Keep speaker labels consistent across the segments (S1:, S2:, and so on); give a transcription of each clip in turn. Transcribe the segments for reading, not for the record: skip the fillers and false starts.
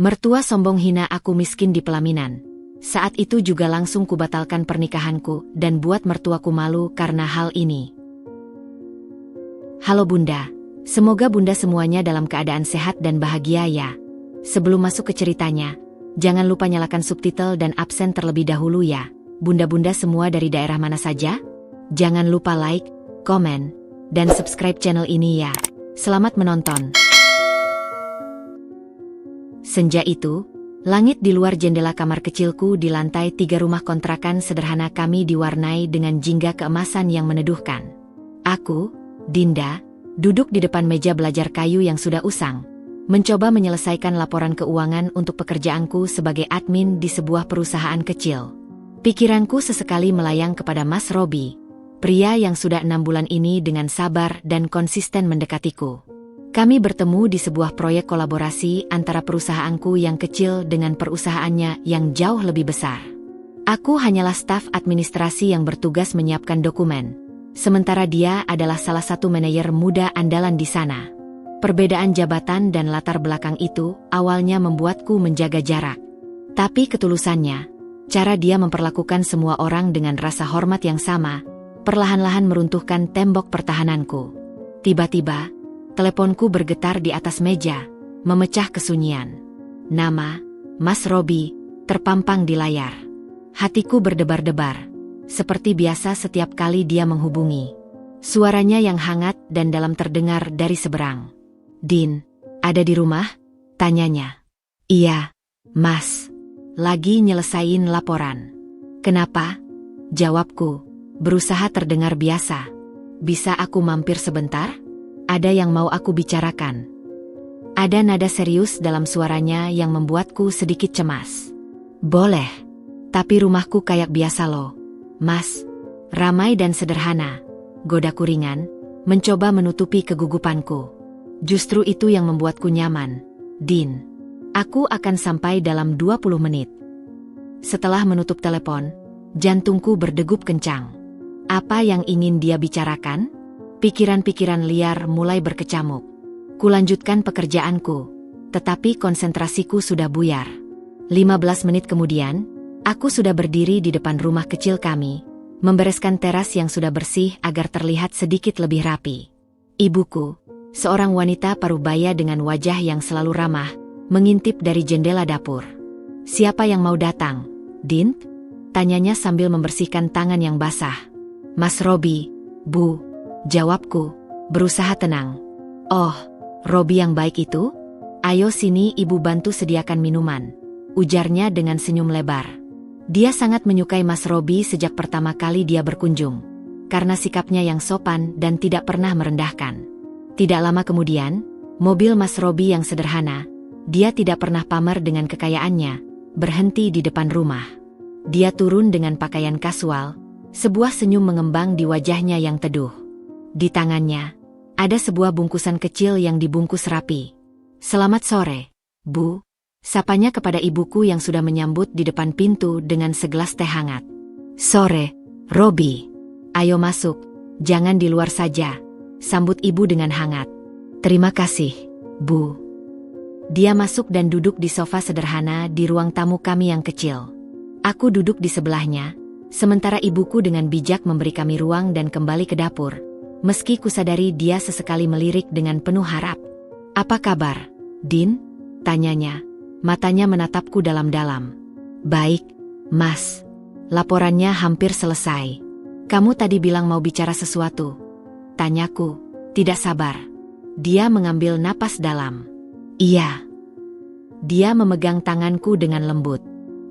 S1: Mertua sombong hina aku miskin di pelaminan. Saat itu juga langsung kubatalkan pernikahanku dan buat mertuaku malu karena hal ini. Halo Bunda, semoga Bunda semuanya dalam keadaan sehat dan bahagia ya. Sebelum masuk ke ceritanya, jangan lupa nyalakan subtitle dan absen terlebih dahulu ya. Bunda-bunda semua dari daerah mana saja? Jangan lupa like, komen, dan subscribe channel ini ya. Selamat menonton. Senja itu, langit di luar jendela kamar kecilku di lantai 3 rumah kontrakan sederhana kami diwarnai dengan jingga keemasan yang meneduhkan. Aku, Dinda, duduk di depan meja belajar kayu yang sudah usang, mencoba menyelesaikan laporan keuangan untuk pekerjaanku sebagai admin di sebuah perusahaan kecil. Pikiranku sesekali melayang kepada Mas Robi, pria yang sudah 6 bulan ini dengan sabar dan konsisten mendekatiku. Kami bertemu di sebuah proyek kolaborasi antara perusahaanku yang kecil dengan perusahaannya yang jauh lebih besar. Aku hanyalah staf administrasi yang bertugas menyiapkan dokumen, sementara dia adalah salah satu manajer muda andalan di sana. Perbedaan jabatan dan latar belakang itu awalnya membuatku menjaga jarak. Tapi ketulusannya, cara dia memperlakukan semua orang dengan rasa hormat yang sama, perlahan-lahan meruntuhkan tembok pertahananku. Tiba-tiba, teleponku bergetar di atas meja, memecah kesunyian. Nama, Mas Robi, terpampang di layar. Hatiku berdebar-debar, seperti biasa setiap kali dia menghubungi. Suaranya yang hangat dan dalam terdengar dari seberang. Din, ada di rumah? Tanyanya. Iya, Mas. Lagi nyelesain laporan. Kenapa? Jawabku, berusaha terdengar biasa. Bisa aku mampir sebentar? Ada yang mau aku bicarakan. Ada nada serius dalam suaranya yang membuatku sedikit cemas. Boleh, tapi rumahku kayak biasa loh, Mas. Ramai dan sederhana. Godaku ringan, mencoba menutupi kegugupanku. Justru itu yang membuatku nyaman. Din, aku akan sampai dalam 20 menit. Setelah menutup telepon, jantungku berdegup kencang. Apa yang ingin dia bicarakan? Pikiran-pikiran liar mulai berkecamuk. Kulanjutkan pekerjaanku, tetapi konsentrasiku sudah buyar. 15 menit kemudian, aku sudah berdiri di depan rumah kecil kami, membereskan teras yang sudah bersih agar terlihat sedikit lebih rapi. Ibuku, seorang wanita parubaya dengan wajah yang selalu ramah, mengintip dari jendela dapur. Siapa yang mau datang, Din? Tanyanya sambil membersihkan tangan yang basah. Mas Robi, Bu. Jawabku, berusaha tenang. Oh, Robi yang baik itu? Ayo sini ibu bantu sediakan minuman, ujarnya dengan senyum lebar. Dia sangat menyukai Mas Robi sejak pertama kali dia berkunjung, karena sikapnya yang sopan dan tidak pernah merendahkan. Tidak lama kemudian, mobil Mas Robi yang sederhana, dia tidak pernah pamer dengan kekayaannya, berhenti di depan rumah. Dia turun dengan pakaian kasual, sebuah senyum mengembang di wajahnya yang teduh. Di tangannya, ada sebuah bungkusan kecil yang dibungkus rapi. Selamat sore, Bu. Sapanya kepada ibuku yang sudah menyambut di depan pintu dengan segelas teh hangat. Sore, Robi. Ayo masuk, jangan di luar saja, sambut ibu dengan hangat. Terima kasih, Bu. Dia masuk dan duduk di sofa sederhana di ruang tamu kami yang kecil. Aku duduk di sebelahnya, sementara ibuku dengan bijak memberi kami ruang dan kembali ke dapur. Meski kusadari dia sesekali melirik dengan penuh harap. Apa kabar, Din? Tanyanya, matanya menatapku dalam-dalam. Baik, Mas. Laporannya hampir selesai. Kamu tadi bilang mau bicara sesuatu. Tanyaku, tidak sabar. Dia mengambil napas dalam. Iya. Dia memegang tanganku dengan lembut.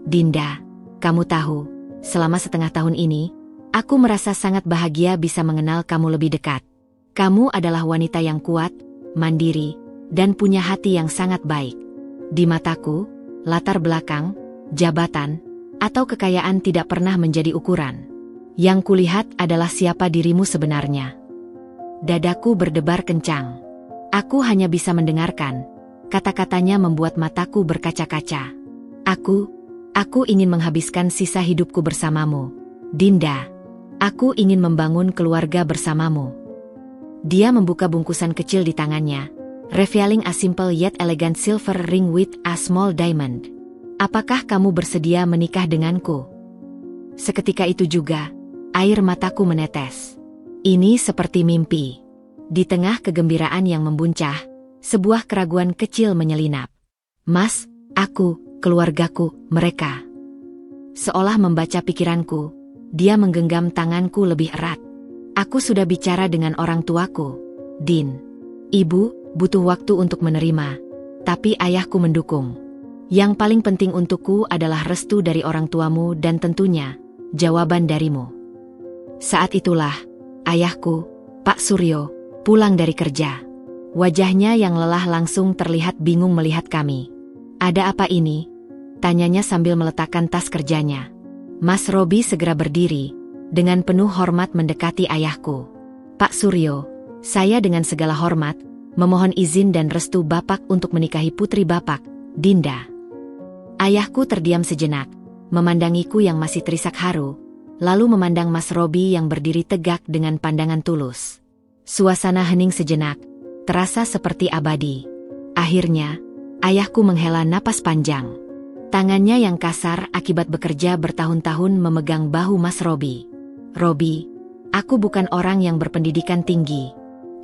S1: Dinda, kamu tahu, selama setengah tahun ini, aku merasa sangat bahagia bisa mengenal kamu lebih dekat. Kamu adalah wanita yang kuat, mandiri, dan punya hati yang sangat baik. Di mataku, latar belakang, jabatan, atau kekayaan tidak pernah menjadi ukuran. Yang kulihat adalah siapa dirimu sebenarnya. Dadaku berdebar kencang. Aku hanya bisa mendengarkan. Kata-katanya membuat mataku berkaca-kaca. Aku ingin menghabiskan sisa hidupku bersamamu, Dinda. Aku ingin membangun keluarga bersamamu. Dia membuka bungkusan kecil di tangannya, revealing a simple yet elegant silver ring with a small diamond. Apakah kamu bersedia menikah denganku? Seketika itu juga, air mataku menetes. Ini seperti mimpi. Di tengah kegembiraan yang membuncah, sebuah keraguan kecil menyelinap. Mas, aku, keluargaku, mereka. Seolah membaca pikiranku, dia menggenggam tanganku lebih erat. Aku sudah bicara dengan orang tuaku, Din. Ibu butuh waktu untuk menerima, tapi ayahku mendukung. Yang paling penting untukku adalah restu dari orang tuamu dan tentunya, jawaban darimu. Saat itulah, ayahku, Pak Suryo, pulang dari kerja. Wajahnya yang lelah langsung terlihat bingung melihat kami. Ada apa ini? Tanyanya sambil meletakkan tas kerjanya. Mas Robi segera berdiri, dengan penuh hormat mendekati ayahku. Pak Suryo, saya dengan segala hormat, memohon izin dan restu Bapak untuk menikahi putri Bapak, Dinda. Ayahku terdiam sejenak, memandangiku yang masih terisak haru, lalu memandang Mas Robi yang berdiri tegak dengan pandangan tulus. Suasana hening sejenak, terasa seperti abadi. Akhirnya, ayahku menghela napas panjang. Tangannya yang kasar akibat bekerja bertahun-tahun memegang bahu Mas Robi. Robi, aku bukan orang yang berpendidikan tinggi.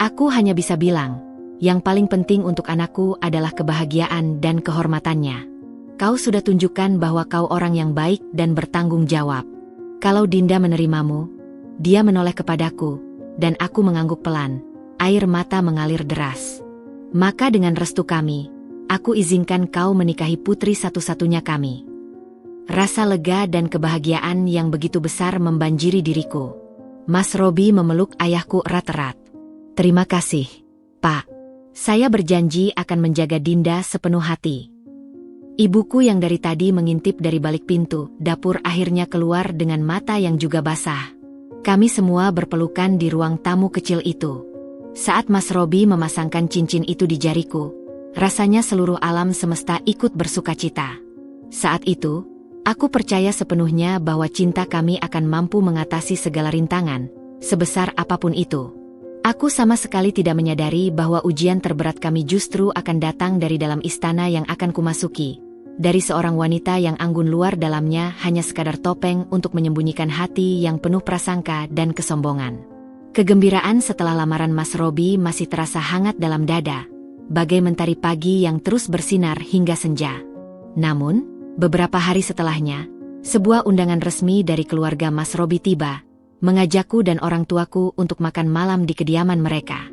S1: Aku hanya bisa bilang, yang paling penting untuk anakku adalah kebahagiaan dan kehormatannya. Kau sudah tunjukkan bahwa kau orang yang baik dan bertanggung jawab. Kalau Dinda menerimamu, dia menoleh kepadaku, dan aku mengangguk pelan. Air mata mengalir deras. Maka dengan restu kami, aku izinkan kau menikahi putri satu-satunya kami. Rasa lega dan kebahagiaan yang begitu besar membanjiri diriku. Mas Robi memeluk ayahku erat-erat. Terima kasih, Pak. Saya berjanji akan menjaga Dinda sepenuh hati. Ibuku yang dari tadi mengintip dari balik pintu dapur akhirnya keluar dengan mata yang juga basah. Kami semua berpelukan di ruang tamu kecil itu. Saat Mas Robi memasangkan cincin itu di jariku, rasanya seluruh alam semesta ikut bersukacita. Saat itu, aku percaya sepenuhnya bahwa cinta kami akan mampu mengatasi segala rintangan, sebesar apapun itu. Aku sama sekali tidak menyadari bahwa ujian terberat kami justru akan datang dari dalam istana yang akan kumasuki. Dari seorang wanita yang anggun luar dalamnya hanya sekadar topeng untuk menyembunyikan hati yang penuh prasangka dan kesombongan. Kegembiraan setelah lamaran Mas Robi masih terasa hangat dalam dada, bagai mentari pagi yang terus bersinar hingga senja. Namun, beberapa hari setelahnya, sebuah undangan resmi dari keluarga Mas Robi tiba, mengajakku dan orang tuaku untuk makan malam di kediaman mereka.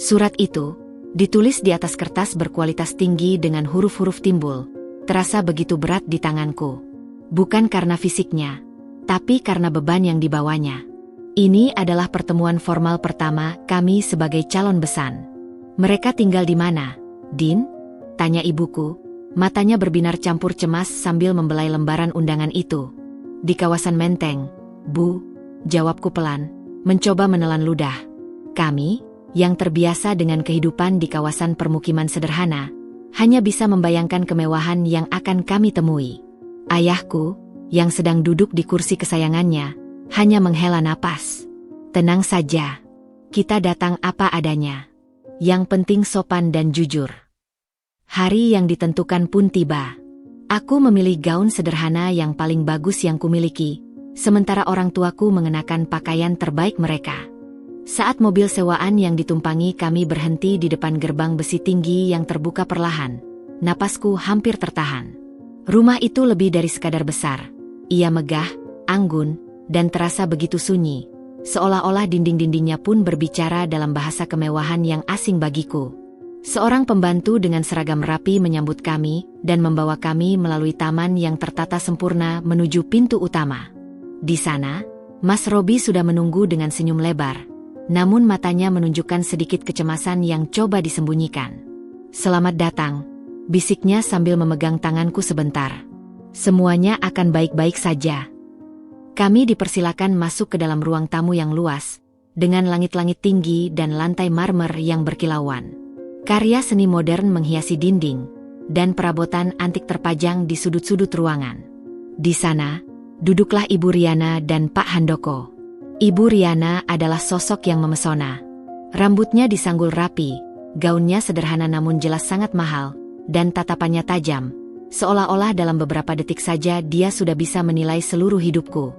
S1: Surat itu, ditulis di atas kertas berkualitas tinggi dengan huruf-huruf timbul, terasa begitu berat di tanganku. Bukan karena fisiknya, tapi karena beban yang dibawanya. Ini adalah pertemuan formal pertama kami sebagai calon besan. Mereka tinggal di mana, Din? Tanya ibuku, matanya berbinar campur cemas sambil membelai lembaran undangan itu. Di kawasan Menteng, Bu, jawabku pelan, mencoba menelan ludah. Kami, yang terbiasa dengan kehidupan di kawasan permukiman sederhana, hanya bisa membayangkan kemewahan yang akan kami temui. Ayahku, yang sedang duduk di kursi kesayangannya, hanya menghela napas. Tenang saja, kita datang apa adanya. Yang penting sopan dan jujur. Hari yang ditentukan pun tiba. Aku memilih gaun sederhana yang paling bagus yang kumiliki, sementara orang tuaku mengenakan pakaian terbaik mereka. Saat mobil sewaan yang ditumpangi kami berhenti di depan gerbang besi tinggi yang terbuka perlahan, napasku hampir tertahan. Rumah itu lebih dari sekadar besar. Ia megah, anggun, dan terasa begitu sunyi, seolah-olah dinding-dindingnya pun berbicara dalam bahasa kemewahan yang asing bagiku. Seorang pembantu dengan seragam rapi menyambut kami dan membawa kami melalui taman yang tertata sempurna menuju pintu utama. Di sana, Mas Robi sudah menunggu dengan senyum lebar. Namun matanya menunjukkan sedikit kecemasan yang coba disembunyikan. Selamat datang, bisiknya sambil memegang tanganku sebentar. Semuanya akan baik-baik saja. Kami dipersilakan masuk ke dalam ruang tamu yang luas, dengan langit-langit tinggi dan lantai marmer yang berkilauan. Karya seni modern menghiasi dinding, dan perabotan antik terpajang di sudut-sudut ruangan. Di sana, duduklah Ibu Riana dan Pak Handoko. Ibu Riana adalah sosok yang memesona. Rambutnya disanggul rapi, Gaunnya sederhana namun jelas sangat mahal, dan tatapannya tajam. Seolah-olah dalam beberapa detik saja dia sudah bisa menilai seluruh hidupku.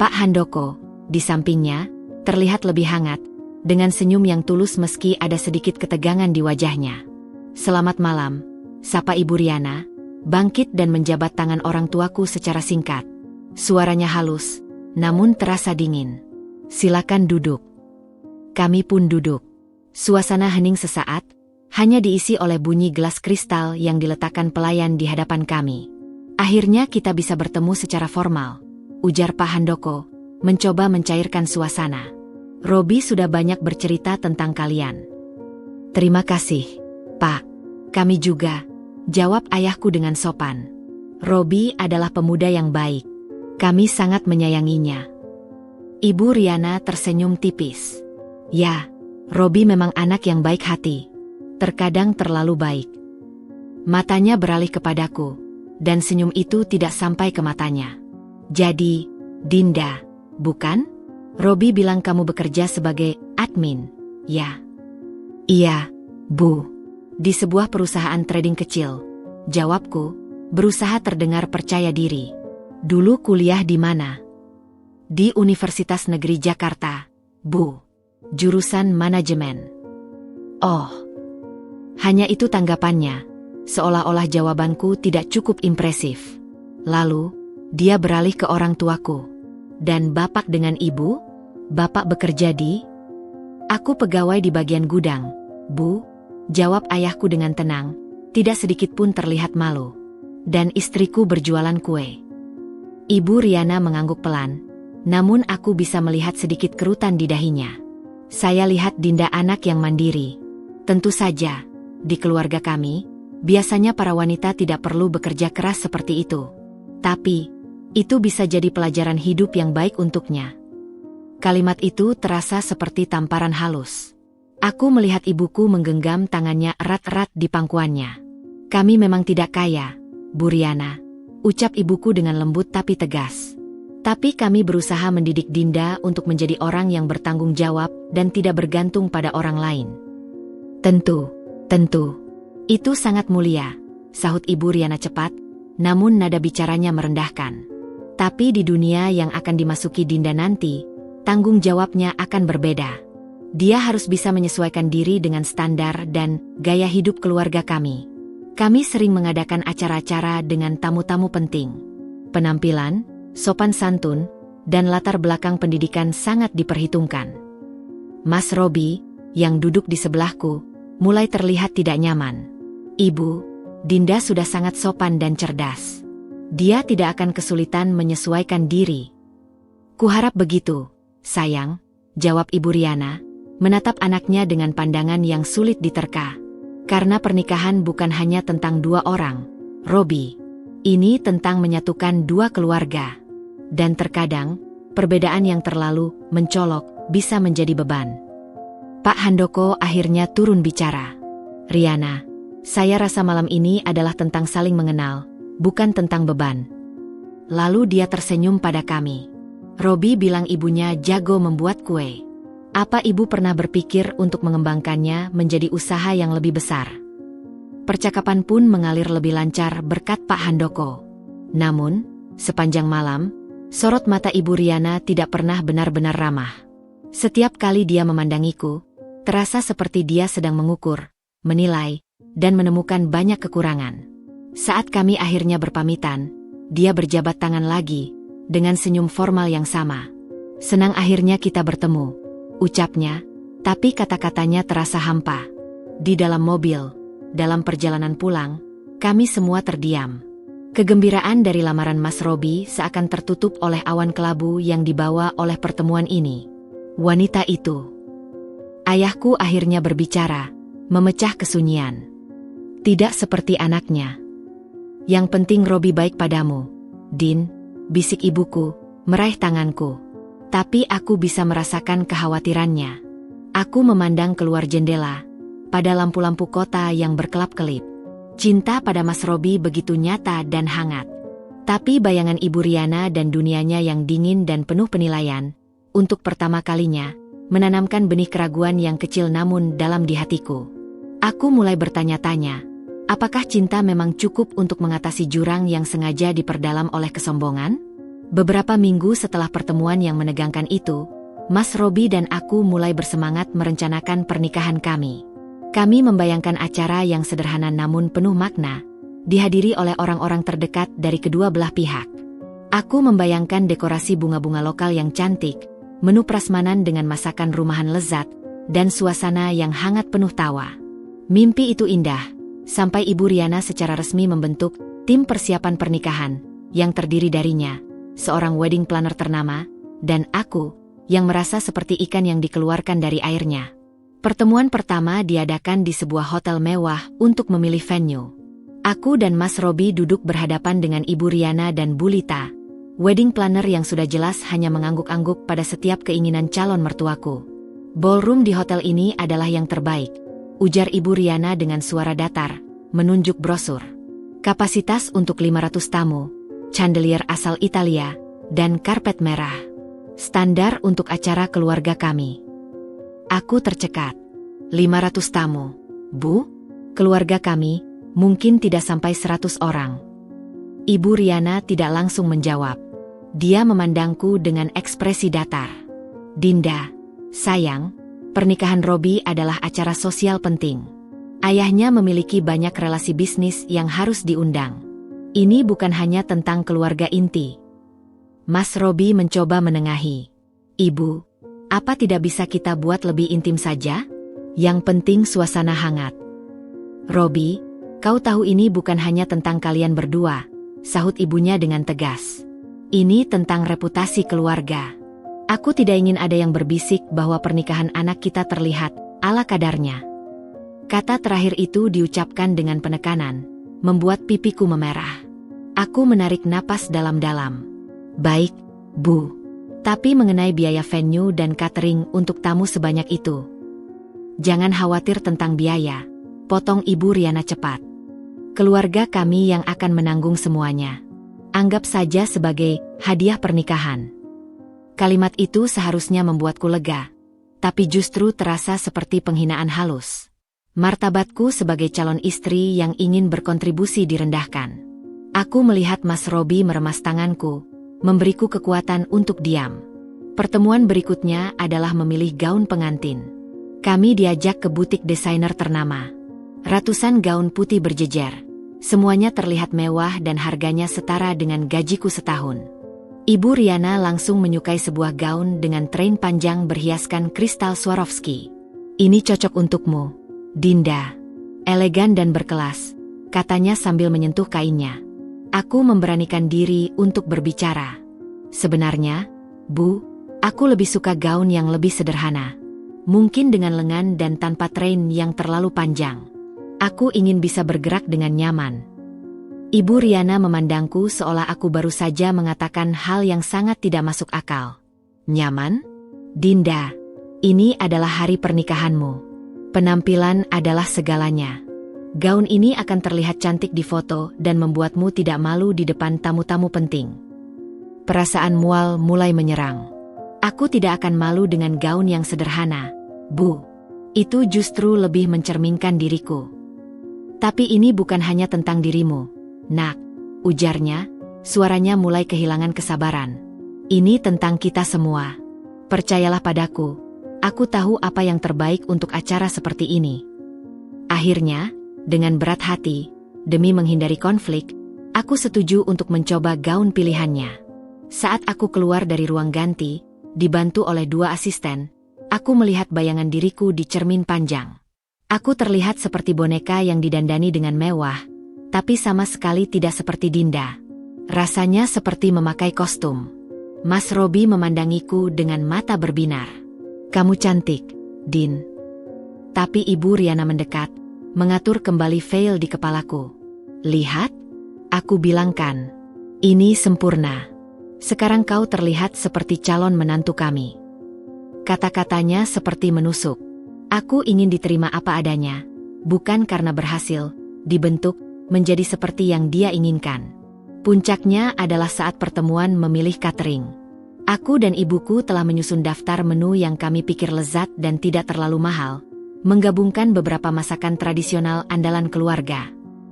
S1: Pak Handoko, di sampingnya, terlihat lebih hangat, dengan senyum yang tulus meski ada sedikit ketegangan di wajahnya. "Selamat malam," sapa Ibu Riana, bangkit dan menjabat tangan orang tuaku secara singkat. Suaranya halus, namun terasa dingin. "Silakan duduk." Kami pun duduk. Suasana hening sesaat, hanya diisi oleh bunyi gelas kristal yang diletakkan pelayan di hadapan kami. "Akhirnya kita bisa bertemu secara formal," ujar Pak Handoko, mencoba mencairkan suasana. "Robi sudah banyak bercerita tentang kalian." "Terima kasih, Pak. Kami juga," jawab ayahku dengan sopan. "Robi adalah pemuda yang baik. Kami sangat menyayanginya." Ibu Riana tersenyum tipis. "Ya, Robi memang anak yang baik hati. Terkadang terlalu baik." Matanya beralih kepadaku, dan senyum itu tidak sampai ke matanya. "Jadi, Dinda, bukan? Robi bilang kamu bekerja sebagai admin, ya?" "Iya, Bu. Di sebuah perusahaan trading kecil," jawabku, berusaha terdengar percaya diri. "Dulu kuliah di mana?" "Di Universitas Negeri Jakarta, Bu. Jurusan manajemen." "Oh." Hanya itu tanggapannya, seolah-olah jawabanku tidak cukup impresif. Lalu, dia beralih ke orang tuaku. "Dan Bapak dengan Ibu? Bapak bekerja di?" "Aku pegawai di bagian gudang, Bu," jawab ayahku dengan tenang, tidak sedikit pun terlihat malu. "Dan istriku berjualan kue." Ibu Riana mengangguk pelan, namun aku bisa melihat sedikit kerutan di dahinya. Saya lihat Dinda anak yang mandiri. Tentu saja, di keluarga kami, biasanya para wanita tidak perlu bekerja keras seperti itu. Tapi, itu bisa jadi pelajaran hidup yang baik untuknya. Kalimat itu terasa seperti tamparan halus. Aku melihat ibuku menggenggam tangannya erat-erat di pangkuannya. "Kami memang tidak kaya, Bu Riana," ucap ibuku dengan lembut tapi tegas. "Tapi kami berusaha mendidik Dinda untuk menjadi orang yang bertanggung jawab dan tidak bergantung pada orang lain." Tentu. Itu sangat mulia," sahut Ibu Riana cepat, namun nada bicaranya merendahkan. "Tapi di dunia yang akan dimasuki Dinda nanti, tanggung jawabnya akan berbeda. Dia harus bisa menyesuaikan diri dengan standar dan gaya hidup keluarga kami. Kami sering mengadakan acara-acara dengan tamu-tamu penting. Penampilan, sopan santun, dan latar belakang pendidikan sangat diperhitungkan." Mas Robi, yang duduk di sebelahku, mulai terlihat tidak nyaman. "Ibu, Dinda sudah sangat sopan dan cerdas. Dia tidak akan kesulitan menyesuaikan diri." "Kuharap begitu, sayang," jawab Ibu Riana, menatap anaknya dengan pandangan yang sulit diterka. "Karena pernikahan bukan hanya tentang dua orang, Robi. Ini tentang menyatukan dua keluarga. Dan terkadang, perbedaan yang terlalu mencolok bisa menjadi beban." Pak Handoko akhirnya turun bicara. "Riana, saya rasa malam ini adalah tentang saling mengenal, bukan tentang beban." Lalu dia tersenyum pada kami. "Robi bilang ibunya jago membuat kue. Apa ibu pernah berpikir untuk mengembangkannya menjadi usaha yang lebih besar?" Percakapan pun mengalir lebih lancar berkat Pak Handoko. Namun, sepanjang malam, sorot mata Ibu Riana tidak pernah benar-benar ramah. Setiap kali dia memandangiku, terasa seperti dia sedang mengukur, menilai, dan menemukan banyak kekurangan. Saat kami akhirnya berpamitan, dia berjabat tangan lagi, dengan senyum formal yang sama. "Senang akhirnya kita bertemu," ucapnya, tapi kata-katanya terasa hampa. Di dalam mobil, dalam perjalanan pulang, kami semua terdiam. Kegembiraan dari lamaran Mas Robi seakan tertutup oleh awan kelabu yang dibawa oleh pertemuan ini. "Wanita itu." Ayahku akhirnya berbicara, memecah kesunyian. "Tidak seperti anaknya. Yang penting Robi baik padamu, Din," bisik ibuku, meraih tanganku. Tapi aku bisa merasakan kekhawatirannya. Aku memandang keluar jendela, pada lampu-lampu kota yang berkelap-kelip. Cinta pada Mas Robi begitu nyata dan hangat. Tapi bayangan Ibu Riana dan dunianya yang dingin dan penuh penilaian, untuk pertama kalinya, menanamkan benih keraguan yang kecil namun dalam di hatiku. Aku mulai bertanya-tanya, apakah cinta memang cukup untuk mengatasi jurang yang sengaja diperdalam oleh kesombongan? Beberapa minggu setelah pertemuan yang menegangkan itu, Mas Robi dan aku mulai bersemangat merencanakan pernikahan kami. Kami membayangkan acara yang sederhana namun penuh makna, dihadiri oleh orang-orang terdekat dari kedua belah pihak. Aku membayangkan dekorasi bunga-bunga lokal yang cantik, menu prasmanan dengan masakan rumahan lezat, dan suasana yang hangat penuh tawa. Mimpi itu indah, sampai Ibu Riana secara resmi membentuk tim persiapan pernikahan, yang terdiri darinya, seorang wedding planner ternama, dan aku, yang merasa seperti ikan yang dikeluarkan dari airnya. Pertemuan pertama diadakan di sebuah hotel mewah untuk memilih venue. Aku dan Mas Robi duduk berhadapan dengan Ibu Riana dan Bu Lita, wedding planner yang sudah jelas hanya mengangguk-angguk pada setiap keinginan calon mertuaku. Ballroom di hotel ini adalah yang terbaik, ujar Ibu Riana dengan suara datar, menunjuk brosur. Kapasitas untuk 500 tamu, chandelier asal Italia, dan karpet merah. Standar untuk acara keluarga kami. Aku tercekat. 500 tamu. Bu, keluarga kami, mungkin tidak sampai 100 orang. Ibu Riana tidak langsung menjawab. Dia memandangku dengan ekspresi datar. Dinda, sayang, pernikahan Robi adalah acara sosial penting. Ayahnya memiliki banyak relasi bisnis yang harus diundang. Ini bukan hanya tentang keluarga inti. Mas Robi mencoba menengahi. Ibu, apa tidak bisa kita buat lebih intim saja? Yang penting suasana hangat. Robi, kau tahu ini bukan hanya tentang kalian berdua, sahut ibunya dengan tegas. Ini tentang reputasi keluarga. Aku tidak ingin ada yang berbisik bahwa pernikahan anak kita terlihat ala kadarnya. Kata terakhir itu diucapkan dengan penekanan, membuat pipiku memerah. Aku menarik napas dalam-dalam. Baik, Bu. Tapi mengenai biaya venue dan catering untuk tamu sebanyak itu. Jangan khawatir tentang biaya, potong Ibu Riana cepat. Keluarga kami yang akan menanggung semuanya. Anggap saja sebagai hadiah pernikahan. Kalimat itu seharusnya membuatku lega, tapi justru terasa seperti penghinaan halus. Martabatku sebagai calon istri yang ingin berkontribusi direndahkan. Aku melihat Mas Robi meremas tanganku, memberiku kekuatan untuk diam. Pertemuan berikutnya adalah memilih gaun pengantin. Kami diajak ke butik desainer ternama. Ratusan gaun putih berjejer. Semuanya terlihat mewah dan harganya setara dengan gajiku setahun. Ibu Riana langsung menyukai sebuah gaun dengan train panjang berhiaskan kristal Swarovski. Ini cocok untukmu, Dinda. Elegan dan berkelas, katanya sambil menyentuh kainnya. Aku memberanikan diri untuk berbicara. Sebenarnya, Bu, aku lebih suka gaun yang lebih sederhana. Mungkin dengan lengan dan tanpa train yang terlalu panjang. Aku ingin bisa bergerak dengan nyaman. Ibu Riana memandangku seolah aku baru saja mengatakan hal yang sangat tidak masuk akal. Nyaman? Dinda, ini adalah hari pernikahanmu. Penampilan adalah segalanya. Gaun ini akan terlihat cantik di foto dan membuatmu tidak malu di depan tamu-tamu penting. Perasaan mual mulai menyerang. Aku tidak akan malu dengan gaun yang sederhana, Bu. Itu justru lebih mencerminkan diriku. Tapi ini bukan hanya tentang dirimu, Nak, ujarnya, suaranya mulai kehilangan kesabaran. Ini tentang kita semua. Percayalah padaku, aku tahu apa yang terbaik untuk acara seperti ini. Akhirnya, dengan berat hati, demi menghindari konflik, aku setuju untuk mencoba gaun pilihannya. Saat aku keluar dari ruang ganti, dibantu oleh 2 asisten, aku melihat bayangan diriku di cermin panjang. Aku terlihat seperti boneka yang didandani dengan mewah, tapi sama sekali tidak seperti Dinda. Rasanya seperti memakai kostum. Mas Robi memandangiku dengan mata berbinar. Kamu cantik, Din. Tapi Ibu Riana mendekat, mengatur kembali veil di kepalaku. Lihat, aku bilangkan, ini sempurna. Sekarang kau terlihat seperti calon menantu kami. Kata-katanya seperti menusuk. Aku ingin diterima apa adanya, bukan karena berhasil dibentuk menjadi seperti yang dia inginkan. Puncaknya adalah saat pertemuan memilih catering. Aku dan ibuku telah menyusun daftar menu yang kami pikir lezat dan tidak terlalu mahal, menggabungkan beberapa masakan tradisional andalan keluarga.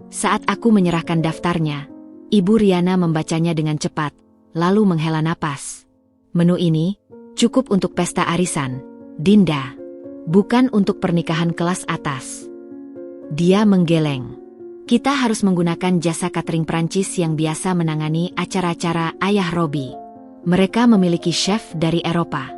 S1: Saat aku menyerahkan daftarnya, Ibu Riana membacanya dengan cepat, lalu menghela napas. Menu ini cukup untuk pesta arisan, Dinda. Bukan untuk pernikahan kelas atas. Dia menggeleng. Kita harus menggunakan jasa catering Prancis yang biasa menangani acara-acara ayah Robi. Mereka memiliki chef dari Eropa.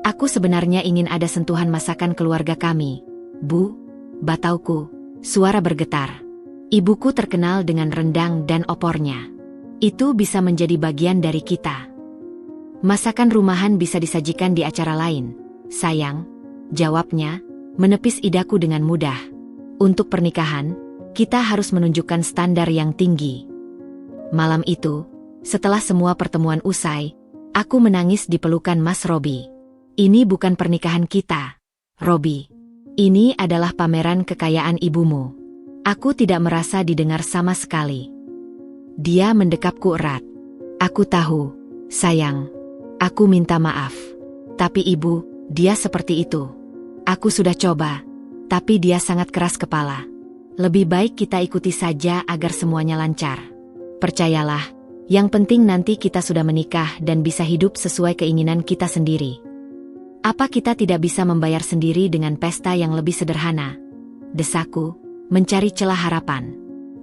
S1: Aku sebenarnya ingin ada sentuhan masakan keluarga kami, Bu. Batauku, suara bergetar. Ibuku terkenal dengan rendang dan opornya. Itu bisa menjadi bagian dari kita. Masakan rumahan bisa disajikan di acara lain, sayang, jawabnya, menepis idaku dengan mudah. Untuk pernikahan, kita harus menunjukkan standar yang tinggi. Malam itu, setelah semua pertemuan usai, aku menangis di pelukan Mas Robi. Ini bukan pernikahan kita, Robi. Ini adalah pameran kekayaan ibumu. Aku tidak merasa didengar sama sekali. Dia mendekapku erat. Aku tahu, sayang. Aku minta maaf. Tapi ibu, dia seperti itu. Aku sudah coba, tapi dia sangat keras kepala. Lebih baik kita ikuti saja agar semuanya lancar. Percayalah, yang penting nanti kita sudah menikah dan bisa hidup sesuai keinginan kita sendiri. Apa kita tidak bisa membayar sendiri dengan pesta yang lebih sederhana? Desaku, mencari celah harapan.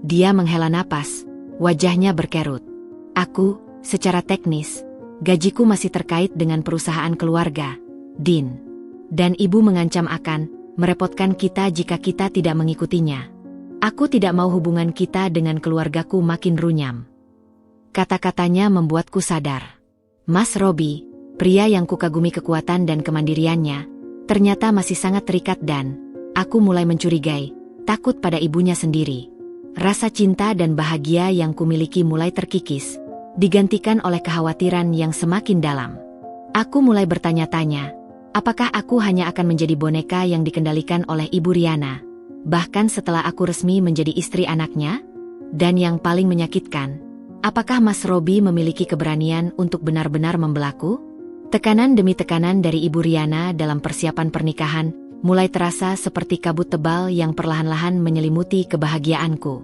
S1: Dia menghela napas, wajahnya berkerut. Aku, secara teknis, gajiku masih terkait dengan perusahaan keluarga, Din. Dan ibu mengancam akan merepotkan kita jika kita tidak mengikutinya. Aku tidak mau hubungan kita dengan keluargaku makin runyam. Kata-katanya membuatku sadar. Mas Robi, pria yang kukagumi kekuatan dan kemandiriannya, ternyata masih sangat terikat dan aku mulai mencurigai, takut pada ibunya sendiri. Rasa cinta dan bahagia yang kumiliki mulai terkikis, digantikan oleh kekhawatiran yang semakin dalam. Aku mulai bertanya-tanya, apakah aku hanya akan menjadi boneka yang dikendalikan oleh Ibu Riana, bahkan setelah aku resmi menjadi istri anaknya? Dan yang paling menyakitkan, apakah Mas Robi memiliki keberanian untuk benar-benar membelaku? Tekanan demi tekanan dari Ibu Riana dalam persiapan pernikahan mulai terasa seperti kabut tebal yang perlahan-lahan menyelimuti kebahagiaanku.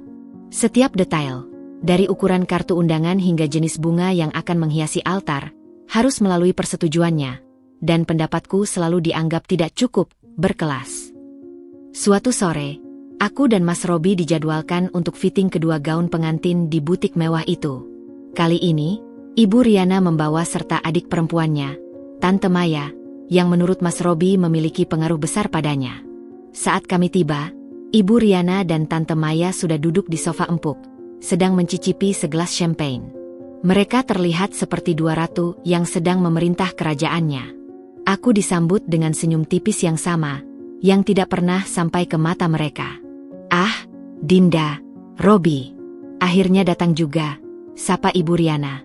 S1: Setiap detail, dari ukuran kartu undangan hingga jenis bunga yang akan menghiasi altar, harus melalui persetujuannya, dan pendapatku selalu dianggap tidak cukup berkelas. Suatu sore, aku dan Mas Robi dijadwalkan untuk fitting kedua gaun pengantin di butik mewah itu. Kali ini, Ibu Riana membawa serta adik perempuannya, Tante Maya, yang menurut Mas Robi memiliki pengaruh besar padanya. Saat kami tiba, Ibu Riana dan Tante Maya sudah duduk di sofa empuk, sedang mencicipi segelas champagne. Mereka terlihat seperti dua ratu yang sedang memerintah kerajaannya. Aku disambut dengan senyum tipis yang sama, yang tidak pernah sampai ke mata mereka. Ah, Dinda, Robi. Akhirnya datang juga, sapa Ibu Riana.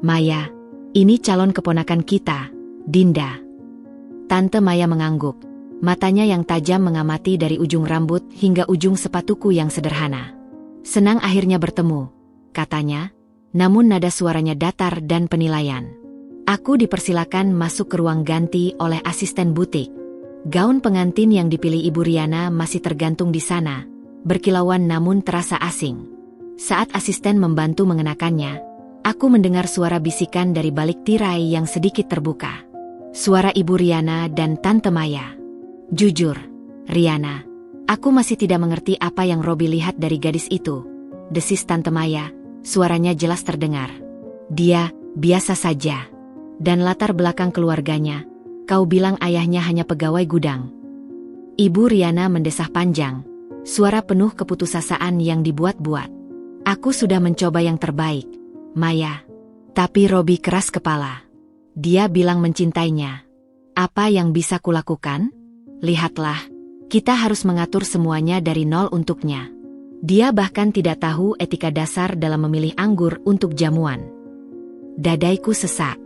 S1: Maya, ini calon keponakan kita, Dinda. Tante Maya mengangguk, matanya yang tajam mengamati dari ujung rambut hingga ujung sepatuku yang sederhana. Senang akhirnya bertemu, katanya, namun nada suaranya datar dan penilaian. Aku dipersilakan masuk ke ruang ganti oleh asisten butik. Gaun pengantin yang dipilih Ibu Riana masih tergantung di sana, berkilauan namun terasa asing. Saat asisten membantu mengenakannya, aku mendengar suara bisikan dari balik tirai yang sedikit terbuka. Suara Ibu Riana dan Tante Maya. Jujur, Riana, aku masih tidak mengerti apa yang Robi lihat dari gadis itu, desis Tante Maya, suaranya jelas terdengar. Dia, biasa saja. Dan latar belakang keluarganya, kau bilang ayahnya hanya pegawai gudang. Ibu Riana mendesah panjang, suara penuh keputusasaan yang dibuat-buat. Aku sudah mencoba yang terbaik, Maya. Tapi Robi keras kepala. Dia bilang mencintainya. Apa yang bisa kulakukan? Lihatlah, kita harus mengatur semuanya dari nol untuknya. Dia bahkan tidak tahu etika dasar dalam memilih anggur untuk jamuan. Dadaiku sesak.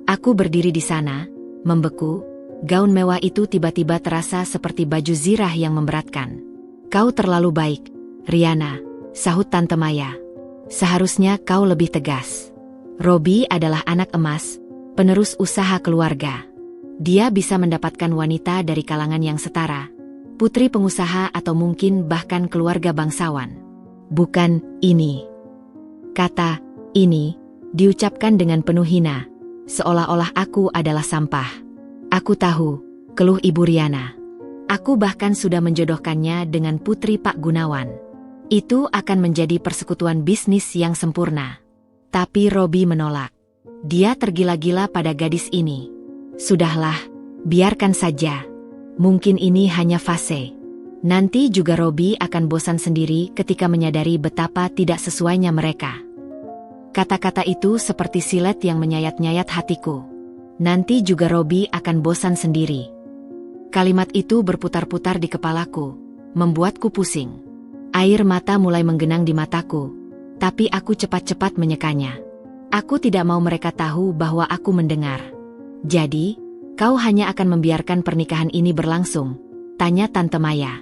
S1: Aku berdiri di sana, membeku. Gaun mewah itu tiba-tiba terasa seperti baju zirah yang memberatkan. Kau terlalu baik, Riana, sahut Tante Maya. Seharusnya kau lebih tegas. Robi adalah anak emas, penerus usaha keluarga. Dia bisa mendapatkan wanita dari kalangan yang setara, putri pengusaha atau mungkin bahkan keluarga bangsawan. Bukan ini. Kata ini diucapkan dengan penuh hina, seolah-olah aku adalah sampah. Aku tahu, keluh Ibu Riana. Aku bahkan sudah menjodohkannya dengan putri Pak Gunawan. Itu akan menjadi persekutuan bisnis yang sempurna. Tapi Robi menolak. Dia tergila-gila pada gadis ini. Sudahlah, biarkan saja. Mungkin ini hanya fase. Nanti juga Robi akan bosan sendiri ketika menyadari betapa tidak sesuainya mereka. Kata-kata itu seperti silet yang menyayat-nyayat hatiku. Nanti juga Robi akan bosan sendiri. Kalimat itu berputar-putar di kepalaku, membuatku pusing. Air mata mulai menggenang di mataku, tapi aku cepat-cepat menyekanya. Aku tidak mau mereka tahu bahwa aku mendengar. Jadi, kau hanya akan membiarkan pernikahan ini berlangsung? Tanya Tante Maya.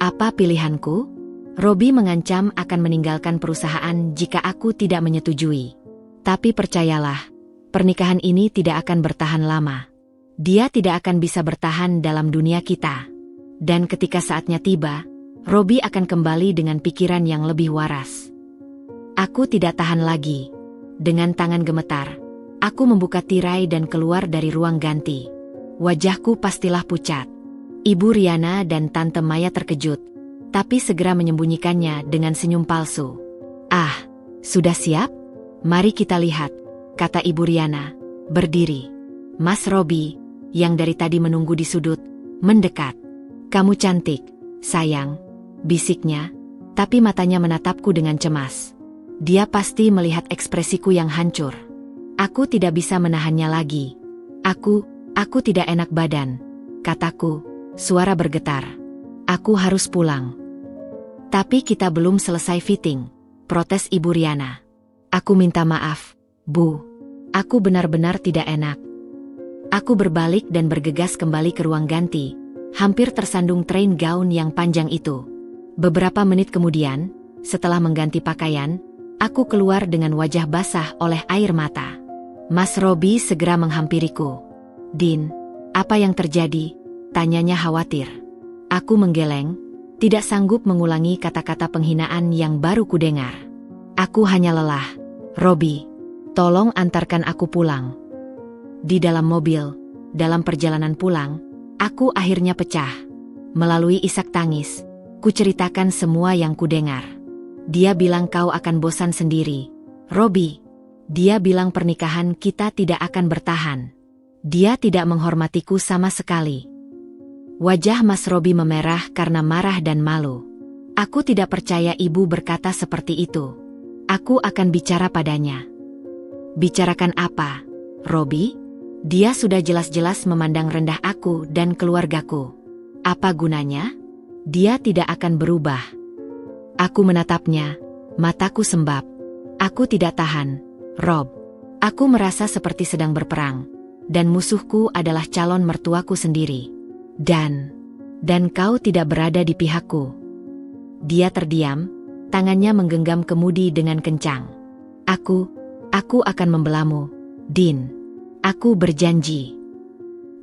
S1: Apa pilihanku? Robi mengancam akan meninggalkan perusahaan jika aku tidak menyetujui. Tapi percayalah, pernikahan ini tidak akan bertahan lama. Dia tidak akan bisa bertahan dalam dunia kita. Dan ketika saatnya tiba, Robi akan kembali dengan pikiran yang lebih waras. Aku tidak tahan lagi. Dengan tangan gemetar, aku membuka tirai dan keluar dari ruang ganti. Wajahku pastilah pucat. Ibu Riana dan Tante Maya terkejut, tapi segera menyembunyikannya dengan senyum palsu. Ah, sudah siap? Mari kita lihat, kata Ibu Riana, berdiri. Mas Robi, yang dari tadi menunggu di sudut, mendekat. Kamu cantik, sayang, bisiknya, tapi matanya menatapku dengan cemas. Dia pasti melihat ekspresiku yang hancur. Aku tidak bisa menahannya lagi. Aku tidak enak badan, kataku, suara bergetar. Aku harus pulang. Tapi kita belum selesai fitting, protes Ibu Riana. Aku minta maaf, Bu. Aku benar-benar tidak enak. Aku berbalik dan bergegas kembali ke ruang ganti, hampir tersandung train gaun yang panjang itu. Beberapa menit kemudian, setelah mengganti pakaian, aku keluar dengan wajah basah oleh air mata. Mas Robi segera menghampiriku. Din, apa yang terjadi? Tanyanya khawatir. Aku menggeleng, tidak sanggup mengulangi kata-kata penghinaan yang baru kudengar. Aku hanya lelah. Robi, tolong antarkan aku pulang. Di dalam mobil, dalam perjalanan pulang, aku akhirnya pecah. Melalui isak tangis, kuceritakan semua yang kudengar. Dia bilang kau akan bosan sendiri. Robi, dia bilang pernikahan kita tidak akan bertahan. Dia tidak menghormatiku sama sekali. Wajah Mas Robi memerah karena marah dan malu. Aku tidak percaya ibu berkata seperti itu. Aku akan bicara padanya. Bicarakan apa, Robi? Dia sudah jelas-jelas memandang rendah aku dan keluargaku. Apa gunanya? Dia tidak akan berubah. Aku menatapnya, mataku sembab. Aku tidak tahan, Rob. Aku merasa seperti sedang berperang, dan musuhku adalah calon mertuaku sendiri. Dan kau tidak berada di pihakku. Dia terdiam, tangannya menggenggam kemudi dengan kencang. Aku akan membelamu, Din. Aku berjanji.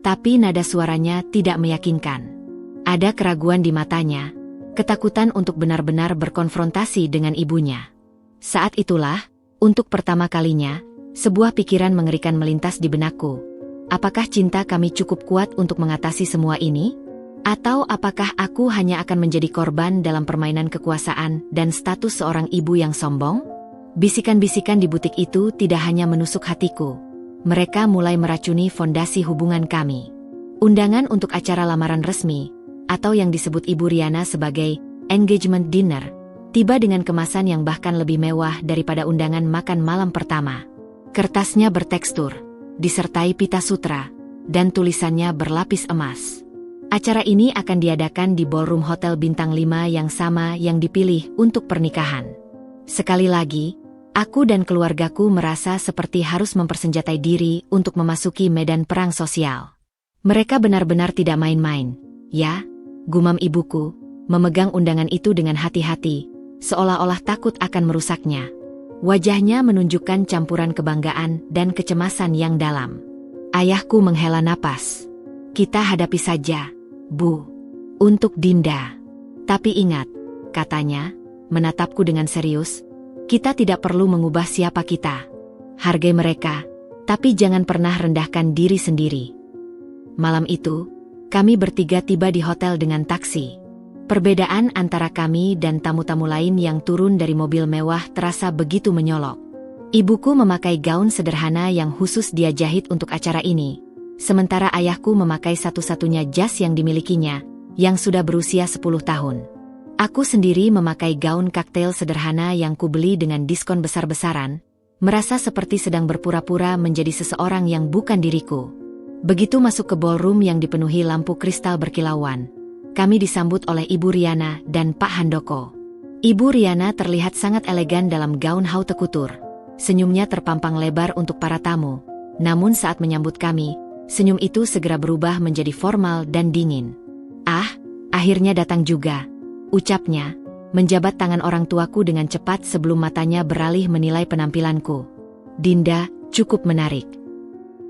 S1: Tapi nada suaranya tidak meyakinkan. Ada keraguan di matanya, ketakutan untuk benar-benar berkonfrontasi dengan ibunya. Saat itulah, untuk pertama kalinya, sebuah pikiran mengerikan melintas di benakku. Apakah cinta kami cukup kuat untuk mengatasi semua ini? Atau apakah aku hanya akan menjadi korban dalam permainan kekuasaan dan status seorang ibu yang sombong? Bisikan-bisikan di butik itu tidak hanya menusuk hatiku. Mereka mulai meracuni fondasi hubungan kami. Undangan untuk acara lamaran resmi, atau yang disebut Ibu Riana sebagai engagement dinner, tiba dengan kemasan yang bahkan lebih mewah daripada undangan makan malam pertama. Kertasnya bertekstur, disertai pita sutra, dan tulisannya berlapis emas. Acara ini akan diadakan di ballroom hotel bintang 5 yang sama yang dipilih untuk pernikahan. Sekali lagi, aku dan keluargaku merasa seperti harus mempersenjatai diri untuk memasuki medan perang sosial. Mereka benar-benar tidak main-main, ya, gumam ibuku, memegang undangan itu dengan hati-hati, seolah-olah takut akan merusaknya. Wajahnya menunjukkan campuran kebanggaan dan kecemasan yang dalam. Ayahku menghela napas. Kita hadapi saja, Bu. Untuk Dinda. Tapi ingat, katanya, menatapku dengan serius, kita tidak perlu mengubah siapa kita. Hargai mereka, tapi jangan pernah rendahkan diri sendiri. Malam itu, kami bertiga tiba di hotel dengan taksi. Perbedaan antara kami dan tamu-tamu lain yang turun dari mobil mewah terasa begitu menyolok. Ibuku memakai gaun sederhana yang khusus dia jahit untuk acara ini, sementara ayahku memakai satu-satunya jas yang dimilikinya, yang sudah berusia 10 tahun. Aku sendiri memakai gaun kaktail sederhana yang kubeli dengan diskon besar-besaran, merasa seperti sedang berpura-pura menjadi seseorang yang bukan diriku. Begitu masuk ke ballroom yang dipenuhi lampu kristal berkilauan, kami disambut oleh Ibu Riana dan Pak Handoko. Ibu Riana terlihat sangat elegan dalam gaun haute couture. Senyumnya terpampang lebar untuk para tamu. Namun saat menyambut kami, senyum itu segera berubah menjadi formal dan dingin. "Ah, akhirnya datang juga," ucapnya, menjabat tangan orang tuaku dengan cepat sebelum matanya beralih menilai penampilanku. "Dinda, cukup menarik."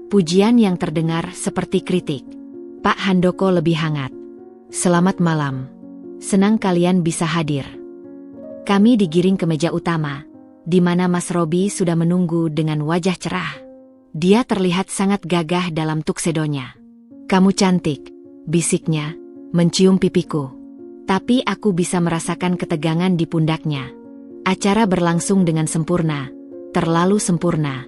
S1: Pujian yang terdengar seperti kritik. Pak Handoko lebih hangat. "Selamat malam. Senang kalian bisa hadir." Kami digiring ke meja utama, di mana Mas Robi sudah menunggu dengan wajah cerah. Dia terlihat sangat gagah dalam tuksedonya. "Kamu cantik," bisiknya, mencium pipiku. Tapi aku bisa merasakan ketegangan di pundaknya. Acara berlangsung dengan sempurna, terlalu sempurna.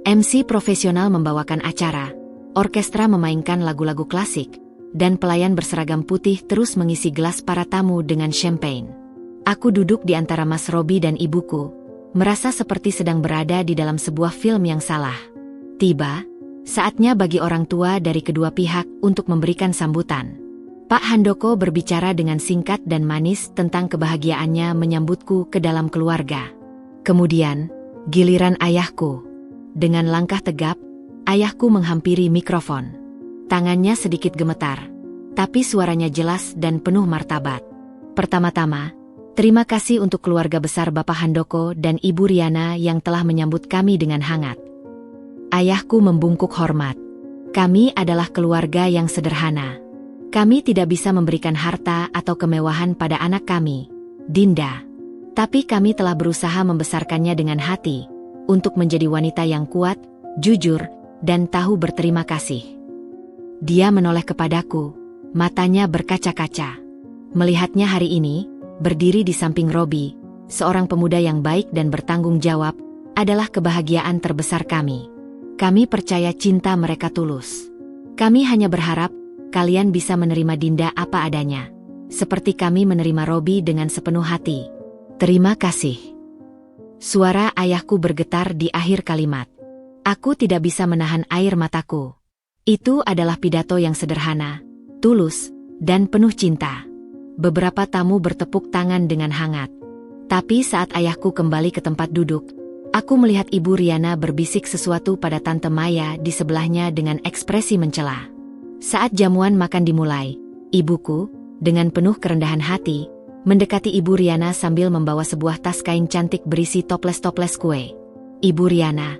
S1: MC profesional membawakan acara, orkestra memainkan lagu-lagu klasik, dan pelayan berseragam putih terus mengisi gelas para tamu dengan champagne. Aku duduk di antara Mas Robi dan ibuku, merasa seperti sedang berada di dalam sebuah film yang salah. Tiba, saatnya bagi orang tua dari kedua pihak untuk memberikan sambutan. Pak Handoko berbicara dengan singkat dan manis tentang kebahagiaannya menyambutku ke dalam keluarga. Kemudian, giliran ayahku. Dengan langkah tegap, ayahku menghampiri mikrofon. Tangannya sedikit gemetar, tapi suaranya jelas dan penuh martabat. "Pertama-tama, terima kasih untuk keluarga besar Bapak Handoko dan Ibu Riana yang telah menyambut kami dengan hangat." Ayahku membungkuk hormat. "Kami adalah keluarga yang sederhana. Kami tidak bisa memberikan harta atau kemewahan pada anak kami, Dinda. Tapi kami telah berusaha membesarkannya dengan hati, untuk menjadi wanita yang kuat, jujur, dan tahu berterima kasih." Dia menoleh kepadaku, matanya berkaca-kaca. Melihatnya hari ini, berdiri di samping Robi, seorang pemuda yang baik dan bertanggung jawab, adalah kebahagiaan terbesar kami. Kami percaya cinta mereka tulus. Kami hanya berharap kalian bisa menerima Dinda apa adanya, seperti kami menerima Robi dengan sepenuh hati. Terima kasih. Suara ayahku bergetar di akhir kalimat. Aku tidak bisa menahan air mataku. Itu adalah pidato yang sederhana, tulus, dan penuh cinta. Beberapa tamu bertepuk tangan dengan hangat. Tapi saat ayahku kembali ke tempat duduk, aku melihat Ibu Riana berbisik sesuatu pada Tante Maya di sebelahnya dengan ekspresi mencela. Saat jamuan makan dimulai, ibuku, dengan penuh kerendahan hati, mendekati Ibu Riana sambil membawa sebuah tas kain cantik berisi toples-toples kue. "Ibu Riana,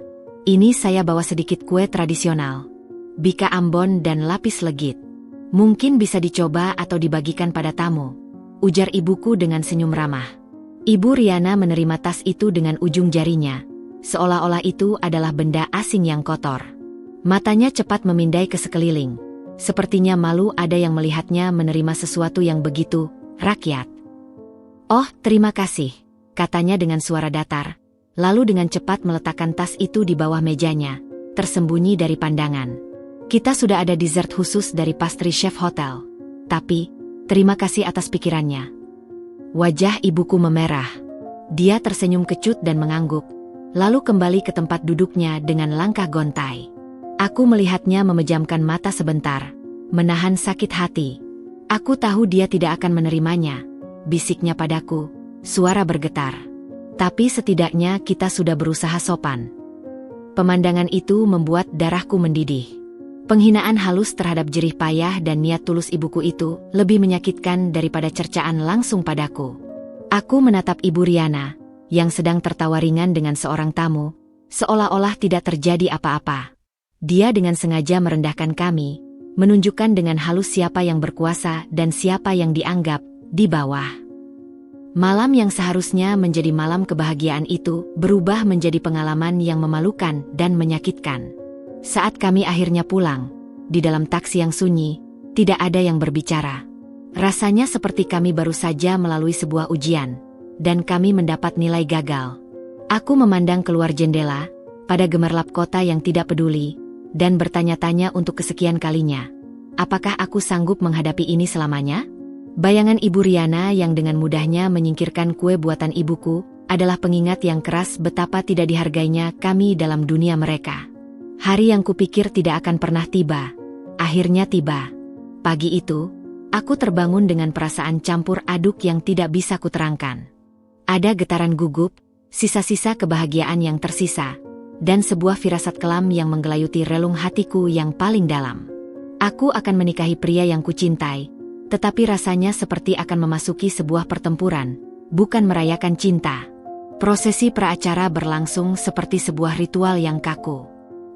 S1: ini saya bawa sedikit kue tradisional, bika Ambon dan lapis legit. Mungkin bisa dicoba atau dibagikan pada tamu," ujar ibuku dengan senyum ramah. Ibu Riana menerima tas itu dengan ujung jarinya, seolah-olah itu adalah benda asing yang kotor. Matanya cepat memindai ke sekeliling. Sepertinya malu ada yang melihatnya menerima sesuatu yang begitu rakyat. "Oh, terima kasih," katanya dengan suara datar, lalu dengan cepat meletakkan tas itu di bawah mejanya, tersembunyi dari pandangan. "Kita sudah ada dessert khusus dari pastry chef hotel. Tapi, terima kasih atas pikirannya." Wajah ibuku memerah. Dia tersenyum kecut dan mengangguk, lalu kembali ke tempat duduknya dengan langkah gontai. Aku melihatnya memejamkan mata sebentar, menahan sakit hati. Aku tahu dia tidak akan menerimanya, bisiknya padaku, suara bergetar. Tapi setidaknya kita sudah berusaha sopan. Pemandangan itu membuat darahku mendidih. Penghinaan halus terhadap jerih payah dan niat tulus ibuku itu lebih menyakitkan daripada cercaan langsung padaku. Aku menatap Ibu Riana, yang sedang tertawa ringan dengan seorang tamu, seolah-olah tidak terjadi apa-apa. Dia dengan sengaja merendahkan kami, menunjukkan dengan halus siapa yang berkuasa dan siapa yang dianggap di bawah. Malam yang seharusnya menjadi malam kebahagiaan itu berubah menjadi pengalaman yang memalukan dan menyakitkan. Saat kami akhirnya pulang, di dalam taksi yang sunyi, tidak ada yang berbicara. Rasanya seperti kami baru saja melalui sebuah ujian, dan kami mendapat nilai gagal. Aku memandang keluar jendela, pada gemerlap kota yang tidak peduli, dan bertanya-tanya untuk kesekian kalinya. Apakah aku sanggup menghadapi ini selamanya? Bayangan Ibu Riana yang dengan mudahnya menyingkirkan kue buatan ibuku adalah pengingat yang keras betapa tidak dihargainya kami dalam dunia mereka. Hari yang kupikir tidak akan pernah tiba, akhirnya tiba. Pagi itu, aku terbangun dengan perasaan campur aduk yang tidak bisa kuterangkan. Ada getaran gugup, sisa-sisa kebahagiaan yang tersisa, dan sebuah firasat kelam yang menggelayuti relung hatiku yang paling dalam. Aku akan menikahi pria yang kucintai, tetapi rasanya seperti akan memasuki sebuah pertempuran, bukan merayakan cinta. Prosesi praacara berlangsung seperti sebuah ritual yang kaku.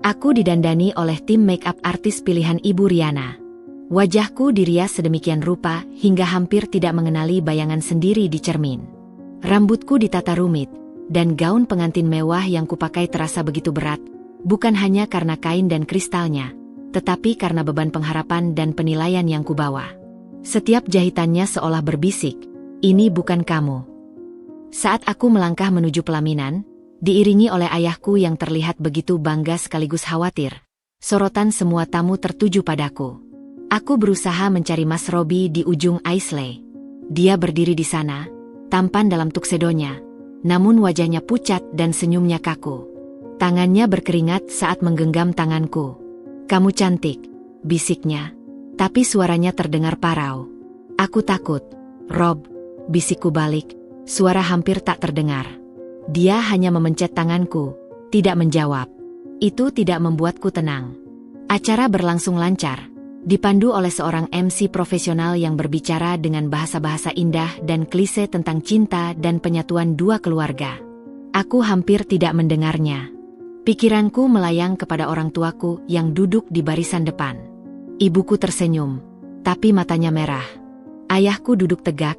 S1: Aku didandani oleh tim make-up artis pilihan Ibu Riana. Wajahku dirias sedemikian rupa hingga hampir tidak mengenali bayangan sendiri di cermin. Rambutku ditata rumit, dan gaun pengantin mewah yang kupakai terasa begitu berat, bukan hanya karena kain dan kristalnya, tetapi karena beban pengharapan dan penilaian yang kubawa. Setiap jahitannya seolah berbisik, "Ini bukan kamu." Saat aku melangkah menuju pelaminan, diiringi oleh ayahku yang terlihat begitu bangga sekaligus khawatir, sorotan semua tamu tertuju padaku. Aku berusaha mencari Mas Robi di ujung Aisley. Dia berdiri di sana, tampan dalam tuksedonya, namun wajahnya pucat dan senyumnya kaku. Tangannya berkeringat saat menggenggam tanganku. "Kamu cantik," bisiknya, tapi suaranya terdengar parau. "Aku takut, Rob," bisikku balik, suara hampir tak terdengar. Dia hanya memencet tanganku, tidak menjawab. Itu tidak membuatku tenang. Acara berlangsung lancar, dipandu oleh seorang MC profesional yang berbicara dengan bahasa-bahasa indah dan klise tentang cinta dan penyatuan dua keluarga. Aku hampir tidak mendengarnya. Pikiranku melayang kepada orang tuaku yang duduk di barisan depan. Ibuku tersenyum, tapi matanya merah. Ayahku duduk tegak.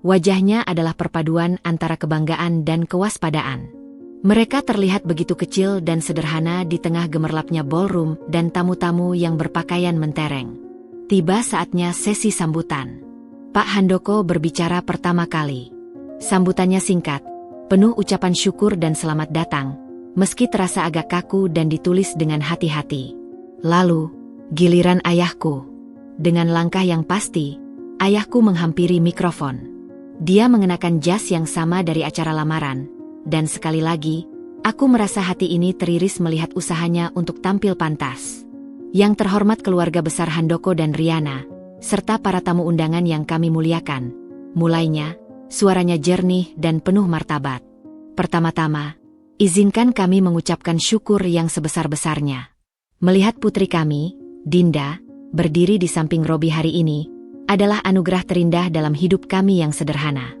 S1: Wajahnya adalah perpaduan antara kebanggaan dan kewaspadaan. Mereka terlihat begitu kecil dan sederhana di tengah gemerlapnya ballroom dan tamu-tamu yang berpakaian mentereng. Tiba saatnya sesi sambutan. Pak Handoko berbicara pertama kali. Sambutannya singkat, penuh ucapan syukur dan selamat datang, meski terasa agak kaku dan ditulis dengan hati-hati. Lalu, giliran ayahku. Dengan langkah yang pasti, ayahku menghampiri mikrofon. Dia mengenakan jas yang sama dari acara lamaran, dan sekali lagi, aku merasa hati ini teriris melihat usahanya untuk tampil pantas. Yang terhormat keluarga besar Handoko dan Riana, serta para tamu undangan yang kami muliakan. Mulainya, suaranya jernih dan penuh martabat. Pertama-tama, izinkan kami mengucapkan syukur yang sebesar-besarnya. Melihat putri kami, Dinda, berdiri di samping Robi hari ini, adalah anugerah terindah dalam hidup kami yang sederhana.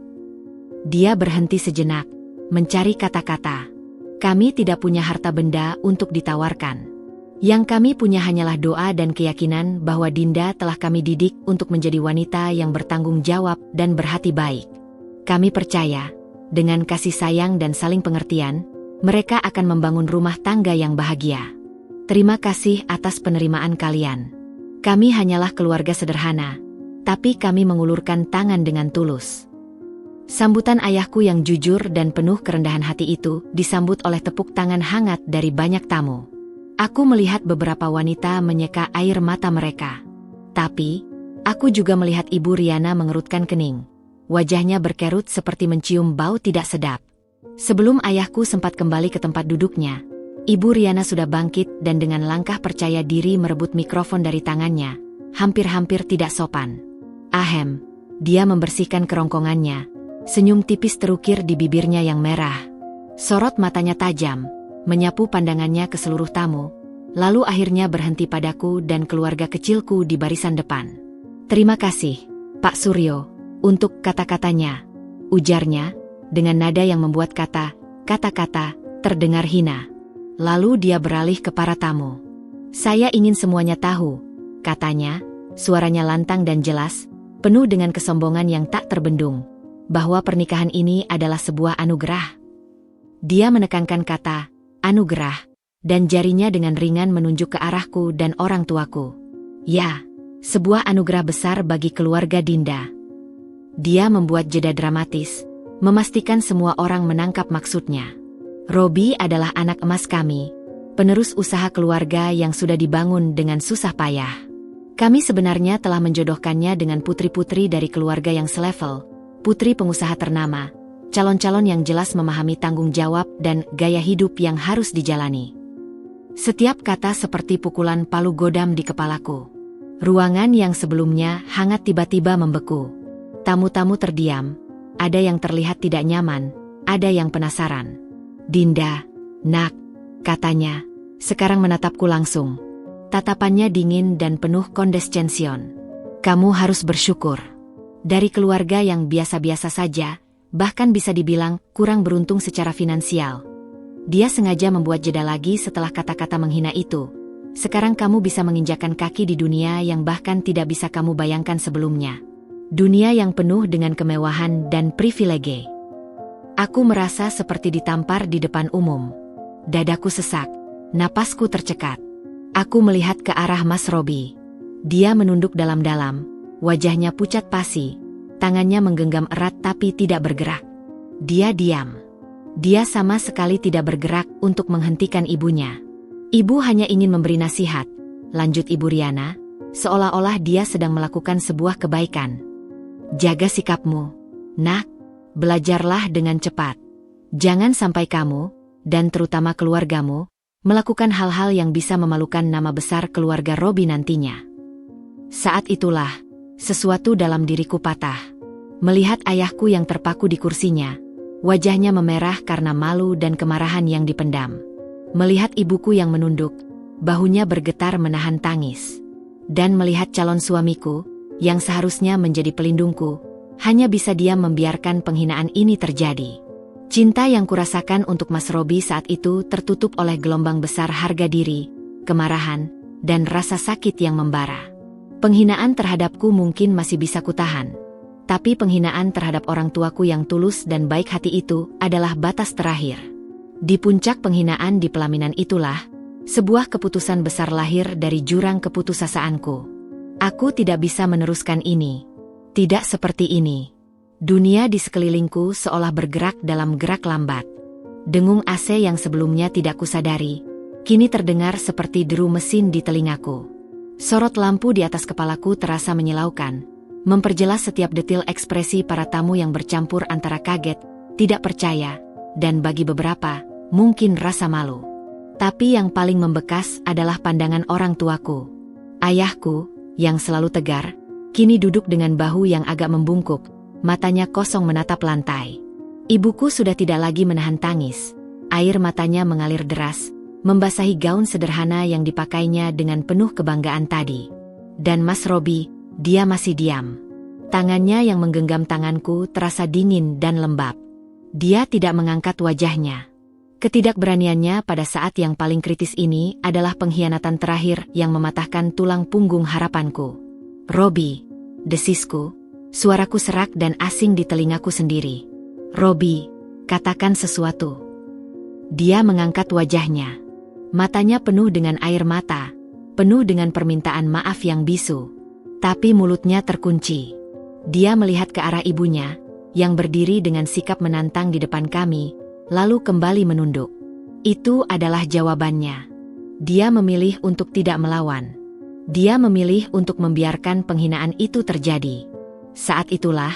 S1: Dia berhenti sejenak, mencari kata-kata. Kami tidak punya harta benda untuk ditawarkan. Yang kami punya hanyalah doa dan keyakinan bahwa Dinda telah kami didik untuk menjadi wanita yang bertanggung jawab dan berhati baik. Kami percaya, dengan kasih sayang dan saling pengertian, mereka akan membangun rumah tangga yang bahagia. Terima kasih atas penerimaan kalian. Kami hanyalah keluarga sederhana, tapi kami mengulurkan tangan dengan tulus. Sambutan ayahku yang jujur dan penuh kerendahan hati itu disambut oleh tepuk tangan hangat dari banyak tamu. Aku melihat beberapa wanita menyeka air mata mereka. Tapi, aku juga melihat Ibu Riana mengerutkan kening. Wajahnya berkerut seperti mencium bau tidak sedap. Sebelum ayahku sempat kembali ke tempat duduknya, Ibu Riana sudah bangkit dan dengan langkah percaya diri merebut mikrofon dari tangannya, hampir-hampir tidak sopan. Ahem, dia membersihkan kerongkongannya. Senyum tipis terukir di bibirnya yang merah. Sorot matanya tajam, menyapu pandangannya ke seluruh tamu, lalu akhirnya berhenti padaku dan keluarga kecilku di barisan depan. "Terima kasih, Pak Suryo, untuk kata-katanya," ujarnya, dengan nada yang membuat kata-kata terdengar hina. Lalu dia beralih ke para tamu. "Saya ingin semuanya tahu, katanya, suaranya lantang dan jelas, penuh dengan kesombongan yang tak terbendung, bahwa pernikahan ini adalah sebuah anugerah. Dia menekankan kata, anugerah, dan jarinya dengan ringan menunjuk ke arahku dan orang tuaku. Ya, sebuah anugerah besar bagi keluarga Dinda. Dia membuat jeda dramatis, memastikan semua orang menangkap maksudnya. Robi adalah anak emas kami, penerus usaha keluarga yang sudah dibangun dengan susah payah. Kami sebenarnya telah menjodohkannya dengan putri-putri dari keluarga yang selevel, putri pengusaha ternama, calon-calon yang jelas memahami tanggung jawab dan gaya hidup yang harus dijalani. Setiap kata seperti pukulan palu godam di kepalaku. Ruangan yang sebelumnya hangat tiba-tiba membeku. Tamu-tamu terdiam, ada yang terlihat tidak nyaman, ada yang penasaran. Dinda, nak, katanya, sekarang menatapku langsung. Tatapannya dingin dan penuh kondescension. Kamu harus bersyukur. Dari keluarga yang biasa-biasa saja, bahkan bisa dibilang kurang beruntung secara finansial. Dia sengaja membuat jeda lagi setelah kata-kata menghina itu. Sekarang kamu bisa menginjakan kaki di dunia yang bahkan tidak bisa kamu bayangkan sebelumnya. Dunia yang penuh dengan kemewahan dan privilege. Aku merasa seperti ditampar di depan umum. Dadaku sesak, napasku tercekat. Aku melihat ke arah Mas Robi. Dia menunduk dalam-dalam, wajahnya pucat pasi, tangannya menggenggam erat tapi tidak bergerak. Dia diam. Dia sama sekali tidak bergerak untuk menghentikan ibunya. Ibu hanya ingin memberi nasihat, lanjut Ibu Riana, seolah-olah dia sedang melakukan sebuah kebaikan. Jaga sikapmu, nak, belajarlah dengan cepat. Jangan sampai kamu, dan terutama keluargamu, melakukan hal-hal yang bisa memalukan nama besar keluarga Robi nantinya. Saat itulah, sesuatu dalam diriku patah. Melihat ayahku yang terpaku di kursinya, wajahnya memerah karena malu dan kemarahan yang dipendam. Melihat ibuku yang menunduk, bahunya bergetar menahan tangis. Dan melihat calon suamiku, yang seharusnya menjadi pelindungku, hanya bisa diam membiarkan penghinaan ini terjadi. Cinta yang kurasakan untuk Mas Robi saat itu tertutup oleh gelombang besar harga diri, kemarahan, dan rasa sakit yang membara. Penghinaan terhadapku mungkin masih bisa kutahan, tapi penghinaan terhadap orang tuaku yang tulus dan baik hati itu adalah batas terakhir. Di puncak penghinaan di pelaminan itulah, sebuah keputusan besar lahir dari jurang keputusasaanku. Aku tidak bisa meneruskan ini. Tidak seperti ini. Dunia di sekelilingku seolah bergerak dalam gerak lambat. Dengung AC yang sebelumnya tidak kusadari, kini terdengar seperti deru mesin di telingaku. Sorot lampu di atas kepalaku terasa menyilaukan, memperjelas setiap detil ekspresi para tamu yang bercampur antara kaget, tidak percaya, dan bagi beberapa, mungkin rasa malu. Tapi yang paling membekas adalah pandangan orang tuaku. Ayahku, yang selalu tegar, kini duduk dengan bahu yang agak membungkuk, matanya kosong menatap lantai. Ibuku sudah tidak lagi menahan tangis. Air matanya mengalir deras, membasahi gaun sederhana yang dipakainya dengan penuh kebanggaan tadi. Dan Mas Robi, dia masih diam. Tangannya yang menggenggam tanganku terasa dingin dan lembab. Dia tidak mengangkat wajahnya. Ketidakberaniannya pada saat yang paling kritis ini adalah pengkhianatan terakhir yang mematahkan tulang punggung harapanku. Robi, desisku, suaraku serak dan asing di telingaku sendiri. Robi, katakan sesuatu. Dia mengangkat wajahnya. Matanya penuh dengan air mata, penuh dengan permintaan maaf yang bisu. Tapi mulutnya terkunci. Dia melihat ke arah ibunya, yang berdiri dengan sikap menantang di depan kami, lalu kembali menunduk. Itu adalah jawabannya. Dia memilih untuk tidak melawan. Dia memilih untuk membiarkan penghinaan itu terjadi. Saat itulah,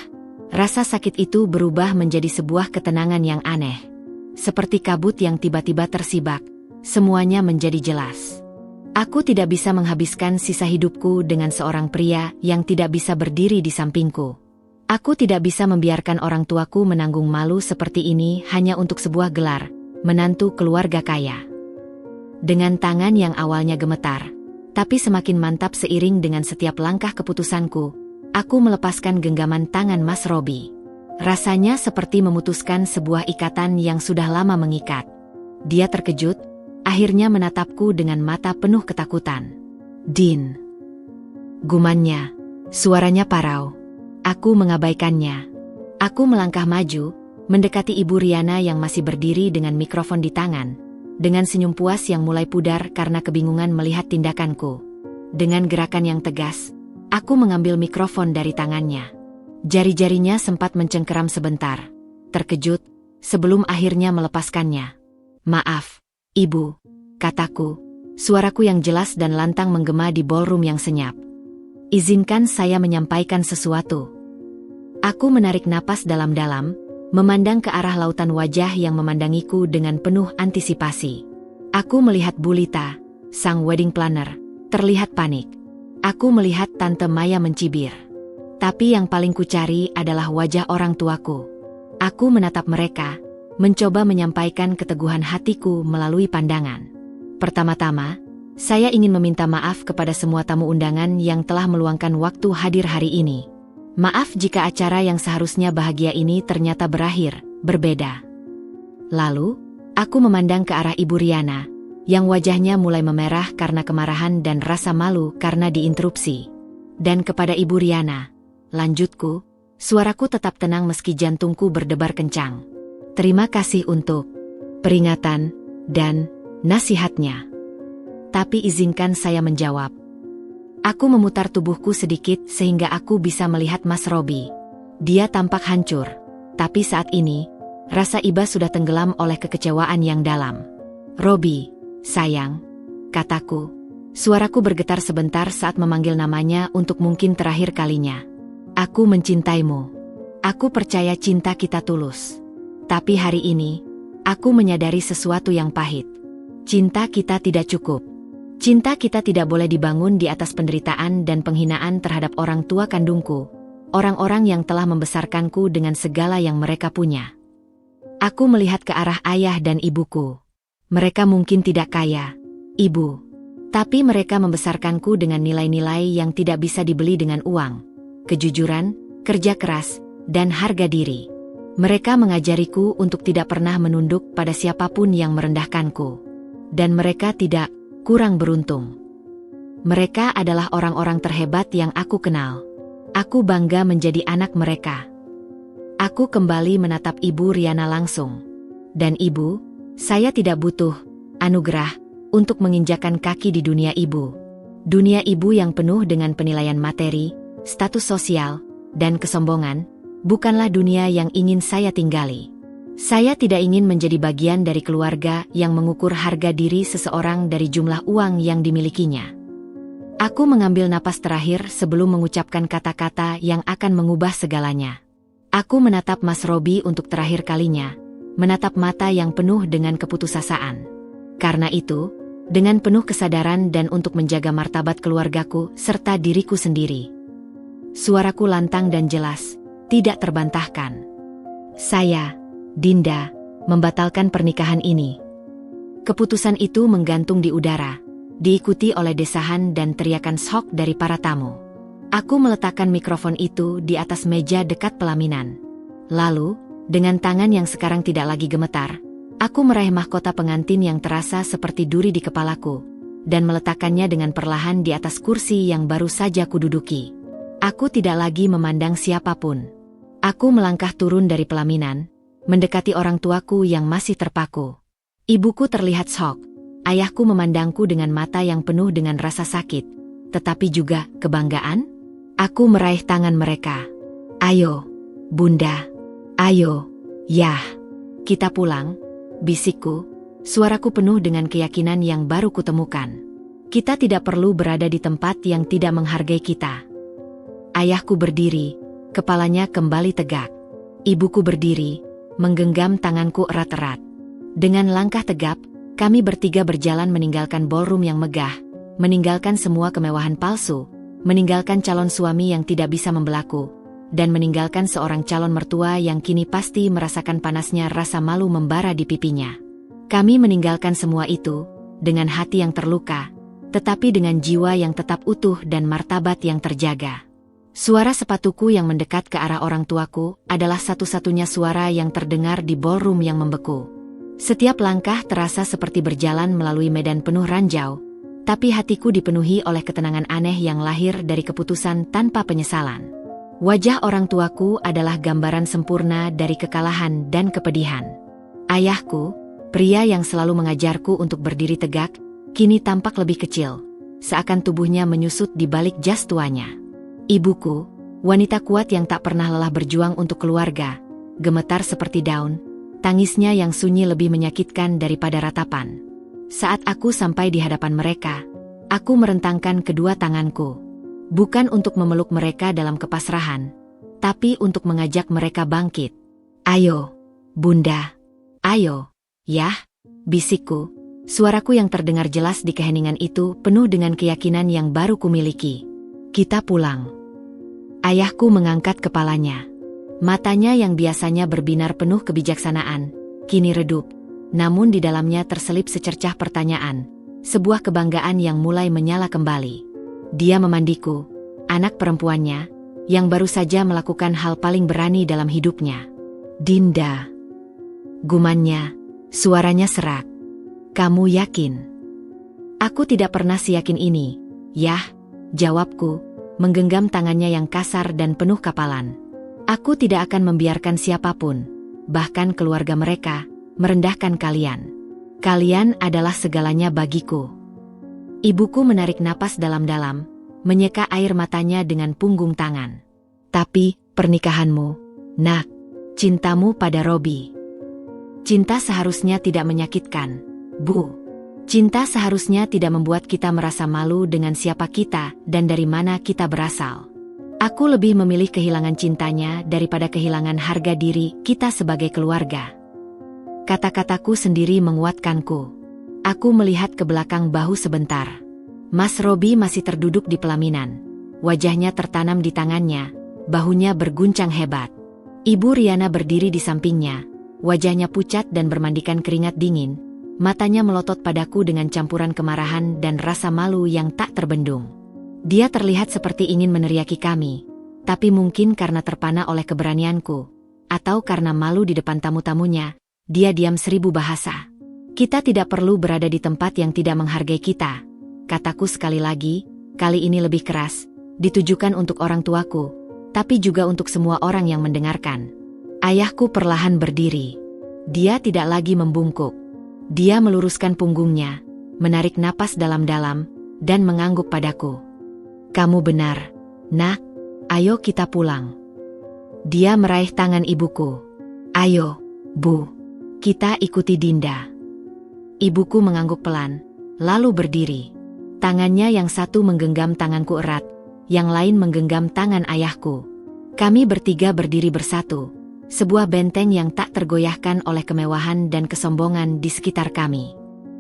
S1: rasa sakit itu berubah menjadi sebuah ketenangan yang aneh. Seperti kabut yang tiba-tiba tersibak, semuanya menjadi jelas. Aku tidak bisa menghabiskan sisa hidupku dengan seorang pria yang tidak bisa berdiri di sampingku. Aku tidak bisa membiarkan orang tuaku menanggung malu seperti ini hanya untuk sebuah gelar, menantu keluarga kaya. Dengan tangan yang awalnya gemetar, tapi semakin mantap seiring dengan setiap langkah keputusanku, aku melepaskan genggaman tangan Mas Robi. Rasanya seperti memutuskan sebuah ikatan yang sudah lama mengikat. Dia terkejut, akhirnya menatapku dengan mata penuh ketakutan. Din, Gumannya. Suaranya parau. Aku mengabaikannya. Aku melangkah maju, mendekati Ibu Riana yang masih berdiri dengan mikrofon di tangan, dengan senyum puas yang mulai pudar karena kebingungan melihat tindakanku. Dengan gerakan yang tegas, aku mengambil mikrofon dari tangannya. Jari-jarinya sempat mencengkeram sebentar, terkejut, sebelum akhirnya melepaskannya. "Maaf, Ibu," kataku, suaraku yang jelas dan lantang menggema di ballroom yang senyap. "Izinkan saya menyampaikan sesuatu." Aku menarik napas dalam-dalam, memandang ke arah lautan wajah yang memandangiku dengan penuh antisipasi. Aku melihat Bulita, sang wedding planner, terlihat panik. Aku melihat Tante Maya mencibir. Tapi yang paling kucari adalah wajah orang tuaku. Aku menatap mereka, mencoba menyampaikan keteguhan hatiku melalui pandangan. Pertama-tama, saya ingin meminta maaf kepada semua tamu undangan yang telah meluangkan waktu hadir hari ini. Maaf jika acara yang seharusnya bahagia ini ternyata berakhir berbeda. Lalu, aku memandang ke arah Ibu Riana, yang wajahnya mulai memerah karena kemarahan dan rasa malu karena diinterupsi. Dan kepada Ibu Riana, lanjutku, suaraku tetap tenang meski jantungku berdebar kencang. "Terima kasih untuk peringatan dan nasihatnya. Tapi izinkan saya menjawab." Aku memutar tubuhku sedikit sehingga aku bisa melihat Mas Robi. Dia tampak hancur, tapi saat ini, rasa iba sudah tenggelam oleh kekecewaan yang dalam. "Robi, sayang," kataku. Suaraku bergetar sebentar saat memanggil namanya untuk mungkin terakhir kalinya. "Aku mencintaimu. Aku percaya cinta kita tulus. Tapi hari ini, aku menyadari sesuatu yang pahit. Cinta kita tidak cukup. Cinta kita tidak boleh dibangun di atas penderitaan dan penghinaan terhadap orang tua kandungku, orang-orang yang telah membesarkanku dengan segala yang mereka punya." Aku melihat ke arah ayah dan ibuku. Mereka mungkin tidak kaya, Ibu. Tapi mereka membesarkanku dengan nilai-nilai yang tidak bisa dibeli dengan uang. Kejujuran, kerja keras, dan harga diri. Mereka mengajariku untuk tidak pernah menunduk pada siapapun yang merendahkanku. Dan mereka tidak kurang beruntung. Mereka adalah orang-orang terhebat yang aku kenal. Aku bangga menjadi anak mereka. Aku kembali menatap Ibu Riana langsung. "Dan Ibu, saya tidak butuh anugerah untuk menginjakan kaki di dunia Ibu. Dunia Ibu yang penuh dengan penilaian materi, status sosial, dan kesombongan, bukanlah dunia yang ingin saya tinggali. Saya tidak ingin menjadi bagian dari keluarga yang mengukur harga diri seseorang dari jumlah uang yang dimilikinya." Aku mengambil napas terakhir sebelum mengucapkan kata-kata yang akan mengubah segalanya. Aku menatap Mas Robi untuk terakhir kalinya, menatap mata yang penuh dengan keputusasaan. Karena itu, dengan penuh kesadaran dan untuk menjaga martabat keluargaku serta diriku sendiri, suaraku lantang dan jelas, tidak terbantahkan. "Saya, Dinda, membatalkan pernikahan ini." Keputusan itu menggantung di udara, diikuti oleh desahan dan teriakan shock dari para tamu. Aku meletakkan mikrofon itu di atas meja dekat pelaminan. Lalu, dengan tangan yang sekarang tidak lagi gemetar, aku meraih mahkota pengantin yang terasa seperti duri di kepalaku, dan meletakkannya dengan perlahan di atas kursi yang baru saja kududuki. Aku tidak lagi memandang siapapun. Aku melangkah turun dari pelaminan, mendekati orang tuaku yang masih terpaku. Ibuku terlihat shock. Ayahku memandangku dengan mata yang penuh dengan rasa sakit, tetapi juga kebanggaan. Aku meraih tangan mereka. "Ayo, Bunda. Ayo, Yah. Kita pulang," bisikku, suaraku penuh dengan keyakinan yang baru kutemukan. "Kita tidak perlu berada di tempat yang tidak menghargai kita." Ayahku berdiri, kepalanya kembali tegak. Ibuku berdiri, menggenggam tanganku erat-erat. Dengan langkah tegap, kami bertiga berjalan meninggalkan ballroom yang megah, meninggalkan semua kemewahan palsu, meninggalkan calon suami yang tidak bisa membelaku, dan meninggalkan seorang calon mertua yang kini pasti merasakan panasnya rasa malu membara di pipinya. Kami meninggalkan semua itu, dengan hati yang terluka, tetapi dengan jiwa yang tetap utuh dan martabat yang terjaga. Suara sepatuku yang mendekat ke arah orang tuaku adalah satu-satunya suara yang terdengar di ballroom yang membeku. Setiap langkah terasa seperti berjalan melalui medan penuh ranjau, Tapi hatiku dipenuhi oleh ketenangan aneh yang lahir dari keputusan tanpa penyesalan. Wajah orang tuaku adalah gambaran sempurna dari kekalahan dan kepedihan. Ayahku, pria yang selalu mengajarku untuk berdiri tegak, kini tampak lebih kecil, seakan tubuhnya menyusut di balik jas tuanya. Ibuku, wanita kuat yang tak pernah lelah berjuang untuk keluarga, gemetar seperti daun, tangisnya yang sunyi lebih menyakitkan daripada ratapan. Saat aku sampai di hadapan mereka, aku merentangkan kedua tanganku. Bukan untuk memeluk mereka dalam kepasrahan, tapi untuk mengajak mereka bangkit. "Ayo, Bunda. Ayo, Yah," bisikku. Suaraku yang terdengar jelas di keheningan itu penuh dengan keyakinan yang baru kumiliki. "Kita pulang." Ayahku mengangkat kepalanya. Matanya yang biasanya berbinar penuh kebijaksanaan, kini redup. Namun di dalamnya terselip secercah pertanyaan, sebuah kebanggaan yang mulai menyala kembali. Dia memandiku, anak perempuannya, yang baru saja melakukan hal paling berani dalam hidupnya. "Dinda," gumannya, suaranya serak. "Kamu yakin?" "Aku tidak pernah seyakin ini, Yah," jawabku, menggenggam tangannya yang kasar dan penuh kapalan. "Aku tidak akan membiarkan siapapun, bahkan keluarga mereka, merendahkan kalian. Kalian adalah segalanya bagiku." Ibuku menarik napas dalam-dalam, menyeka air matanya dengan punggung tangan. "Tapi, pernikahanmu, nak, cintamu pada Robi. Cinta seharusnya tidak menyakitkan, Bu. Cinta seharusnya tidak membuat kita merasa malu dengan siapa kita dan dari mana kita berasal. Aku lebih memilih kehilangan cintanya daripada kehilangan harga diri kita sebagai keluarga." Kata-kataku sendiri menguatkanku. Aku melihat ke belakang bahu sebentar. Mas Robi masih terduduk di pelaminan. Wajahnya tertanam di tangannya, bahunya berguncang hebat. Ibu Riana berdiri di sampingnya, wajahnya pucat dan bermandikan keringat dingin. Matanya melotot padaku dengan campuran kemarahan dan rasa malu yang tak terbendung. Dia terlihat seperti ingin meneriaki kami, tapi mungkin karena terpana oleh keberanianku, atau karena malu di depan tamu-tamunya, dia diam 1000 bahasa. "Kita tidak perlu berada di tempat yang tidak menghargai kita," kataku sekali lagi, kali ini lebih keras, ditujukan untuk orang tuaku, tapi juga untuk semua orang yang mendengarkan. Ayahku perlahan berdiri. Dia tidak lagi membungkuk. Dia meluruskan punggungnya, menarik napas dalam-dalam, dan mengangguk padaku. "Kamu benar, nak. Ayo kita pulang." Dia meraih tangan ibuku. "Ayo, Bu. Kita ikuti Dinda." Ibuku mengangguk pelan, lalu berdiri. Tangannya yang satu menggenggam tanganku erat, yang lain menggenggam tangan ayahku. Kami bertiga berdiri bersatu, sebuah benteng yang tak tergoyahkan oleh kemewahan dan kesombongan di sekitar kami.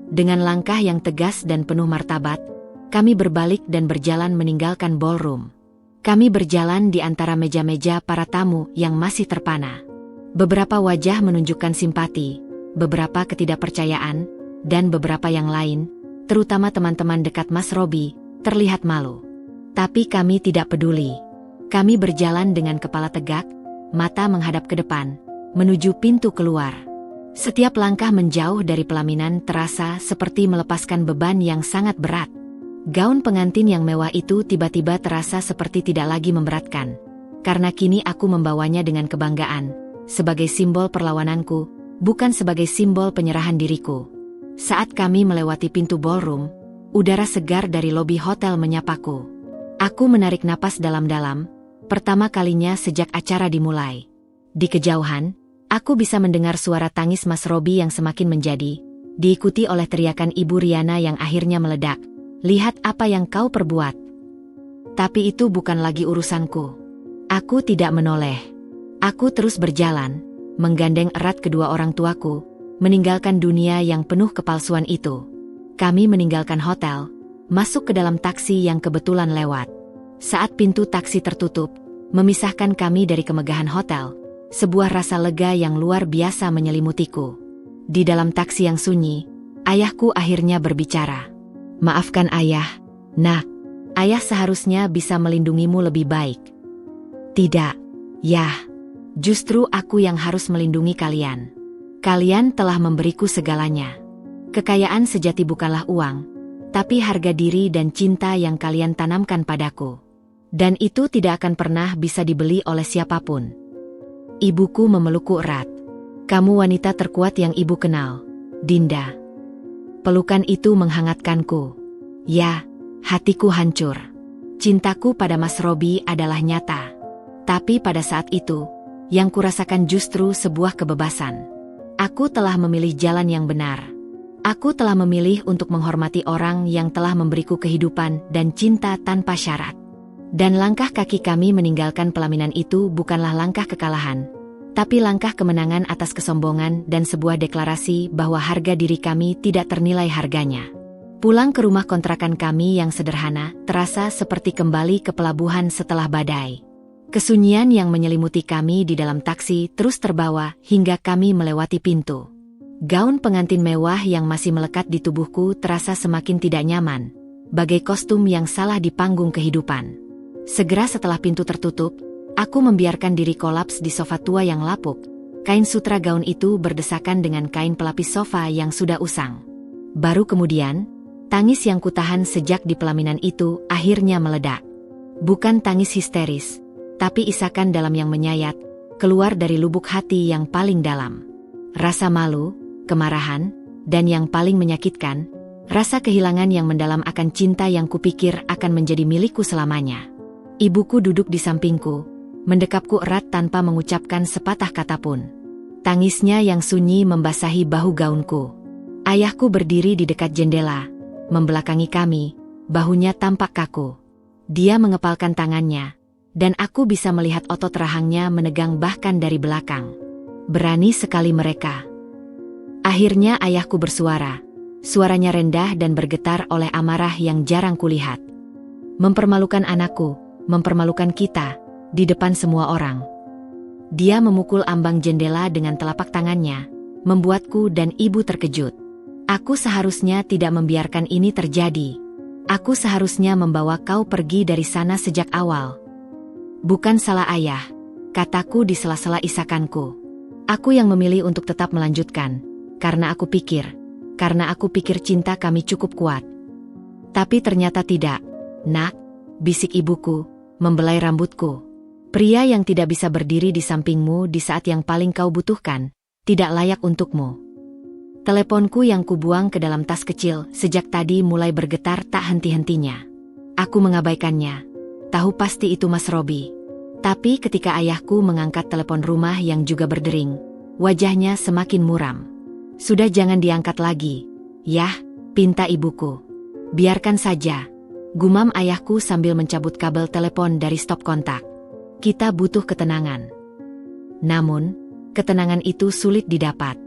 S1: Dengan langkah yang tegas dan penuh martabat, kami berbalik dan berjalan meninggalkan ballroom. Kami berjalan di antara meja-meja para tamu yang masih terpana. Beberapa wajah menunjukkan simpati, beberapa ketidakpercayaan, dan beberapa yang lain, terutama teman-teman dekat Mas Robi, terlihat malu. Tapi kami tidak peduli. Kami berjalan dengan kepala tegak, mata menghadap ke depan, menuju pintu keluar. Setiap langkah menjauh dari pelaminan terasa seperti melepaskan beban yang sangat berat. Gaun pengantin yang mewah itu tiba-tiba terasa seperti tidak lagi memberatkan, karena kini aku membawanya dengan kebanggaan, sebagai simbol perlawananku, bukan sebagai simbol penyerahan diriku. Saat kami melewati pintu ballroom, udara segar dari lobi hotel menyapaku. Aku menarik napas dalam-dalam, pertama kalinya sejak acara dimulai. Di kejauhan, aku bisa mendengar suara tangis Mas Robi yang semakin menjadi, diikuti oleh teriakan Ibu Riana yang akhirnya meledak. "Lihat apa yang kau perbuat." Tapi itu bukan lagi urusanku. Aku tidak menoleh. Aku terus berjalan, menggandeng erat kedua orang tuaku, meninggalkan dunia yang penuh kepalsuan itu. Kami meninggalkan hotel, masuk ke dalam taksi yang kebetulan lewat. Saat pintu taksi tertutup, memisahkan kami dari kemegahan hotel, sebuah rasa lega yang luar biasa menyelimutiku. Di dalam taksi yang sunyi, ayahku akhirnya berbicara. "Maafkan ayah, nak. Ayah seharusnya bisa melindungimu lebih baik." "Tidak, Yah. Justru aku yang harus melindungi kalian. Kalian telah memberiku segalanya. Kekayaan sejati bukanlah uang, tapi harga diri dan cinta yang kalian tanamkan padaku. Dan itu tidak akan pernah bisa dibeli oleh siapapun. Ibuku memelukku erat. Kamu wanita terkuat yang ibu kenal, Dinda. Pelukan itu menghangatkanku. Ya, hatiku hancur. Cintaku pada Mas Robi adalah nyata. Tapi pada saat itu, yang kurasakan justru sebuah kebebasan. Aku telah memilih jalan yang benar. Aku telah memilih untuk menghormati orang yang telah memberiku kehidupan dan cinta tanpa syarat. Dan langkah kaki kami meninggalkan pelaminan itu bukanlah langkah kekalahan, tapi langkah kemenangan atas kesombongan dan sebuah deklarasi bahwa harga diri kami tidak ternilai harganya. Pulang ke rumah kontrakan kami yang sederhana, terasa seperti kembali ke pelabuhan setelah badai. Kesunyian yang menyelimuti kami di dalam taksi terus terbawa hingga kami melewati pintu. Gaun pengantin mewah yang masih melekat di tubuhku terasa semakin tidak nyaman, bagai kostum yang salah di panggung kehidupan. Segera setelah pintu tertutup, aku membiarkan diri kolaps di sofa tua yang lapuk. Kain sutra gaun itu berdesakan dengan kain pelapis sofa yang sudah usang. Baru kemudian, tangis yang kutahan sejak di pelaminan itu akhirnya meledak. Bukan tangis histeris, tapi isakan dalam yang menyayat, keluar dari lubuk hati yang paling dalam. Rasa malu, kemarahan, dan yang paling menyakitkan, rasa kehilangan yang mendalam akan cinta yang kupikir akan menjadi milikku selamanya. Ibuku duduk di sampingku, mendekapku erat tanpa mengucapkan sepatah kata pun. Tangisnya yang sunyi membasahi bahu gaunku. Ayahku berdiri di dekat jendela, membelakangi kami, bahunya tampak kaku. Dia mengepalkan tangannya, dan aku bisa melihat otot rahangnya menegang bahkan dari belakang. Berani sekali mereka. Akhirnya ayahku bersuara. Suaranya rendah dan bergetar oleh amarah yang jarang kulihat. Mempermalukan anakku, mempermalukan kita, di depan semua orang. Dia memukul ambang jendela dengan telapak tangannya, membuatku dan ibu terkejut. Aku seharusnya tidak membiarkan ini terjadi. Aku seharusnya membawa kau pergi dari sana sejak awal. Bukan salah ayah, kataku di sela-sela isakanku. Aku yang memilih untuk tetap melanjutkan, karena aku pikir cinta kami cukup kuat. Tapi ternyata tidak, nak, bisik ibuku, membelai rambutku. Pria yang tidak bisa berdiri di sampingmu di saat yang paling kau butuhkan, tidak layak untukmu. Teleponku yang kubuang ke dalam tas kecil sejak tadi mulai bergetar tak henti-hentinya. Aku mengabaikannya. Tahu pasti itu Mas Robi. Tapi ketika ayahku mengangkat telepon rumah yang juga berdering, wajahnya semakin muram. Sudah jangan diangkat lagi. Yah, pinta ibuku. Biarkan saja. Gumam ayahku sambil mencabut kabel telepon dari stop kontak. Kita butuh ketenangan. Namun, ketenangan itu sulit didapat.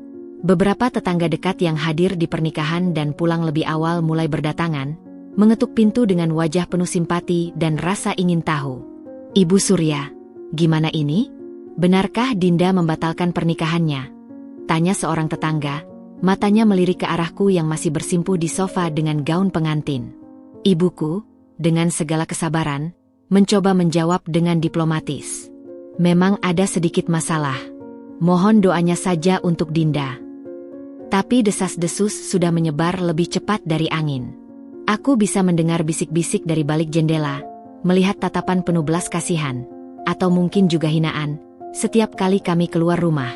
S1: Beberapa tetangga dekat yang hadir di pernikahan dan pulang lebih awal mulai berdatangan, mengetuk pintu dengan wajah penuh simpati dan rasa ingin tahu. Ibu Surya, gimana ini? Benarkah Dinda membatalkan pernikahannya? Tanya seorang tetangga, matanya melirik ke arahku yang masih bersimpuh di sofa dengan gaun pengantin. Ibuku, dengan segala kesabaran, mencoba menjawab dengan diplomatis. Memang ada sedikit masalah. Mohon doanya saja untuk Dinda. Tapi desas-desus sudah menyebar lebih cepat dari angin. Aku bisa mendengar bisik-bisik dari balik jendela, melihat tatapan penuh belas kasihan, atau mungkin juga hinaan, setiap kali kami keluar rumah.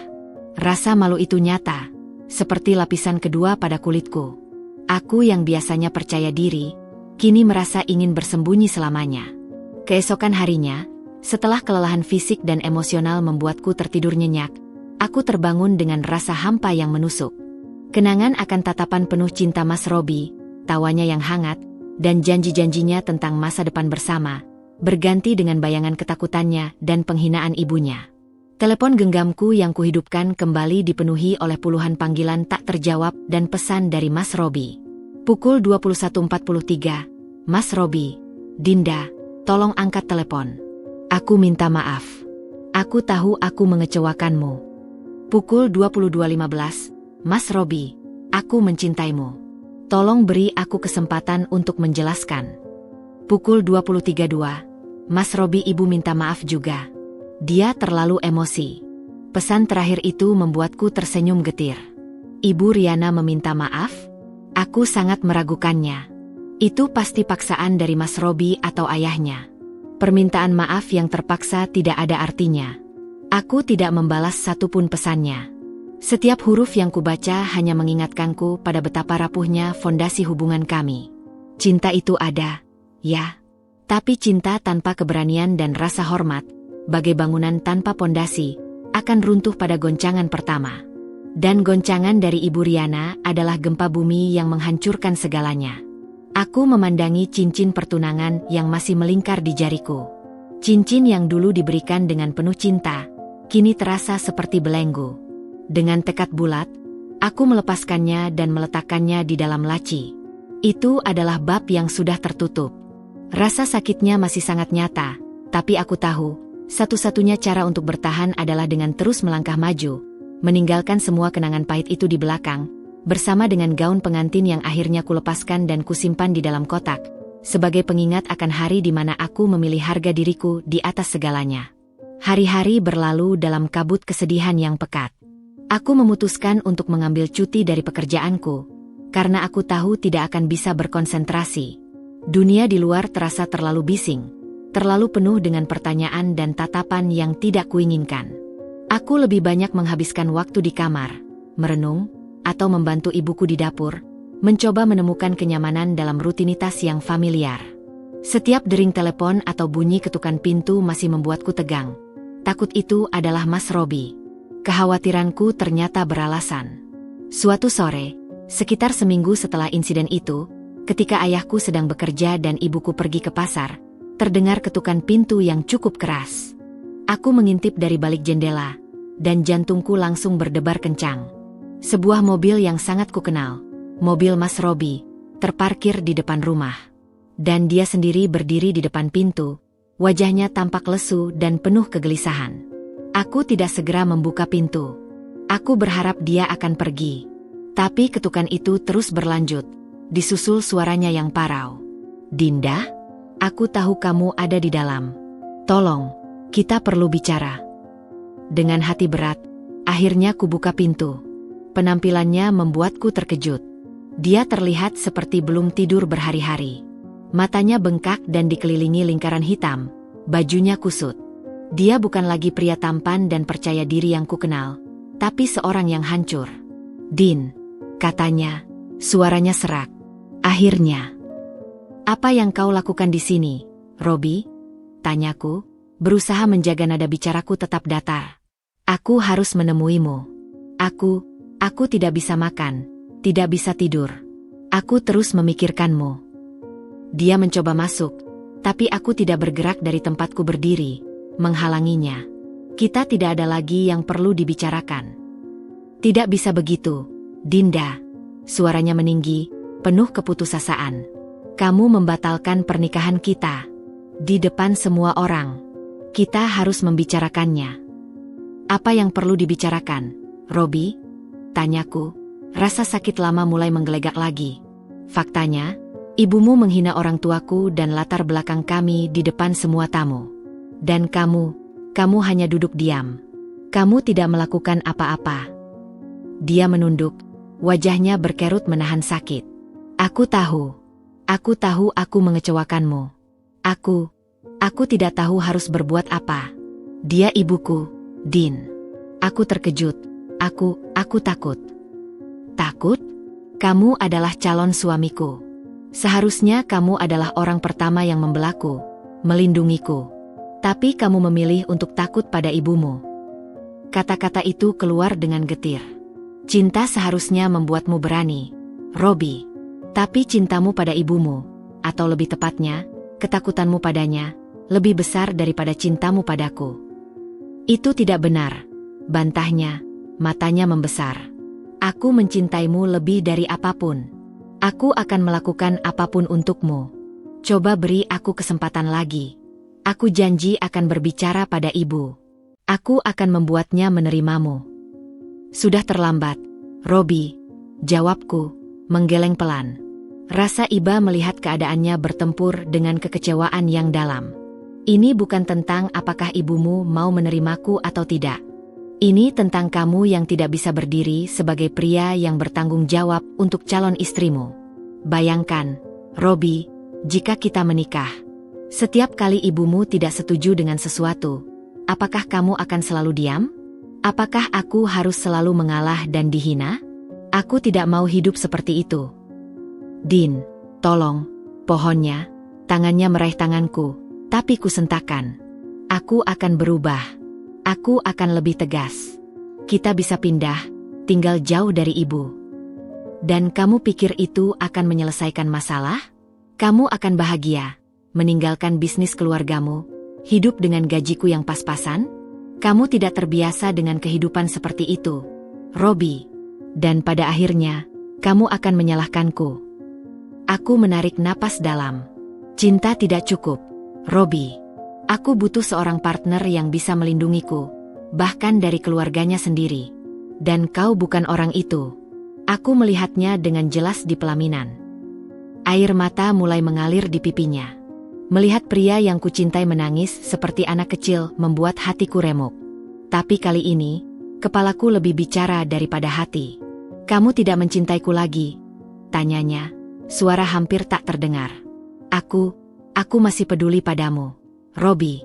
S1: Rasa malu itu nyata, seperti lapisan kedua pada kulitku. Aku yang biasanya percaya diri, kini merasa ingin bersembunyi selamanya. Keesokan harinya, setelah kelelahan fisik dan emosional membuatku tertidur nyenyak, aku terbangun dengan rasa hampa yang menusuk. Kenangan akan tatapan penuh cinta Mas Robi, tawanya yang hangat, dan janji-janjinya tentang masa depan bersama, berganti dengan bayangan ketakutannya dan penghinaan ibunya. Telepon genggamku yang kuhidupkan kembali dipenuhi oleh puluhan panggilan tak terjawab dan pesan dari Mas Robi. Pukul 21.43, Mas Robi, Dinda, tolong angkat telepon. Aku minta maaf. Aku tahu aku mengecewakanmu. Pukul 22.15, Mas Robi, aku mencintaimu. Tolong beri aku kesempatan untuk menjelaskan. Pukul 23.02, Mas Robi, ibu minta maaf juga. Dia terlalu emosi. Pesan terakhir itu membuatku tersenyum getir. Ibu Riana meminta maaf? Aku sangat meragukannya. Itu pasti paksaan dari Mas Robi atau ayahnya. Permintaan maaf yang terpaksa tidak ada artinya. Aku tidak membalas satupun pesannya. Setiap huruf yang kubaca hanya mengingatkanku pada betapa rapuhnya fondasi hubungan kami. Cinta itu ada, ya. Tapi cinta tanpa keberanian dan rasa hormat, bagai bangunan tanpa pondasi, akan runtuh pada goncangan pertama. Dan goncangan dari Ibu Riana adalah gempa bumi yang menghancurkan segalanya. Aku memandangi cincin pertunangan yang masih melingkar di jariku. Cincin yang dulu diberikan dengan penuh cinta, kini terasa seperti belenggu. Dengan tekad bulat, aku melepaskannya dan meletakkannya di dalam laci. Itu adalah bab yang sudah tertutup. Rasa sakitnya masih sangat nyata, tapi aku tahu, satu-satunya cara untuk bertahan adalah dengan terus melangkah maju, meninggalkan semua kenangan pahit itu di belakang, bersama dengan gaun pengantin yang akhirnya kulepaskan dan kusimpan di dalam kotak, sebagai pengingat akan hari di mana aku memilih harga diriku di atas segalanya. Hari-hari berlalu dalam kabut kesedihan yang pekat. Aku memutuskan untuk mengambil cuti dari pekerjaanku, karena aku tahu tidak akan bisa berkonsentrasi. Dunia di luar terasa terlalu bising, terlalu penuh dengan pertanyaan dan tatapan yang tidak kuinginkan. Aku lebih banyak menghabiskan waktu di kamar, merenung, atau membantu ibuku di dapur, mencoba menemukan kenyamanan dalam rutinitas yang familiar. Setiap dering telepon atau bunyi ketukan pintu masih membuatku tegang. Takut itu adalah Mas Robi. Kekhawatiranku ternyata beralasan. Suatu sore, sekitar seminggu setelah insiden itu, ketika ayahku sedang bekerja dan ibuku pergi ke pasar, terdengar ketukan pintu yang cukup keras. Aku mengintip dari balik jendela, dan jantungku langsung berdebar kencang. Sebuah mobil yang sangat kukenal, mobil Mas Robi, terparkir di depan rumah. Dan dia sendiri berdiri di depan pintu, wajahnya tampak lesu dan penuh kegelisahan. Aku tidak segera membuka pintu. Aku berharap dia akan pergi. Tapi ketukan itu terus berlanjut, disusul suaranya yang parau. "Dinda, aku tahu kamu ada di dalam. Tolong, kita perlu bicara." Dengan hati berat, akhirnya kubuka pintu. Penampilannya membuatku terkejut. Dia terlihat seperti belum tidur berhari-hari. Matanya bengkak dan dikelilingi lingkaran hitam, bajunya kusut. Dia bukan lagi pria tampan dan percaya diri yang kukenal, tapi seorang yang hancur. "Din," katanya, suaranya serak. "Akhirnya. Apa yang kau lakukan di sini, Robi?" tanyaku, berusaha menjaga nada bicaraku tetap datar. "Aku harus menemuimu. Aku tidak bisa makan, tidak bisa tidur. Aku terus memikirkanmu." Dia mencoba masuk, tapi aku tidak bergerak dari tempatku berdiri, menghalanginya. "Kita tidak ada lagi yang perlu dibicarakan." "Tidak bisa begitu, Dinda," suaranya meninggi, penuh keputusasaan. "Kamu membatalkan pernikahan kita. Di depan semua orang. Kita harus membicarakannya." "Apa yang perlu dibicarakan, Robi?" tanyaku. Rasa sakit lama mulai menggelegak lagi. "Faktanya, ibumu menghina orang tuaku dan latar belakang kami di depan semua tamu. Dan kamu hanya duduk diam. Kamu tidak melakukan apa-apa." Dia menunduk, wajahnya berkerut menahan sakit. Aku tahu aku mengecewakanmu. Aku tidak tahu harus berbuat apa. Dia ibuku, Din." Aku terkejut. Aku takut. "Takut? Kamu adalah calon suamiku. Seharusnya kamu adalah orang pertama yang membelaku, melindungiku. Tapi kamu memilih untuk takut pada ibumu." Kata-kata itu keluar dengan getir. "Cinta seharusnya membuatmu berani, Robi. Tapi cintamu pada ibumu, atau lebih tepatnya, ketakutanmu padanya, lebih besar daripada cintamu padaku." "Itu tidak benar," bantahnya, matanya membesar. "Aku mencintaimu lebih dari apapun. Aku akan melakukan apapun untukmu. Coba beri aku kesempatan lagi. Aku janji akan berbicara pada ibu. Aku akan membuatnya menerimamu." "Sudah terlambat, Robi," jawabku, menggeleng pelan. Rasa iba melihat keadaannya bertempur dengan kekecewaan yang dalam. "Ini bukan tentang apakah ibumu mau menerimaku atau tidak. Ini tentang kamu yang tidak bisa berdiri sebagai pria yang bertanggung jawab untuk calon istrimu. Bayangkan, Robi, jika kita menikah, setiap kali ibumu tidak setuju dengan sesuatu, apakah kamu akan selalu diam? Apakah aku harus selalu mengalah dan dihina? Aku tidak mau hidup seperti itu. Din, tolong, pohonnya, tangannya meraih tanganku, tapi kusentakan. Aku akan berubah. Aku akan lebih tegas. Kita bisa pindah, tinggal jauh dari ibu. Dan kamu pikir itu akan menyelesaikan masalah? Kamu akan bahagia, meninggalkan bisnis keluargamu, hidup dengan gajiku yang pas-pasan? Kamu tidak terbiasa dengan kehidupan seperti itu, Robi. Dan pada akhirnya, kamu akan menyalahkanku. Aku menarik napas dalam. Cinta tidak cukup, Robi. Aku butuh seorang partner yang bisa melindungiku, bahkan dari keluarganya sendiri. Dan kau bukan orang itu. Aku melihatnya dengan jelas di pelaminan. Air mata mulai mengalir di pipinya. Melihat pria yang kucintai menangis seperti anak kecil membuat hatiku remuk. Tapi kali ini, kepalaku lebih bicara daripada hati. Kamu tidak mencintaiku lagi? Tanyanya, suara hampir tak terdengar. Aku masih peduli padamu, Robi.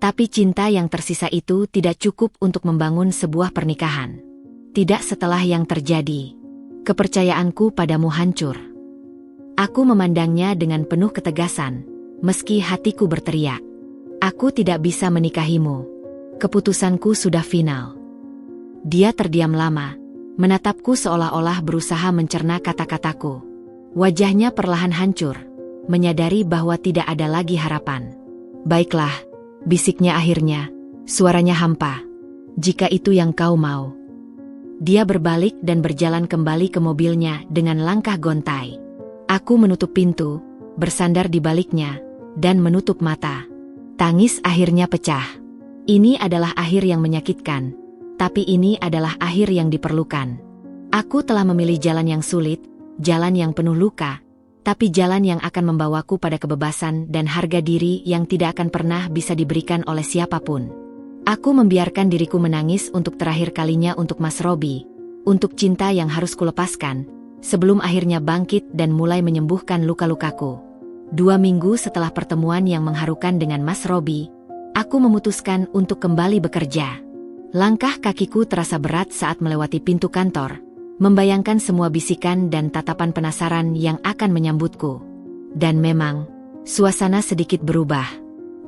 S1: Tapi cinta yang tersisa itu tidak cukup untuk membangun sebuah pernikahan. Tidak setelah yang terjadi. Kepercayaanku padamu hancur. Aku memandangnya dengan penuh ketegasan. Meski hatiku berteriak, aku tidak bisa menikahimu. Keputusanku sudah final. Dia terdiam lama, menatapku seolah-olah berusaha mencerna kata-kataku. Wajahnya perlahan hancur, menyadari bahwa tidak ada lagi harapan. Baiklah, bisiknya akhirnya, suaranya hampa. Jika itu yang kau mau. Dia berbalik dan berjalan kembali ke mobilnya dengan langkah gontai. Aku menutup pintu, bersandar di baliknya, dan menutup mata. Tangis akhirnya pecah. Ini adalah akhir yang menyakitkan, tapi ini adalah akhir yang diperlukan. Aku telah memilih jalan yang sulit, jalan yang penuh luka, tapi jalan yang akan membawaku pada kebebasan dan harga diri yang tidak akan pernah bisa diberikan oleh siapapun. Aku membiarkan diriku menangis untuk terakhir kalinya untuk Mas Robi, untuk cinta yang harus kulepaskan, sebelum akhirnya bangkit dan mulai menyembuhkan luka-lukaku. 2 minggu setelah pertemuan yang mengharukan dengan Mas Robi, aku memutuskan untuk kembali bekerja. Langkah kakiku terasa berat saat melewati pintu kantor, membayangkan semua bisikan dan tatapan penasaran yang akan menyambutku. Dan memang, suasana sedikit berubah.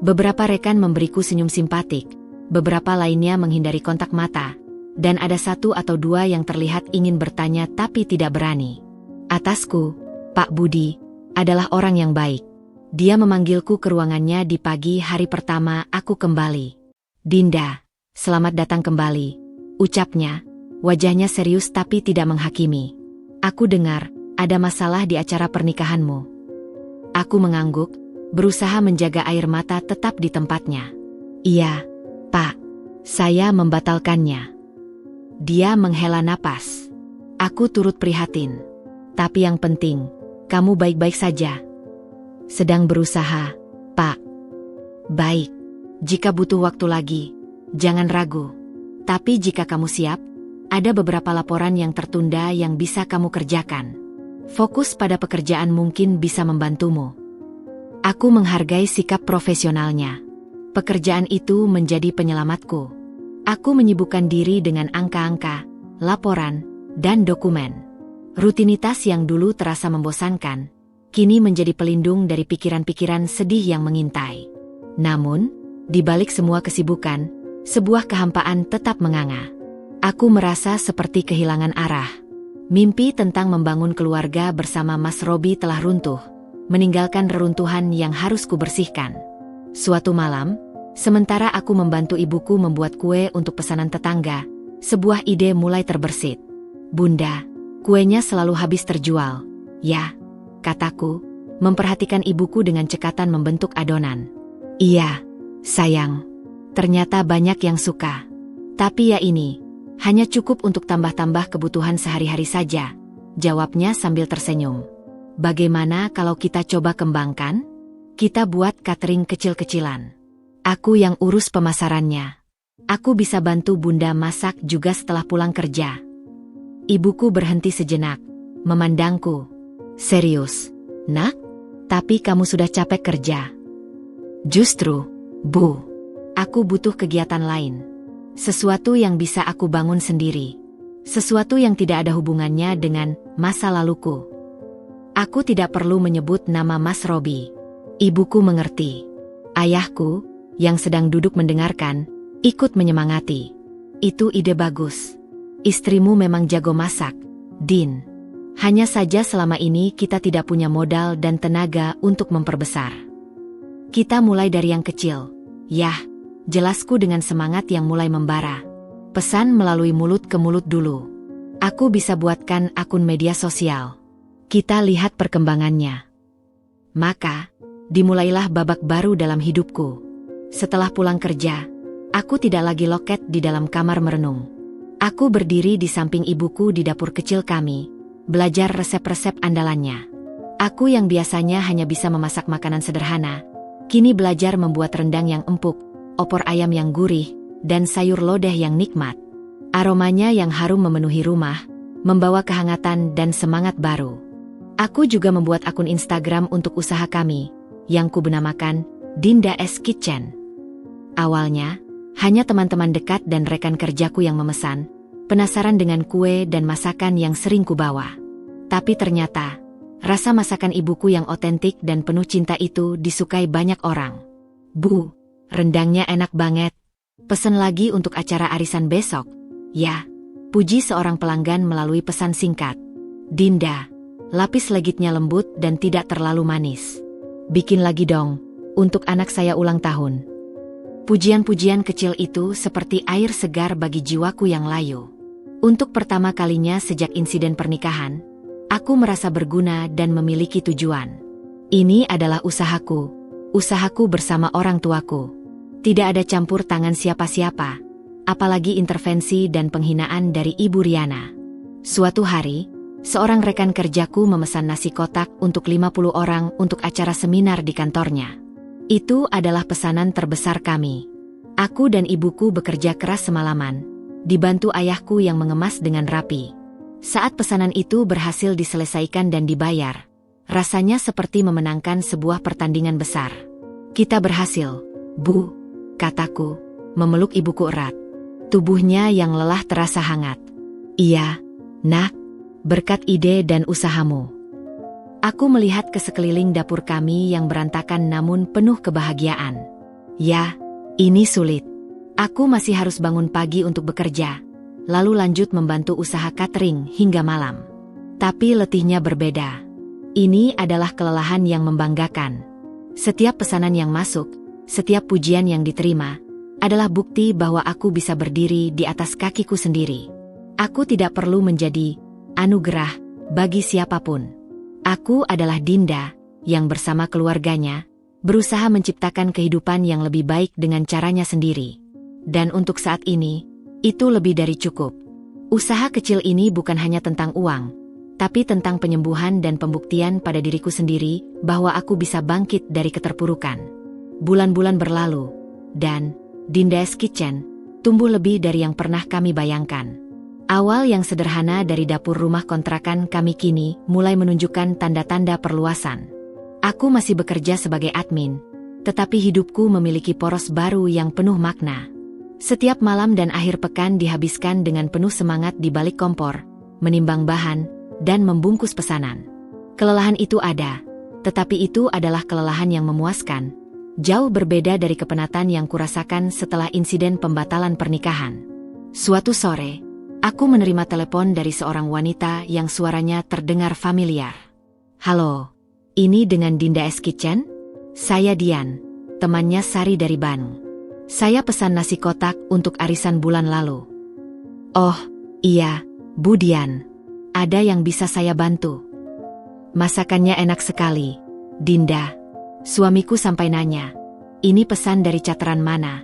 S1: Beberapa rekan memberiku senyum simpatik, beberapa lainnya menghindari kontak mata, dan ada 1 atau 2 yang terlihat ingin bertanya tapi tidak berani. Atasku, Pak Budi, adalah orang yang baik. Dia memanggilku ke ruangannya di pagi hari pertama aku kembali. Dinda, selamat datang kembali, ucapnya, wajahnya serius tapi tidak menghakimi. Aku dengar, ada masalah di acara pernikahanmu. Aku mengangguk, berusaha menjaga air mata tetap di tempatnya. Iya, Pak, saya membatalkannya. Dia menghela napas. Aku turut prihatin. Tapi yang penting, kamu baik-baik saja. Sedang berusaha, Pak. Baik. Jika butuh waktu lagi, jangan ragu. Tapi jika kamu siap, ada beberapa laporan yang tertunda yang bisa kamu kerjakan. Fokus pada pekerjaan mungkin bisa membantumu. Aku menghargai sikap profesionalnya. Pekerjaan itu menjadi penyelamatku. Aku menyibukkan diri dengan angka-angka, laporan, dan dokumen. Rutinitas yang dulu terasa membosankan, kini menjadi pelindung dari pikiran-pikiran sedih yang mengintai. Namun, di balik semua kesibukan, sebuah kehampaan tetap menganga. Aku merasa seperti kehilangan arah. Mimpi tentang membangun keluarga bersama Mas Robi telah runtuh, meninggalkan reruntuhan yang harus kubersihkan. Suatu malam, sementara aku membantu ibuku membuat kue untuk pesanan tetangga, sebuah ide mulai terbersit. Bunda, kuenya selalu habis terjual. Ya, kataku, memperhatikan ibuku dengan cekatan membentuk adonan. Iya, sayang. Ternyata banyak yang suka. Tapi ya ini, hanya cukup untuk tambah-tambah kebutuhan sehari-hari saja, jawabnya sambil tersenyum. Bagaimana kalau kita coba kembangkan? Kita buat catering kecil-kecilan. Aku yang urus pemasarannya. Aku bisa bantu Bunda masak juga setelah pulang kerja. Ibuku berhenti sejenak, memandangku. Serius, Nak? Tapi kamu sudah capek kerja. Justru, Bu, aku butuh kegiatan lain. Sesuatu yang bisa aku bangun sendiri. Sesuatu yang tidak ada hubungannya dengan masa laluku. Aku tidak perlu menyebut nama Mas Robi. Ibuku mengerti. Ayahku, yang sedang duduk mendengarkan, ikut menyemangati. Itu ide bagus. Istrimu memang jago masak, Din. Hanya saja selama ini kita tidak punya modal dan tenaga untuk memperbesar. Kita mulai dari yang kecil. Yah, jelasku dengan semangat yang mulai membara. Pesan melalui mulut ke mulut dulu. Aku bisa buatkan akun media sosial. Kita lihat perkembangannya. Maka, dimulailah babak baru dalam hidupku. Setelah pulang kerja, aku tidak lagi loket di dalam kamar merenung. Aku berdiri di samping ibuku di dapur kecil kami, belajar resep-resep andalannya. Aku yang biasanya hanya bisa memasak makanan sederhana, kini belajar membuat rendang yang empuk, opor ayam yang gurih, dan sayur lodeh yang nikmat. Aromanya yang harum memenuhi rumah, membawa kehangatan dan semangat baru. Aku juga membuat akun Instagram untuk usaha kami, yang kubenamakan Dinda S Kitchen. Awalnya, hanya teman-teman dekat dan rekan kerjaku yang memesan, penasaran dengan kue dan masakan yang sering kubawa. Tapi ternyata, rasa masakan ibuku yang otentik dan penuh cinta itu disukai banyak orang. Bu, rendangnya enak banget. Pesen lagi untuk acara arisan besok. Ya, puji seorang pelanggan melalui pesan singkat. Dinda, lapis legitnya lembut dan tidak terlalu manis. Bikin lagi dong, untuk anak saya ulang tahun. Pujian-pujian kecil itu seperti air segar bagi jiwaku yang layu. Untuk pertama kalinya sejak insiden pernikahan, aku merasa berguna dan memiliki tujuan. Ini adalah usahaku bersama orang tuaku. Tidak ada campur tangan siapa-siapa, apalagi intervensi dan penghinaan dari Ibu Riana. Suatu hari, seorang rekan kerjaku memesan nasi kotak untuk 50 orang untuk acara seminar di kantornya. Itu adalah pesanan terbesar kami. Aku dan ibuku bekerja keras semalaman, dibantu ayahku yang mengemas dengan rapi. Saat pesanan itu berhasil diselesaikan dan dibayar, rasanya seperti memenangkan sebuah pertandingan besar. Kita berhasil, Bu, kataku, memeluk ibuku erat. Tubuhnya yang lelah terasa hangat. Iya, Nak, berkat ide dan usahamu. Aku melihat ke sekeliling dapur kami yang berantakan namun penuh kebahagiaan. Ya, ini sulit. Aku masih harus bangun pagi untuk bekerja, lalu lanjut membantu usaha catering hingga malam. Tapi letihnya berbeda. Ini adalah kelelahan yang membanggakan. Setiap pesanan yang masuk, setiap pujian yang diterima, adalah bukti bahwa aku bisa berdiri di atas kakiku sendiri. Aku tidak perlu menjadi anugerah bagi siapapun. Aku adalah Dinda, yang bersama keluarganya, berusaha menciptakan kehidupan yang lebih baik dengan caranya sendiri. Dan untuk saat ini, itu lebih dari cukup. Usaha kecil ini bukan hanya tentang uang, tapi tentang penyembuhan dan pembuktian pada diriku sendiri bahwa aku bisa bangkit dari keterpurukan. Bulan-bulan berlalu, dan Dinda's Kitchen tumbuh lebih dari yang pernah kami bayangkan. Awal yang sederhana dari dapur rumah kontrakan kami kini mulai menunjukkan tanda-tanda perluasan. Aku masih bekerja sebagai admin, tetapi hidupku memiliki poros baru yang penuh makna. Setiap malam dan akhir pekan dihabiskan dengan penuh semangat di balik kompor, menimbang bahan, dan membungkus pesanan. Kelelahan itu ada, tetapi itu adalah kelelahan yang memuaskan, jauh berbeda dari kepenatan yang kurasakan setelah insiden pembatalan pernikahan. Suatu sore, aku menerima telepon dari seorang wanita yang suaranya terdengar familiar. Halo, ini dengan Dinda's Kitchen? Saya Dian, temannya Sari dari Bandung. Saya pesan nasi kotak untuk arisan bulan lalu. Oh, iya, Bu Dian. Ada yang bisa saya bantu? Masakannya enak sekali, Dinda. Suamiku sampai nanya, ini pesan dari cataran mana?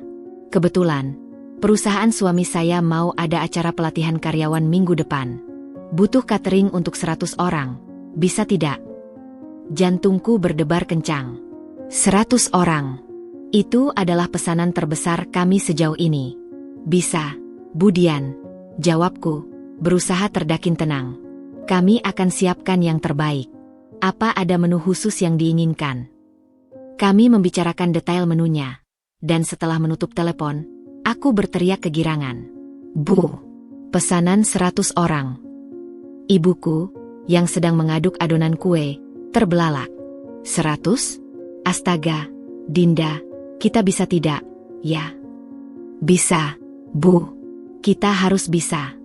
S1: Kebetulan, perusahaan suami saya mau ada acara pelatihan karyawan minggu depan. Butuh catering untuk 100 orang, bisa tidak? Jantungku berdebar kencang. 100 orang. Itu adalah pesanan terbesar kami sejauh ini. Bisa, Bu Dian, jawabku, berusaha terdakin tenang. Kami akan siapkan yang terbaik. Apa ada menu khusus yang diinginkan? Kami membicarakan detail menunya. Dan setelah menutup telepon, aku berteriak kegirangan. Bu, pesanan 100 orang. Ibuku, yang sedang mengaduk adonan kue, terbelalak. 100? Astaga, Dinda, kita bisa tidak, ya? Bisa, Bu. Kita harus bisa.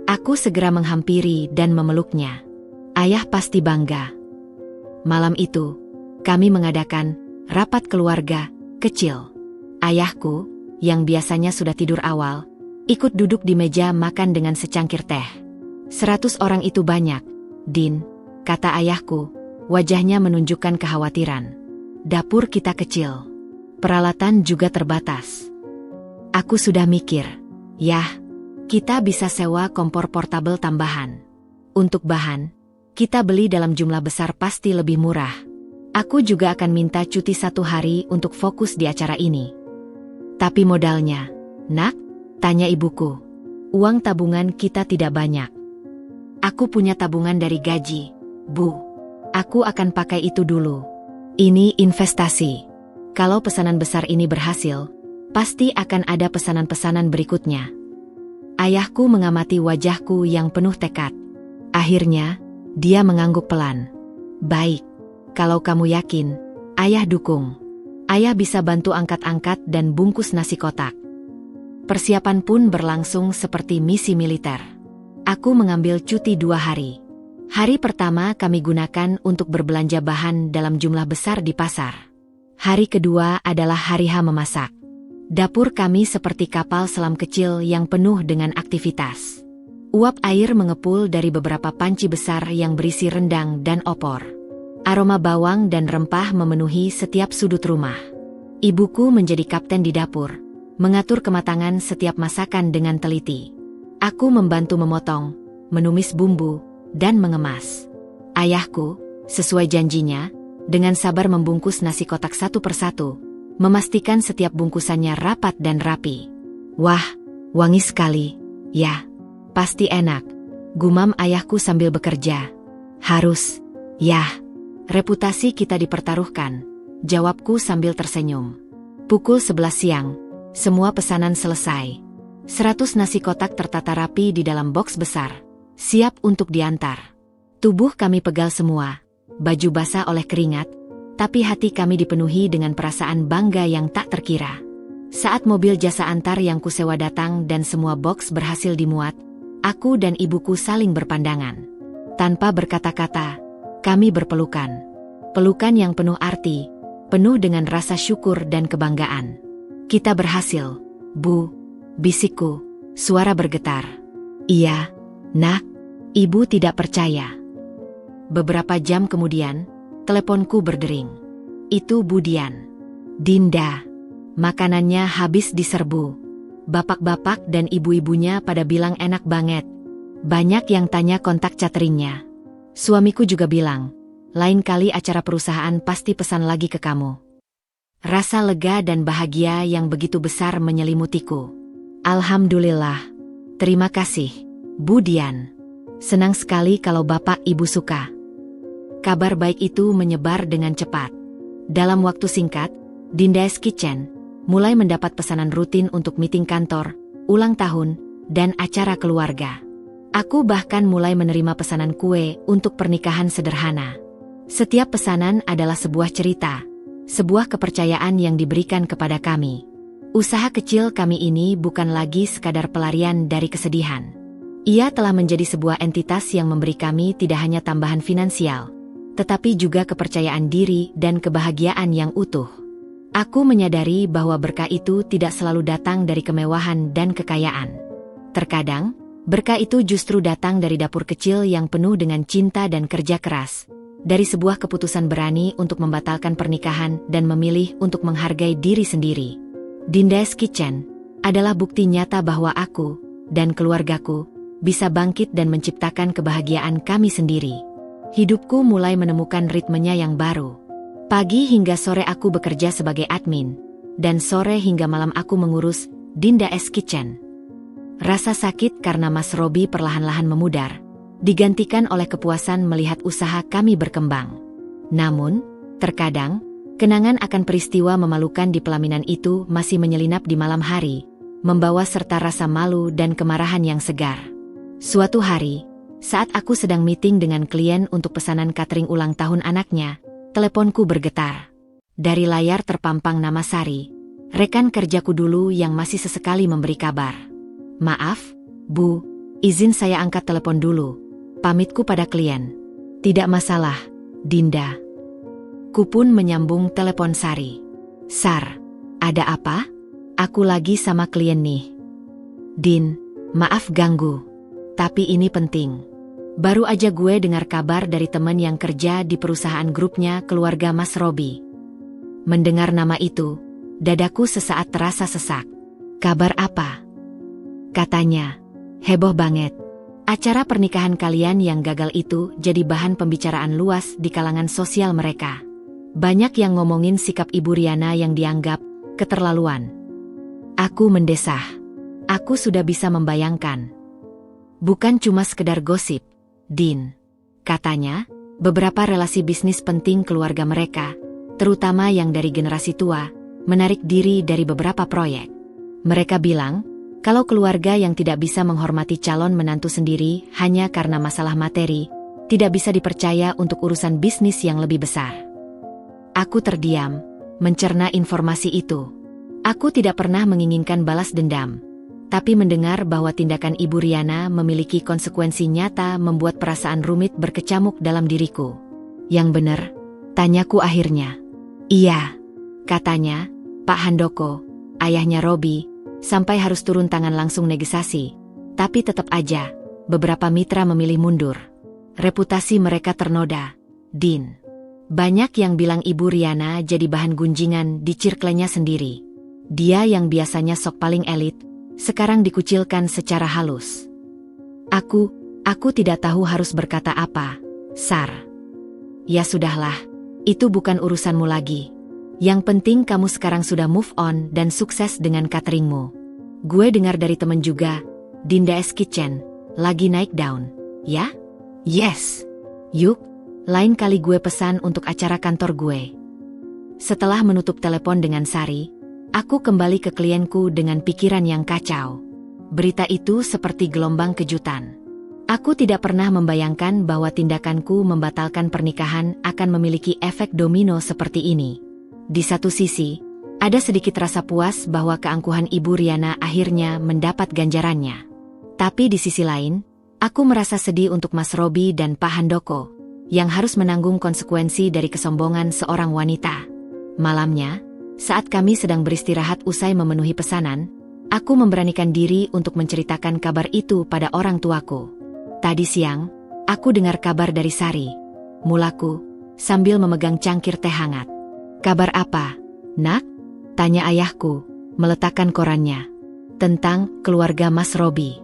S1: Aku segera menghampiri dan memeluknya. Ayah pasti bangga. Malam itu, kami mengadakan rapat keluarga kecil. Ayahku, yang biasanya sudah tidur awal, ikut duduk di meja makan dengan secangkir teh. 100 orang itu banyak, Din, kata ayahku, wajahnya menunjukkan kekhawatiran. Dapur kita kecil. Peralatan juga terbatas. Aku sudah mikir, yah, kita bisa sewa kompor portabel tambahan. Untuk bahan, kita beli dalam jumlah besar pasti lebih murah. Aku juga akan minta cuti 1 hari untuk fokus di acara ini. Tapi modalnya, Nak? Tanya ibuku. Uang tabungan kita tidak banyak. Aku punya tabungan dari gaji, Bu. Aku akan pakai itu dulu. Ini investasi. Kalau pesanan besar ini berhasil, pasti akan ada pesanan-pesanan berikutnya. Ayahku mengamati wajahku yang penuh tekad. Akhirnya, dia mengangguk pelan. Baik, kalau kamu yakin, Ayah dukung. Ayah bisa bantu angkat-angkat dan bungkus nasi kotak. Persiapan pun berlangsung seperti misi militer. Aku mengambil cuti 2 hari. Hari pertama kami gunakan untuk berbelanja bahan dalam jumlah besar di pasar. Hari kedua adalah hari H memasak. Dapur kami seperti kapal selam kecil yang penuh dengan aktivitas. Uap air mengepul dari beberapa panci besar yang berisi rendang dan opor. Aroma bawang dan rempah memenuhi setiap sudut rumah. Ibuku menjadi kapten di dapur, mengatur kematangan setiap masakan dengan teliti. Aku membantu memotong, menumis bumbu, dan mengemas. Ayahku, sesuai janjinya, dengan sabar membungkus nasi kotak satu persatu, memastikan setiap bungkusannya rapat dan rapi. Wah, wangi sekali, ya. Pasti enak, gumam ayahku sambil bekerja. Harus, ya. Reputasi kita dipertaruhkan, jawabku sambil tersenyum. Pukul 11 siang, semua pesanan selesai. 100 nasi kotak tertata rapi di dalam boks besar, siap untuk diantar. Tubuh kami pegal semua, baju basah oleh keringat, tapi hati kami dipenuhi dengan perasaan bangga yang tak terkira. Saat mobil jasa antar yang kusewa datang dan semua boks berhasil dimuat, aku dan ibuku saling berpandangan. Tanpa berkata-kata, kami berpelukan. Pelukan yang penuh arti, penuh dengan rasa syukur dan kebanggaan. Kita berhasil, Bu, bisikku, suara bergetar. Iya, Nak, ibu tidak percaya. Beberapa jam kemudian, teleponku berdering. Itu Bu Dian. Dinda, makanannya habis diserbu. Bapak-bapak dan ibu-ibunya pada bilang enak banget. Banyak yang tanya kontak cateringnya. Suamiku juga bilang, lain kali acara perusahaan pasti pesan lagi ke kamu. Rasa lega dan bahagia yang begitu besar menyelimutiku. Alhamdulillah. Terima kasih, Bu Dian. Senang sekali kalau bapak ibu suka. Kabar baik itu menyebar dengan cepat. Dalam waktu singkat, Dinda's Kitchen mulai mendapat pesanan rutin untuk meeting kantor, ulang tahun, dan acara keluarga. Aku bahkan mulai menerima pesanan kue untuk pernikahan sederhana. Setiap pesanan adalah sebuah cerita, sebuah kepercayaan yang diberikan kepada kami. Usaha kecil kami ini bukan lagi sekadar pelarian dari kesedihan. Ia telah menjadi sebuah entitas yang memberi kami tidak hanya tambahan finansial, tetapi juga kepercayaan diri dan kebahagiaan yang utuh. Aku menyadari bahwa berkah itu tidak selalu datang dari kemewahan dan kekayaan. Terkadang, berkah itu justru datang dari dapur kecil yang penuh dengan cinta dan kerja keras, dari sebuah keputusan berani untuk membatalkan pernikahan dan memilih untuk menghargai diri sendiri. Dinda's Kitchen adalah bukti nyata bahwa aku dan keluargaku bisa bangkit dan menciptakan kebahagiaan kami sendiri. Hidupku mulai menemukan ritmenya yang baru. Pagi hingga sore aku bekerja sebagai admin, dan sore hingga malam aku mengurus Dinda's Kitchen. Rasa sakit karena Mas Robi perlahan-lahan memudar, digantikan oleh kepuasan melihat usaha kami berkembang. Namun, terkadang, kenangan akan peristiwa memalukan di pelaminan itu masih menyelinap di malam hari, membawa serta rasa malu dan kemarahan yang segar. Suatu hari, saat aku sedang meeting dengan klien untuk pesanan catering ulang tahun anaknya, teleponku bergetar. Dari layar terpampang nama Sari, rekan kerjaku dulu yang masih sesekali memberi kabar. "Maaf, Bu, izin saya angkat telepon dulu," pamitku pada klien. "Tidak masalah, Dinda." Ku pun menyambung telepon Sari. "Sar, ada apa? Aku lagi sama klien nih." "Din, maaf ganggu. Tapi ini penting. Baru aja gue dengar kabar dari teman yang kerja di perusahaan grupnya keluarga Mas Robi." Mendengar nama itu, dadaku sesaat terasa sesak. "Kabar apa?" Katanya, "Heboh banget. Acara pernikahan kalian yang gagal itu jadi bahan pembicaraan luas di kalangan sosial mereka. Banyak yang ngomongin sikap Ibu Riana yang dianggap keterlaluan." Aku mendesah. Aku sudah bisa membayangkan. "Bukan cuma sekedar gosip, Din," katanya, "beberapa relasi bisnis penting keluarga mereka, terutama yang dari generasi tua, menarik diri dari beberapa proyek. Mereka bilang, kalau keluarga yang tidak bisa menghormati calon menantu sendiri hanya karena masalah materi, tidak bisa dipercaya untuk urusan bisnis yang lebih besar." Aku terdiam, mencerna informasi itu. Aku tidak pernah menginginkan balas dendam, tapi mendengar bahwa tindakan Ibu Riana memiliki konsekuensi nyata membuat perasaan rumit berkecamuk dalam diriku. "Yang benar?" tanyaku akhirnya. "Iya," katanya, "Pak Handoko, ayahnya Robi, sampai harus turun tangan langsung negosiasi. Tapi tetap aja, beberapa mitra memilih mundur. Reputasi mereka ternoda, Din. Banyak yang bilang Ibu Riana jadi bahan gunjingan di circle-nya sendiri. Dia yang biasanya sok paling elit, sekarang dikucilkan secara halus." Aku tidak tahu harus berkata apa, Sar. "Ya sudahlah. Itu bukan urusanmu lagi. Yang penting kamu sekarang sudah move on dan sukses dengan cateringmu. Gue dengar dari temen juga, Dinda S Kitchen, lagi naik daun, ya?" "Yes. Yuk, lain kali gue pesan untuk acara kantor gue." Setelah menutup telepon dengan Sari, aku kembali ke klienku dengan pikiran yang kacau. Berita itu seperti gelombang kejutan. Aku tidak pernah membayangkan bahwa tindakanku membatalkan pernikahan akan memiliki efek domino seperti ini. Di satu sisi, ada sedikit rasa puas bahwa keangkuhan Ibu Riana akhirnya mendapat ganjarannya. Tapi di sisi lain, aku merasa sedih untuk Mas Robi dan Pak Handoko, yang harus menanggung konsekuensi dari kesombongan seorang wanita. Malamnya, saat kami sedang beristirahat usai memenuhi pesanan, aku memberanikan diri untuk menceritakan kabar itu pada orang tuaku. "Tadi siang, aku dengar kabar dari Sari," mulaku, sambil memegang cangkir teh hangat. "Kabar apa, Nak?" tanya ayahku, meletakkan korannya. "Tentang keluarga Mas Robi."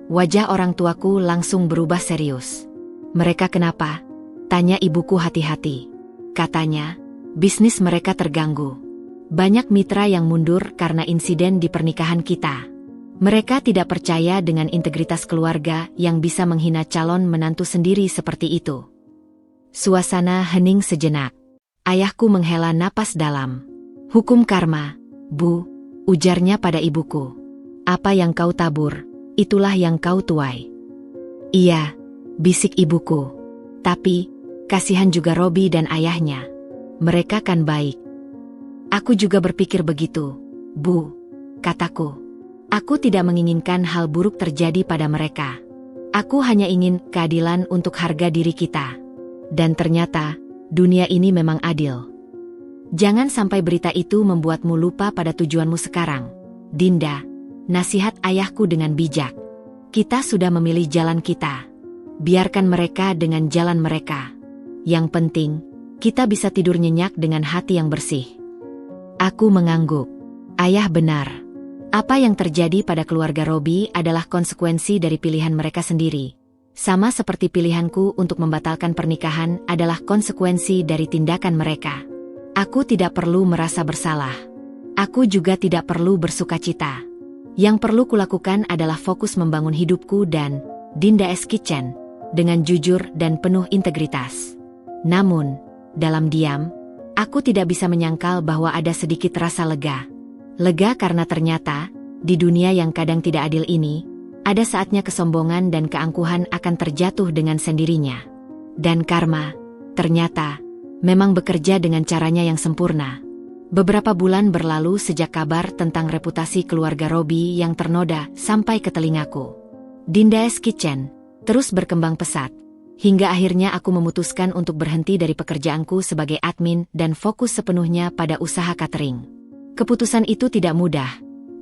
S1: Wajah orang tuaku langsung berubah serius. "Mereka kenapa?" tanya ibuku hati-hati. Katanya, "Bisnis mereka terganggu. Banyak mitra yang mundur karena insiden di pernikahan kita. Mereka tidak percaya dengan integritas keluarga yang bisa menghina calon menantu sendiri seperti itu." Suasana hening sejenak. Ayahku menghela napas dalam. "Hukum karma, Bu," ujarnya pada ibuku. "Apa yang kau tabur, itulah yang kau tuai." "Iya," bisik ibuku. "Tapi, kasihan juga Robi dan ayahnya. Mereka kan baik." "Aku juga berpikir begitu, Bu," kataku. "Aku tidak menginginkan hal buruk terjadi pada mereka. Aku hanya ingin keadilan untuk harga diri kita. Dan ternyata, dunia ini memang adil. Jangan sampai berita itu membuatmu lupa pada tujuanmu sekarang, Dinda," nasihat ayahku dengan bijak. "Kita sudah memilih jalan kita. Biarkan mereka dengan jalan mereka. Yang penting, kita bisa tidur nyenyak dengan hati yang bersih." Aku mengangguk. Ayah benar. Apa yang terjadi pada keluarga Robi adalah konsekuensi dari pilihan mereka sendiri. Sama seperti pilihanku untuk membatalkan pernikahan adalah konsekuensi dari tindakan mereka. Aku tidak perlu merasa bersalah. Aku juga tidak perlu bersukacita. Yang perlu kulakukan adalah fokus membangun hidupku dan Dinda S Kitchen, dengan jujur dan penuh integritas. Namun, dalam diam, aku tidak bisa menyangkal bahwa ada sedikit rasa lega. Lega karena ternyata, di dunia yang kadang tidak adil ini, ada saatnya kesombongan dan keangkuhan akan terjatuh dengan sendirinya. Dan karma, ternyata, memang bekerja dengan caranya yang sempurna. Beberapa bulan berlalu sejak kabar tentang reputasi keluarga Robi yang ternoda sampai ke telingaku. Dinda's Kitchen terus berkembang pesat, hingga akhirnya aku memutuskan untuk berhenti dari pekerjaanku sebagai admin dan fokus sepenuhnya pada usaha catering. Keputusan itu tidak mudah,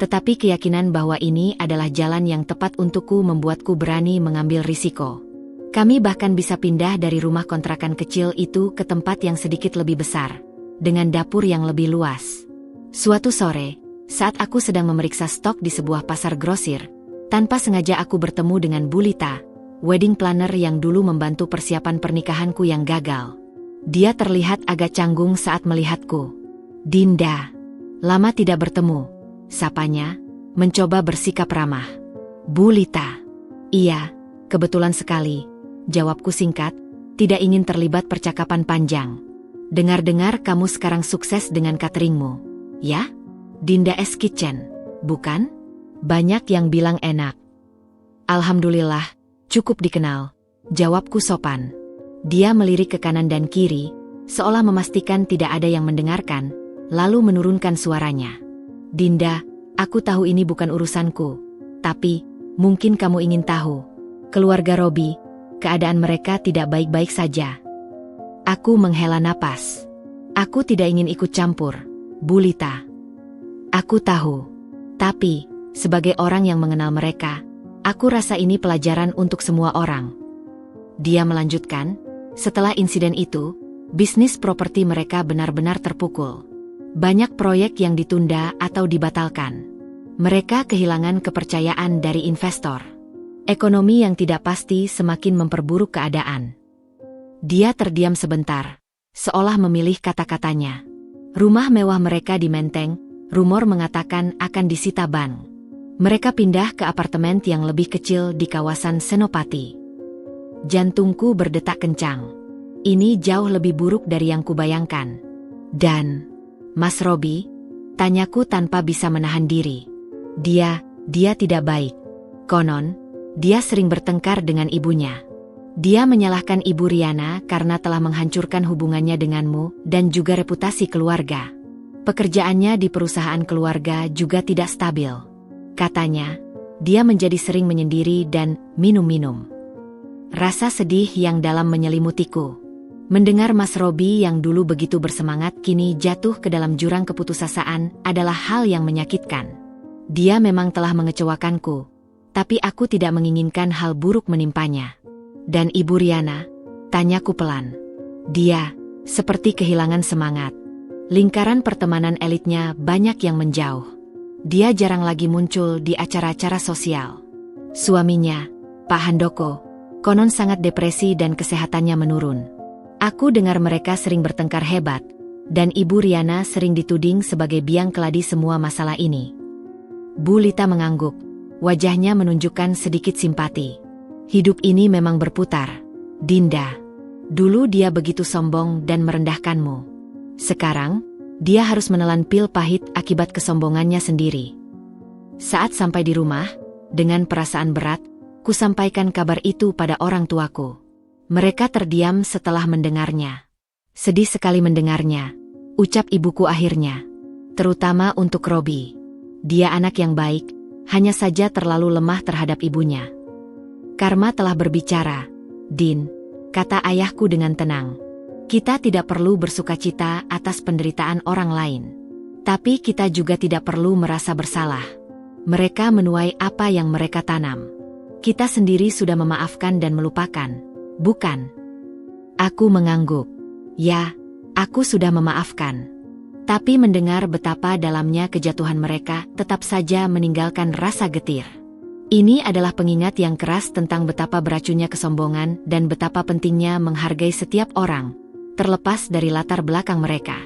S1: tetapi keyakinan bahwa ini adalah jalan yang tepat untukku membuatku berani mengambil risiko. Kami bahkan bisa pindah dari rumah kontrakan kecil itu ke tempat yang sedikit lebih besar, dengan dapur yang lebih luas. Suatu sore, saat aku sedang memeriksa stok di sebuah pasar grosir, tanpa sengaja aku bertemu dengan Bulita, wedding planner yang dulu membantu persiapan pernikahanku yang gagal. Dia terlihat agak canggung saat melihatku. "Dinda, lama tidak bertemu," sapanya, mencoba bersikap ramah. "Bulita." "Iya, kebetulan sekali," jawabku singkat, tidak ingin terlibat percakapan panjang. "Dengar-dengar kamu sekarang sukses dengan cateringmu, ya? Dinda's Kitchen, bukan? Banyak yang bilang enak." "Alhamdulillah, cukup dikenal," jawabku sopan. Dia melirik ke kanan dan kiri, seolah memastikan tidak ada yang mendengarkan, lalu menurunkan suaranya. "Dinda, aku tahu ini bukan urusanku, tapi mungkin kamu ingin tahu. Keluarga Robi, keadaan mereka tidak baik-baik saja." Aku menghela napas. Aku tidak ingin ikut campur, Bulita. Aku tahu. Tapi, sebagai orang yang mengenal mereka, aku rasa ini pelajaran untuk semua orang. Dia melanjutkan, setelah insiden itu, bisnis properti mereka benar-benar terpukul. Banyak proyek yang ditunda atau dibatalkan. Mereka kehilangan kepercayaan dari investor. Ekonomi yang tidak pasti semakin memperburuk keadaan. Dia terdiam sebentar, seolah memilih kata-katanya. Rumah mewah mereka di Menteng, rumor mengatakan akan disita bank. Mereka pindah ke apartemen yang lebih kecil di kawasan Senopati. Jantungku berdetak kencang. Ini jauh lebih buruk dari yang kubayangkan. "Dan Mas Robi?" tanyaku tanpa bisa menahan diri. Dia tidak baik. Konon, dia sering bertengkar dengan ibunya. Dia menyalahkan Ibu Riana karena telah menghancurkan hubungannya denganmu dan juga reputasi keluarga. Pekerjaannya di perusahaan keluarga juga tidak stabil. Katanya, dia menjadi sering menyendiri dan minum-minum. Rasa sedih yang dalam menyelimutiku. Mendengar Mas Robi yang dulu begitu bersemangat kini jatuh ke dalam jurang keputusasaan adalah hal yang menyakitkan. Dia memang telah mengecewakanku, tapi aku tidak menginginkan hal buruk menimpanya. "Dan Ibu Riana?" tanyaku pelan. Dia seperti kehilangan semangat. Lingkaran pertemanan elitnya banyak yang menjauh. Dia jarang lagi muncul di acara-acara sosial. Suaminya, Pak Handoko, konon sangat depresi dan kesehatannya menurun. Aku dengar mereka sering bertengkar hebat, dan Ibu Riana sering dituding sebagai biang keladi semua masalah ini. Bulita mengangguk, wajahnya menunjukkan sedikit simpati. "Hidup ini memang berputar, Dinda. Dulu dia begitu sombong dan merendahkanmu. Sekarang, dia harus menelan pil pahit akibat kesombongannya sendiri." Saat sampai di rumah, dengan perasaan berat, ku sampaikan kabar itu pada orang tuaku. Mereka terdiam setelah mendengarnya. "Sedih sekali mendengarnya," ucap ibuku akhirnya. "Terutama untuk Robi. Dia anak yang baik, hanya saja terlalu lemah terhadap ibunya." "Karma telah berbicara, Din," kata ayahku dengan tenang. "Kita tidak perlu bersukacita atas penderitaan orang lain. Tapi kita juga tidak perlu merasa bersalah. Mereka menuai apa yang mereka tanam. Kita sendiri sudah memaafkan dan melupakan, bukan?" Aku mengangguk. Ya, aku sudah memaafkan. Tapi mendengar betapa dalamnya kejatuhan mereka tetap saja meninggalkan rasa getir. Ini adalah pengingat yang keras tentang betapa beracunnya kesombongan dan betapa pentingnya menghargai setiap orang, terlepas dari latar belakang mereka.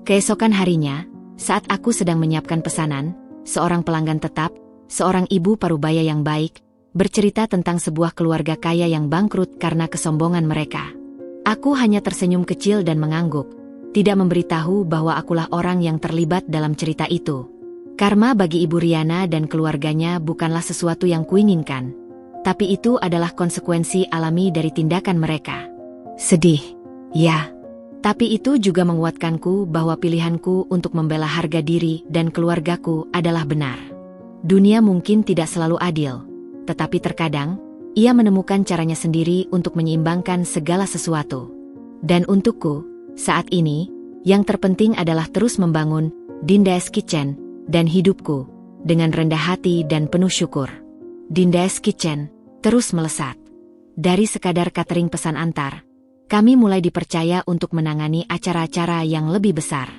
S1: Keesokan harinya, saat aku sedang menyiapkan pesanan, seorang pelanggan tetap, seorang ibu parubaya yang baik, bercerita tentang sebuah keluarga kaya yang bangkrut karena kesombongan mereka. Aku hanya tersenyum kecil dan mengangguk, tidak memberitahu bahwa akulah orang yang terlibat dalam cerita itu. Karma bagi Ibu Riana dan keluarganya bukanlah sesuatu yang kuinginkan, tapi itu adalah konsekuensi alami dari tindakan mereka. Sedih, ya. Tapi itu juga menguatkanku bahwa pilihanku untuk membela harga diri dan keluargaku adalah benar. Dunia mungkin tidak selalu adil, tetapi terkadang, ia menemukan caranya sendiri untuk menyeimbangkan segala sesuatu. Dan untukku, saat ini, yang terpenting adalah terus membangun Dinda's Kitchen dan hidupku dengan rendah hati dan penuh syukur. Dinda's Kitchen terus melesat. Dari sekadar catering pesan antar, kami mulai dipercaya untuk menangani acara-acara yang lebih besar.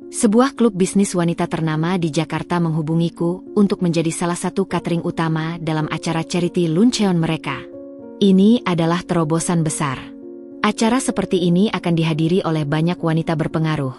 S1: Sebuah klub bisnis wanita ternama di Jakarta menghubungiku untuk menjadi salah satu catering utama dalam acara charity luncheon mereka. Ini adalah terobosan besar. Acara seperti ini akan dihadiri oleh banyak wanita berpengaruh,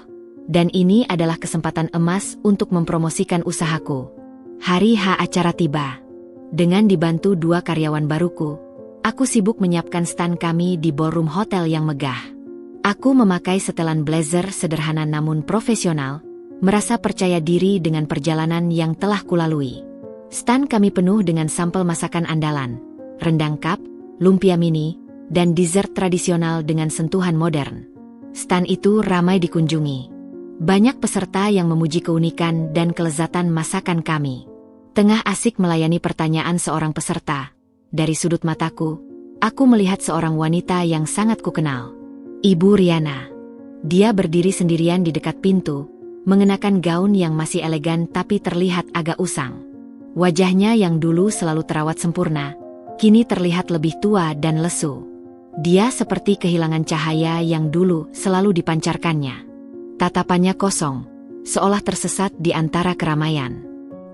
S1: dan ini adalah kesempatan emas untuk mempromosikan usahaku. Hari H acara tiba. Dengan dibantu 2 karyawan baruku, aku sibuk menyiapkan stand kami di ballroom hotel yang megah. Aku memakai setelan blazer sederhana namun profesional, merasa percaya diri dengan perjalanan yang telah kulalui. Stand kami penuh dengan sampel masakan andalan, rendang cup, lumpia mini, dan dessert tradisional dengan sentuhan modern. Stand itu ramai dikunjungi. Banyak peserta yang memuji keunikan dan kelezatan masakan kami. Tengah asik melayani pertanyaan seorang peserta, dari sudut mataku, aku melihat seorang wanita yang sangat kukenal. Ibu Riana. Dia berdiri sendirian di dekat pintu, mengenakan gaun yang masih elegan tapi terlihat agak usang. Wajahnya yang dulu selalu terawat sempurna, kini terlihat lebih tua dan lesu. Dia seperti kehilangan cahaya yang dulu selalu dipancarkannya. Tatapannya kosong, seolah tersesat di antara keramaian.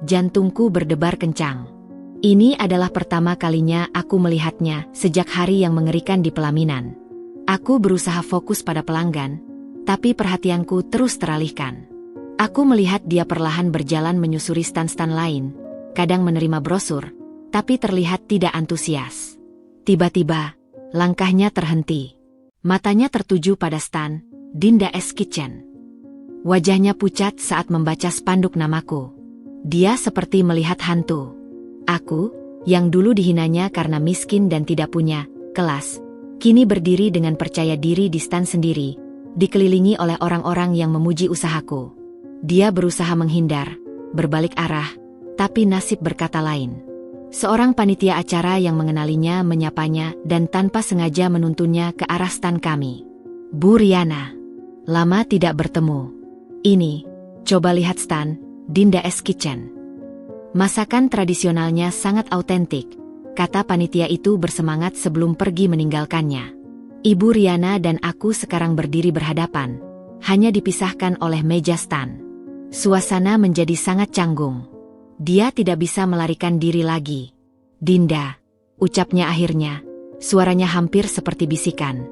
S1: Jantungku berdebar kencang. Ini adalah pertama kalinya aku melihatnya sejak hari yang mengerikan di pelaminan. Aku berusaha fokus pada pelanggan, tapi perhatianku terus teralihkan. Aku melihat dia perlahan berjalan menyusuri stand-stand lain, kadang menerima brosur, tapi terlihat tidak antusias. Tiba-tiba, langkahnya terhenti. Matanya tertuju pada stand Dinda's Kitchen. Wajahnya pucat saat membaca spanduk namaku. Dia seperti melihat hantu. Aku, yang dulu dihinanya karena miskin dan tidak punya kelas, kini berdiri dengan percaya diri di stand sendiri, dikelilingi oleh orang-orang yang memuji usahaku. Dia berusaha menghindar, berbalik arah, tapi nasib berkata lain. Seorang panitia acara yang mengenalinya menyapanya dan tanpa sengaja menuntunnya ke arah stand kami. Bu Riana. Lama tidak bertemu. Ini, coba lihat stand Dinda's Kitchen. Masakan tradisionalnya sangat autentik, kata panitia itu bersemangat sebelum pergi meninggalkannya. Ibu Riana dan aku sekarang berdiri berhadapan, hanya dipisahkan oleh meja stand. Suasana menjadi sangat canggung. Dia tidak bisa melarikan diri lagi. Dinda, ucapnya akhirnya, suaranya hampir seperti bisikan.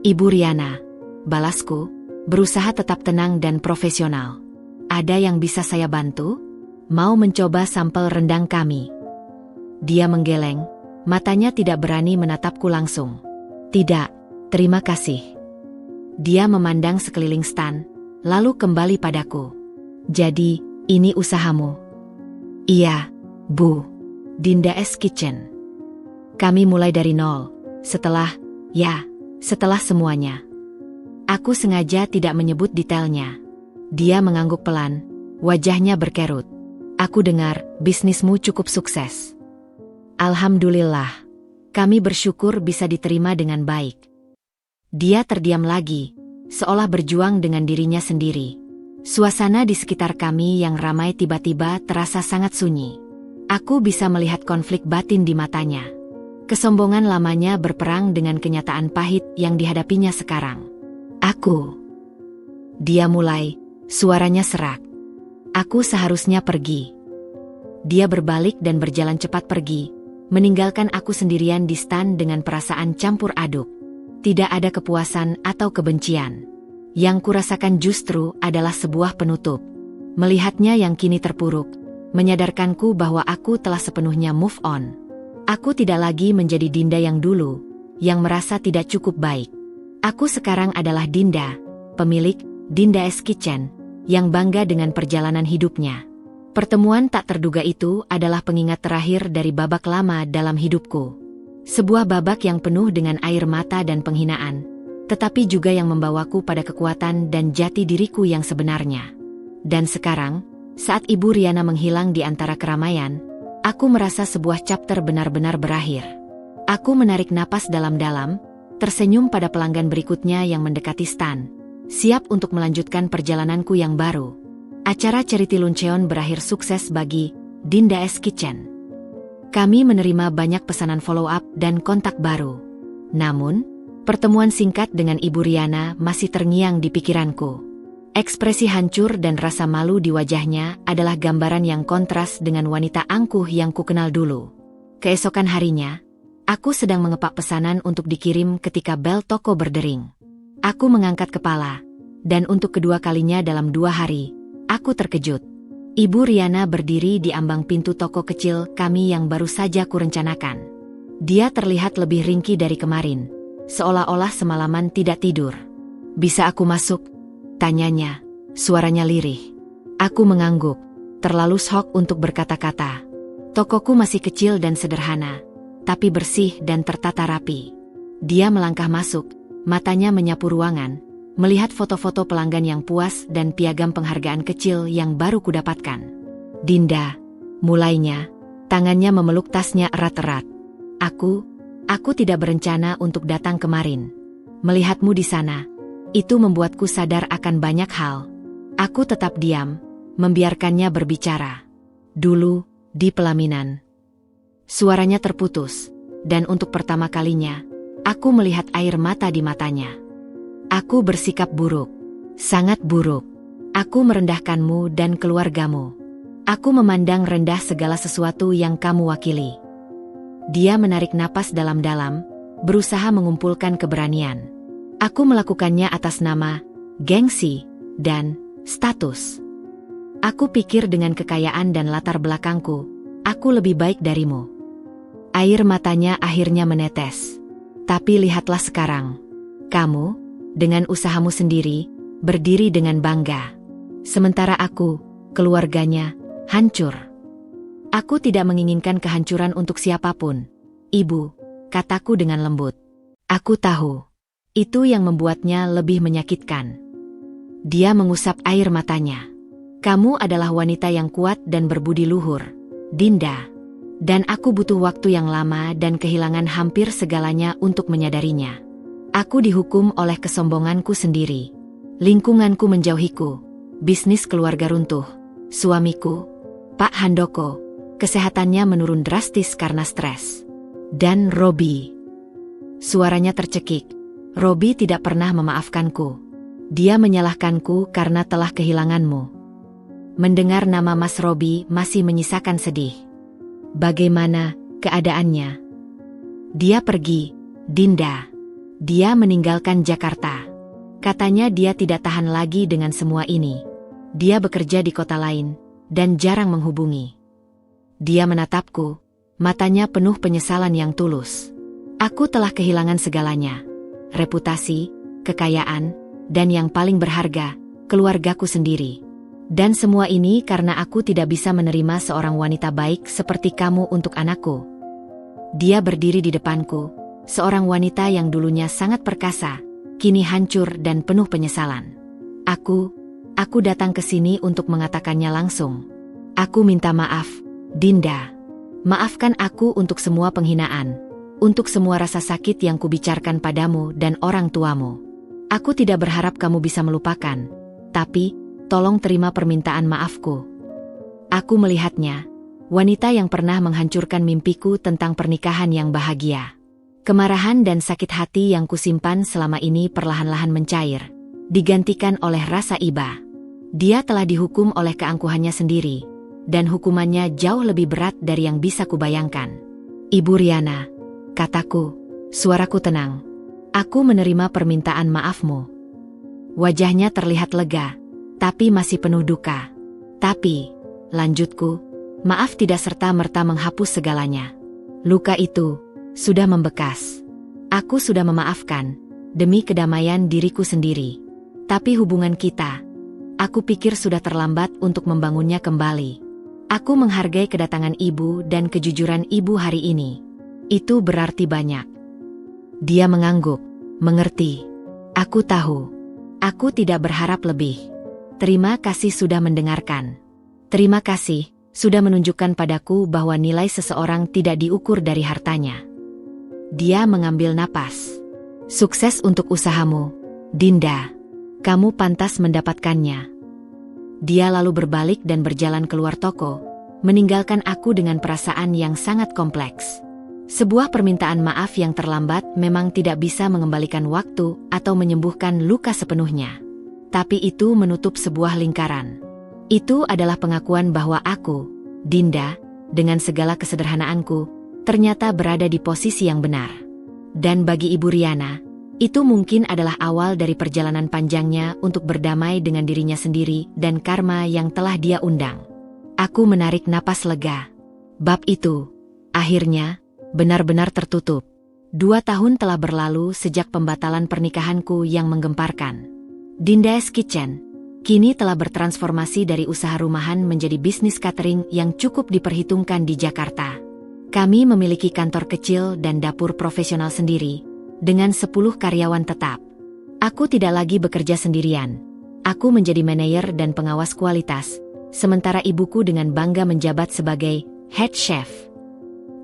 S1: Ibu Riana, balasku, berusaha tetap tenang dan profesional. Ada yang bisa saya bantu? Mau mencoba sampel rendang kami? Dia menggeleng, matanya tidak berani menatapku langsung. Tidak, terima kasih. Dia memandang sekeliling stand, lalu kembali padaku. Jadi, ini usahamu? Iya, Bu. Dinda's Kitchen. Kami mulai dari nol, setelah semuanya. Aku sengaja tidak menyebut detailnya. Dia mengangguk pelan, wajahnya berkerut. Aku dengar, bisnismu cukup sukses. Alhamdulillah. Kami bersyukur bisa diterima dengan baik. Dia terdiam lagi, seolah berjuang dengan dirinya sendiri. Suasana di sekitar kami yang ramai tiba-tiba terasa sangat sunyi. Aku bisa melihat konflik batin di matanya. Kesombongan lamanya berperang dengan kenyataan pahit yang dihadapinya sekarang. Dia mulai, suaranya serak. Aku seharusnya pergi. Dia berbalik dan berjalan cepat pergi, meninggalkan aku sendirian di stand dengan perasaan campur aduk. Tidak ada kepuasan atau kebencian. Yang kurasakan justru adalah sebuah penutup. Melihatnya yang kini terpuruk, menyadarkanku bahwa aku telah sepenuhnya move on. Aku tidak lagi menjadi Dinda yang dulu, yang merasa tidak cukup baik. Aku sekarang adalah Dinda, pemilik Dinda's Kitchen, yang bangga dengan perjalanan hidupnya. Pertemuan tak terduga itu adalah pengingat terakhir dari babak lama dalam hidupku. Sebuah babak yang penuh dengan air mata dan penghinaan, tetapi juga yang membawaku pada kekuatan dan jati diriku yang sebenarnya. Dan sekarang, saat Ibu Riana menghilang di antara keramaian, aku merasa sebuah chapter benar-benar berakhir. Aku menarik napas dalam-dalam, tersenyum pada pelanggan berikutnya yang mendekati stan, siap untuk melanjutkan perjalananku yang baru. Acara Charity Luncheon berakhir sukses bagi Dinda's Kitchen. Kami menerima banyak pesanan follow-up dan kontak baru. Namun, pertemuan singkat dengan Ibu Riana masih terngiang di pikiranku. Ekspresi hancur dan rasa malu di wajahnya adalah gambaran yang kontras dengan wanita angkuh yang kukenal dulu. Keesokan harinya, aku sedang mengepak pesanan untuk dikirim ketika bel toko berdering. Aku mengangkat kepala, dan untuk kedua kalinya dalam 2 hari, aku terkejut. Ibu Riana berdiri di ambang pintu toko kecil kami yang baru saja kurencanakan. Dia terlihat lebih ringkih dari kemarin, seolah-olah semalaman tidak tidur. "Bisa aku masuk?" tanyanya, suaranya lirih. Aku mengangguk, terlalu shock untuk berkata-kata. Tokoku masih kecil dan sederhana, tapi bersih dan tertata rapi. Dia melangkah masuk, matanya menyapu ruangan, melihat foto-foto pelanggan yang puas dan piagam penghargaan kecil yang baru kudapatkan. "Dinda," mulainya, tangannya memeluk tasnya erat-erat. Aku tidak berencana untuk datang kemarin. Melihatmu di sana, itu membuatku sadar akan banyak hal. Aku tetap diam, membiarkannya berbicara. Dulu, di pelaminan. Suaranya terputus, dan untuk pertama kalinya, aku melihat air mata di matanya. Aku bersikap buruk, sangat buruk. Aku merendahkanmu dan keluargamu. Aku memandang rendah segala sesuatu yang kamu wakili. Dia menarik napas dalam-dalam, berusaha mengumpulkan keberanian. Aku melakukannya atas nama, gengsi, dan status. Aku pikir dengan kekayaan dan latar belakangku, aku lebih baik darimu. Air matanya akhirnya menetes. Tapi lihatlah sekarang. Kamu, dengan usahamu sendiri, berdiri dengan bangga. Sementara aku, keluarganya, hancur. Aku tidak menginginkan kehancuran untuk siapapun. "Ibu," kataku dengan lembut. "Aku tahu. Itu yang membuatnya lebih menyakitkan." Dia mengusap air matanya. "Kamu adalah wanita yang kuat dan berbudi luhur, Dinda. Dan aku butuh waktu yang lama dan kehilangan hampir segalanya untuk menyadarinya. Aku dihukum oleh kesombonganku sendiri. Lingkunganku menjauhiku. Bisnis keluarga runtuh. Suamiku, Pak Handoko, kesehatannya menurun drastis karena stres. Dan Robi." Suaranya tercekik. "Robi tidak pernah memaafkanku. Dia menyalahkanku karena telah kehilanganmu." Mendengar nama Mas Robi masih menyisakan sedih. "Bagaimana keadaannya?" "Dia pergi, Dinda. Dia meninggalkan Jakarta. Katanya dia tidak tahan lagi dengan semua ini. Dia bekerja di kota lain, dan jarang menghubungi." Dia menatapku, matanya penuh penyesalan yang tulus. "Aku telah kehilangan segalanya. Reputasi, kekayaan, dan yang paling berharga, keluargaku sendiri. Dan semua ini karena aku tidak bisa menerima seorang wanita baik seperti kamu untuk anakku." Dia berdiri di depanku, seorang wanita yang dulunya sangat perkasa, kini hancur dan penuh penyesalan. Aku datang ke sini untuk mengatakannya langsung. "Aku minta maaf, Dinda. Maafkan aku untuk semua penghinaan. Untuk semua rasa sakit yang kubicarkan padamu dan orang tuamu. Aku tidak berharap kamu bisa melupakan, tapi tolong terima permintaan maafku." Aku melihatnya, wanita yang pernah menghancurkan mimpiku tentang pernikahan yang bahagia. Kemarahan dan sakit hati yang kusimpan selama ini perlahan-lahan mencair, digantikan oleh rasa iba. Dia telah dihukum oleh keangkuhannya sendiri, dan hukumannya jauh lebih berat dari yang bisa kubayangkan. "Ibu Riana," kataku, suaraku tenang. "Aku menerima permintaan maafmu." Wajahnya terlihat lega, tapi masih penuh duka. "Tapi," lanjutku, "maaf tidak serta-merta menghapus segalanya. Luka itu sudah membekas. Aku sudah memaafkan demi kedamaian diriku sendiri. Tapi hubungan kita, aku pikir sudah terlambat untuk membangunnya kembali. Aku menghargai kedatangan ibu dan kejujuran ibu hari ini. Itu berarti banyak. Dia mengangguk. Mengerti. Aku tahu. Aku tidak berharap lebih. Terima kasih sudah mendengarkan. Terima kasih sudah menunjukkan padaku bahwa nilai seseorang tidak diukur dari hartanya. Dia mengambil napas. Sukses untuk usahamu, Dinda. Kamu pantas mendapatkannya. Dia lalu berbalik dan berjalan keluar toko, meninggalkan aku dengan perasaan yang sangat kompleks. Sebuah permintaan maaf yang terlambat memang tidak bisa mengembalikan waktu atau menyembuhkan luka sepenuhnya. Tapi itu menutup sebuah lingkaran. Itu adalah pengakuan bahwa aku, Dinda, dengan segala kesederhanaanku, ternyata berada di posisi yang benar. Dan bagi Ibu Riana, itu mungkin adalah awal dari perjalanan panjangnya untuk berdamai dengan dirinya sendiri dan karma yang telah dia undang. Aku menarik napas lega. Bab itu, akhirnya, benar-benar tertutup. 2 tahun telah berlalu sejak pembatalan pernikahanku yang menggemparkan. Dinda's Kitchen kini telah bertransformasi dari usaha rumahan menjadi bisnis catering yang cukup diperhitungkan di Jakarta. Kami memiliki kantor kecil dan dapur profesional sendiri, dengan 10 karyawan tetap. Aku tidak lagi bekerja sendirian. Aku menjadi manajer dan pengawas kualitas, sementara ibuku dengan bangga menjabat sebagai head chef.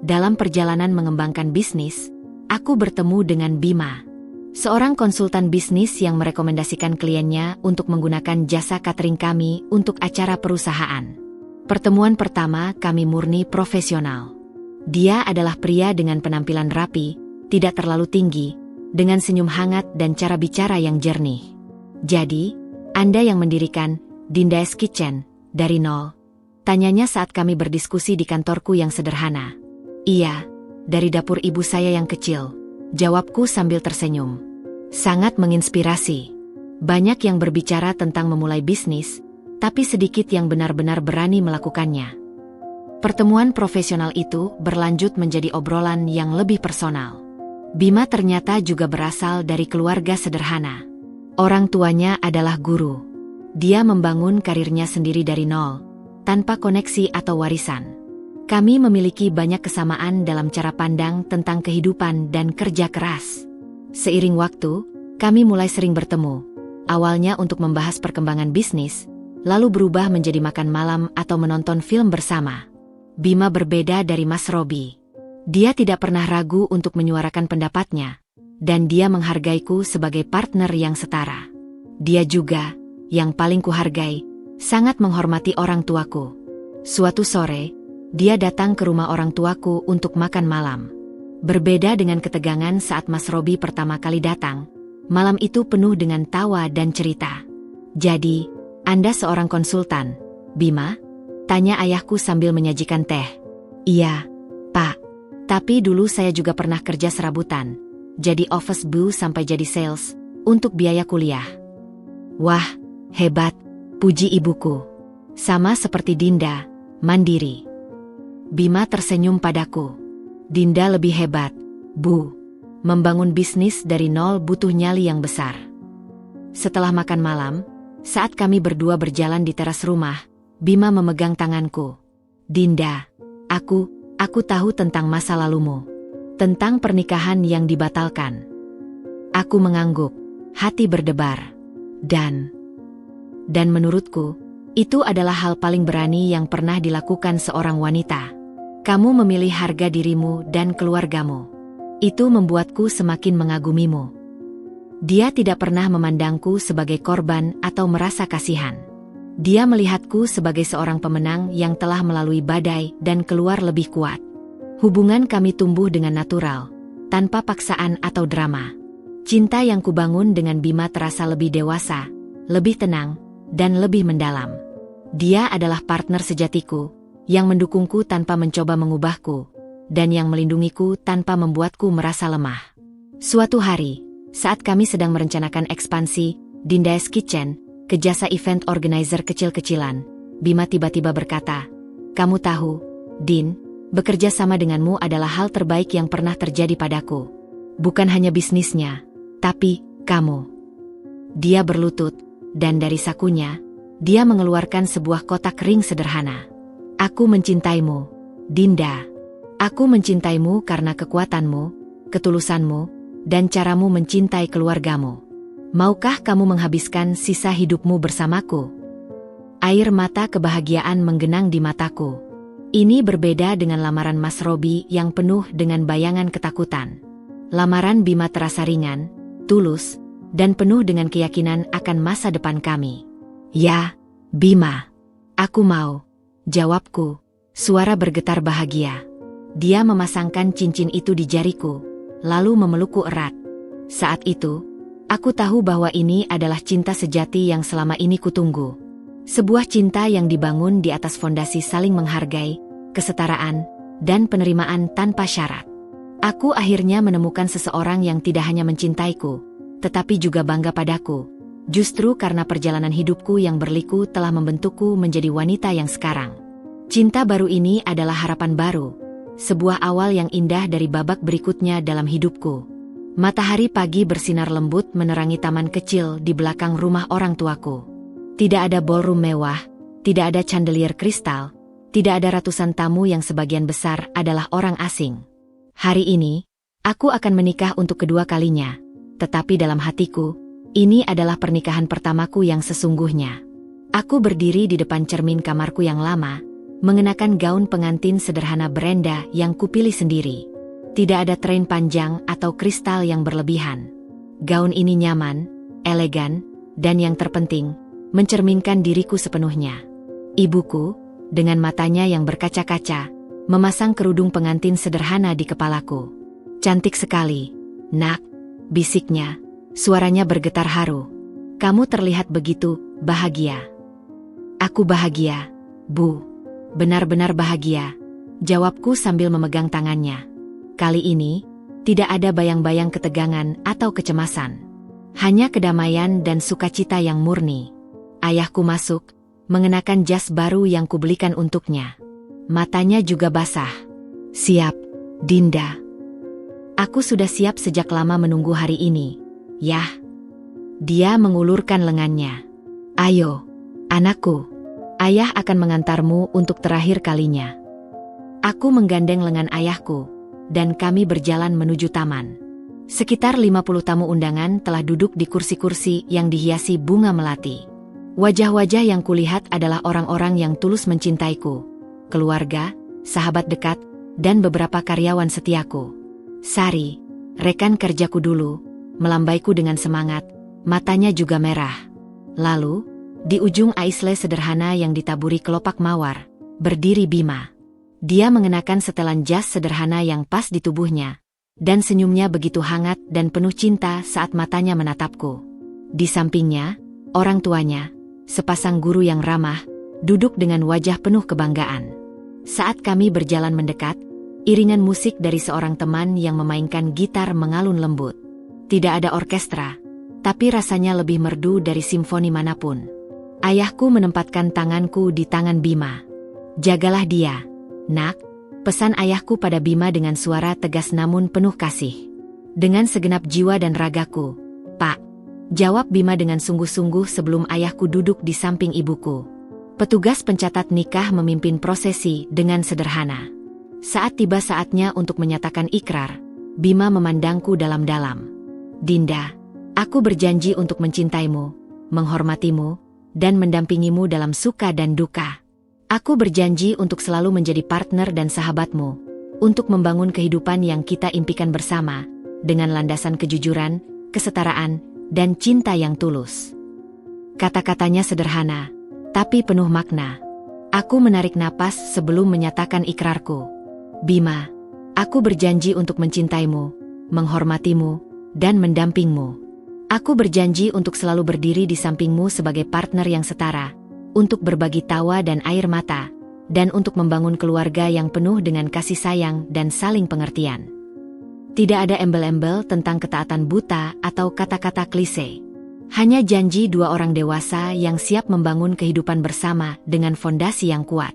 S1: Dalam perjalanan mengembangkan bisnis, aku bertemu dengan Bima, seorang konsultan bisnis yang merekomendasikan kliennya untuk menggunakan jasa catering kami untuk acara perusahaan. Pertemuan pertama kami murni profesional. Dia adalah pria dengan penampilan rapi, tidak terlalu tinggi, dengan senyum hangat dan cara bicara yang jernih. Jadi, Anda yang mendirikan Dinda's Kitchen dari nol? Tanyanya saat kami berdiskusi di kantorku yang sederhana. Iya, dari dapur ibu saya yang kecil, jawabku sambil tersenyum. Sangat menginspirasi. Banyak yang berbicara tentang memulai bisnis, tapi sedikit yang benar-benar berani melakukannya. Pertemuan profesional itu berlanjut menjadi obrolan yang lebih personal. Bima ternyata juga berasal dari keluarga sederhana. Orang tuanya adalah guru. Dia membangun karirnya sendiri dari nol, tanpa koneksi atau warisan. Kami memiliki banyak kesamaan dalam cara pandang tentang kehidupan dan kerja keras. Seiring waktu, kami mulai sering bertemu. Awalnya untuk membahas perkembangan bisnis, lalu berubah menjadi makan malam atau menonton film bersama. Bima berbeda dari Mas Robi. Dia tidak pernah ragu untuk menyuarakan pendapatnya, dan dia menghargaiku sebagai partner yang setara. Dia juga, yang paling kuhargai, sangat menghormati orang tuaku. Suatu sore, dia datang ke rumah orang tuaku untuk makan malam. Berbeda dengan ketegangan saat Mas Robi pertama kali datang, malam itu penuh dengan tawa dan cerita. Jadi, Anda seorang konsultan, Bima? Tanya ayahku sambil menyajikan teh. Iya, Pak. Tapi dulu saya juga pernah kerja serabutan. Jadi office boy sampai jadi sales, untuk biaya kuliah. Wah, hebat, puji ibuku. Sama seperti Dinda, mandiri. Bima tersenyum padaku. Dinda lebih hebat, Bu. Membangun bisnis dari nol butuh nyali yang besar. Setelah makan malam, saat kami berdua berjalan di teras rumah, Bima memegang tanganku. Dinda, aku tahu tentang masa lalumu. Tentang pernikahan yang dibatalkan. Aku mengangguk, hati berdebar. Dan menurutku, itu adalah hal paling berani yang pernah dilakukan seorang wanita. Kamu memilih harga dirimu dan keluargamu. Itu membuatku semakin mengagumimu. Dia tidak pernah memandangku sebagai korban atau merasa kasihan. Dia melihatku sebagai seorang pemenang yang telah melalui badai dan keluar lebih kuat. Hubungan kami tumbuh dengan natural, tanpa paksaan atau drama. Cinta yang kubangun dengan Bima terasa lebih dewasa, lebih tenang, dan lebih mendalam. Dia adalah partner sejatiku, yang mendukungku tanpa mencoba mengubahku, dan yang melindungiku tanpa membuatku merasa lemah. Suatu hari, saat kami sedang merencanakan ekspansi Dinda's Kitchen ke jasa event organizer kecil-kecilan, Bima tiba-tiba berkata, "Kamu tahu, Din, Bekerja sama denganmu adalah hal terbaik yang pernah terjadi padaku. Bukan hanya bisnisnya, tapi kamu. Dia berlutut, dan dari sakunya, dia mengeluarkan sebuah kotak ring sederhana. Aku mencintaimu, Dinda. Aku mencintaimu karena kekuatanmu, ketulusanmu, dan caramu mencintai keluargamu. Maukah kamu menghabiskan sisa hidupmu bersamaku? Air mata kebahagiaan menggenang di mataku. Ini berbeda dengan lamaran Mas Robi yang penuh dengan bayangan ketakutan. Lamaran Bima terasa ringan, tulus, dan penuh dengan keyakinan akan masa depan kami. Ya, Bima. Aku mau. Jawabku, suara bergetar bahagia. Dia memasangkan cincin itu di jariku, lalu memelukku erat. Saat itu, aku tahu bahwa ini adalah cinta sejati yang selama ini kutunggu. Sebuah cinta yang dibangun di atas fondasi saling menghargai, kesetaraan, dan penerimaan tanpa syarat. Aku akhirnya menemukan seseorang yang tidak hanya mencintaiku, tetapi juga bangga padaku. Justru karena perjalanan hidupku yang berliku telah membentukku menjadi wanita yang sekarang. Cinta baru ini adalah harapan baru, sebuah awal yang indah dari babak berikutnya dalam hidupku. Matahari pagi bersinar lembut menerangi taman kecil di belakang rumah orang tuaku. Tidak ada ballroom mewah, tidak ada chandelier kristal, tidak ada ratusan tamu yang sebagian besar adalah orang asing. Hari ini, aku akan menikah untuk kedua kalinya, tetapi dalam hatiku, ini adalah pernikahan pertamaku yang sesungguhnya. Aku berdiri di depan cermin kamarku yang lama, mengenakan gaun pengantin sederhana Brenda yang kupilih sendiri. Tidak ada train panjang atau kristal yang berlebihan. Gaun ini nyaman, elegan, dan yang terpenting, mencerminkan diriku sepenuhnya. Ibuku, dengan matanya yang berkaca-kaca, memasang kerudung pengantin sederhana di kepalaku. Cantik sekali, nak, bisiknya, suaranya bergetar haru. Kamu terlihat begitu bahagia. Aku bahagia, Bu. Benar-benar bahagia, jawabku sambil memegang tangannya. Kali ini, tidak ada bayang-bayang ketegangan atau kecemasan. Hanya kedamaian dan sukacita yang murni. Ayahku masuk, mengenakan jas baru yang kubelikan untuknya. Matanya juga basah. Siap, Dinda. Aku sudah siap sejak lama menunggu hari ini. Yah. Dia mengulurkan lengannya. Ayo, anakku. Ayah akan mengantarmu untuk terakhir kalinya. Aku menggandeng lengan ayahku, dan kami berjalan menuju taman. Sekitar 50 tamu undangan telah duduk di kursi-kursi yang dihiasi bunga melati. Wajah-wajah yang kulihat adalah orang-orang yang tulus mencintaiku. Keluarga, sahabat dekat, dan beberapa karyawan setiaku. Sari, rekan kerjaku dulu, melambaiku dengan semangat, matanya juga merah. Lalu, di ujung aisle sederhana yang ditaburi kelopak mawar, berdiri Bima. Dia mengenakan setelan jas sederhana yang pas di tubuhnya, dan senyumnya begitu hangat dan penuh cinta saat matanya menatapku. Di sampingnya, orang tuanya, sepasang guru yang ramah, duduk dengan wajah penuh kebanggaan. Saat kami berjalan mendekat, iringan musik dari seorang teman yang memainkan gitar mengalun lembut. Tidak ada orkestra, tapi rasanya lebih merdu dari simfoni manapun. Ayahku menempatkan tanganku di tangan Bima. Jagalah dia, nak, pesan ayahku pada Bima dengan suara tegas namun penuh kasih. Dengan segenap jiwa dan ragaku, Pak, jawab Bima dengan sungguh-sungguh sebelum ayahku duduk di samping ibuku. Petugas pencatat nikah memimpin prosesi dengan sederhana. Saat tiba saatnya untuk menyatakan ikrar, Bima memandangku dalam-dalam. Dinda, aku berjanji untuk mencintaimu, menghormatimu, dan mendampingimu dalam suka dan duka. Aku berjanji untuk selalu menjadi partner dan sahabatmu, untuk membangun kehidupan yang kita impikan bersama, dengan landasan kejujuran, kesetaraan, dan cinta yang tulus. Kata-katanya sederhana, tapi penuh makna. Aku menarik napas sebelum menyatakan ikrarku. Bima, aku berjanji untuk mencintaimu, menghormatimu, dan mendampingmu. Aku berjanji untuk selalu berdiri di sampingmu sebagai partner yang setara, untuk berbagi tawa dan air mata, dan untuk membangun keluarga yang penuh dengan kasih sayang dan saling pengertian. Tidak ada embel-embel tentang ketaatan buta atau kata-kata klise. Hanya janji dua orang dewasa yang siap membangun kehidupan bersama dengan fondasi yang kuat.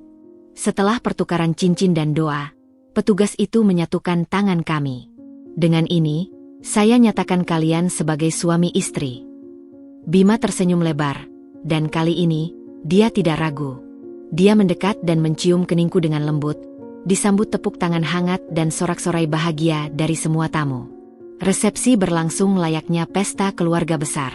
S1: Setelah pertukaran cincin dan doa, Petugas itu menyatukan tangan kami. Dengan ini, saya nyatakan kalian sebagai suami istri. Bima tersenyum lebar, dan kali ini, dia tidak ragu. Dia mendekat dan mencium keningku dengan lembut, disambut tepuk tangan hangat dan sorak-sorai bahagia dari semua tamu. Resepsi berlangsung layaknya pesta keluarga besar.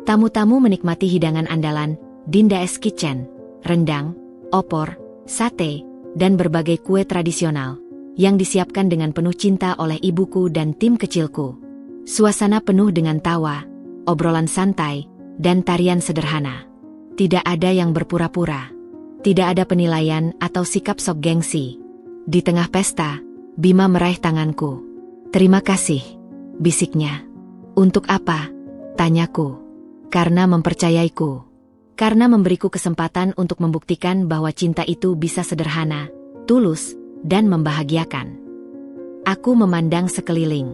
S1: Tamu-tamu menikmati hidangan andalan, Dinda Es Kitchen, rendang, opor, sate, dan berbagai kue tradisional, yang disiapkan dengan penuh cinta oleh ibuku dan tim kecilku. Suasana penuh dengan tawa, obrolan santai, dan tarian sederhana. Tidak ada yang berpura-pura. Tidak ada penilaian atau sikap sok gengsi. Di tengah pesta, Bima meraih tanganku. "Terima kasih," bisiknya. "Untuk apa?" tanyaku. "Karena mempercayaiku. Karena memberiku kesempatan untuk membuktikan bahwa cinta itu bisa sederhana, tulus, dan membahagiakan." Aku memandang sekeliling.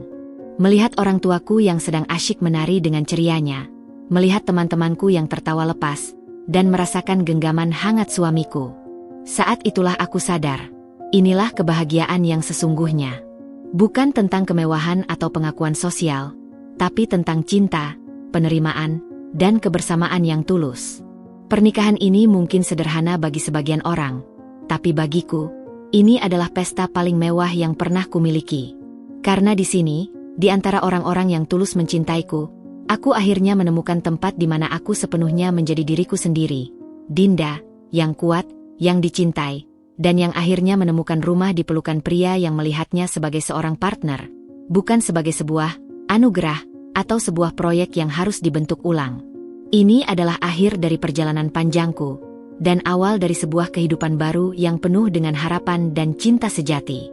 S1: Melihat orang tuaku yang sedang asyik menari dengan cerianya, melihat teman-temanku yang tertawa lepas, dan merasakan genggaman hangat suamiku. Saat itulah aku sadar, inilah kebahagiaan yang sesungguhnya. Bukan tentang kemewahan atau pengakuan sosial, tapi tentang cinta, penerimaan, dan kebersamaan yang tulus. Pernikahan ini mungkin sederhana bagi sebagian orang, tapi bagiku, ini adalah pesta paling mewah yang pernah kumiliki. Karena di sini, di antara orang-orang yang tulus mencintaiku, aku akhirnya menemukan tempat di mana aku sepenuhnya menjadi diriku sendiri. Dinda, yang kuat, yang dicintai, dan yang akhirnya menemukan rumah di pelukan pria yang melihatnya sebagai seorang partner, bukan sebagai sebuah anugerah atau sebuah proyek yang harus dibentuk ulang. Ini adalah akhir dari perjalanan panjangku, dan awal dari sebuah kehidupan baru yang penuh dengan harapan dan cinta sejati.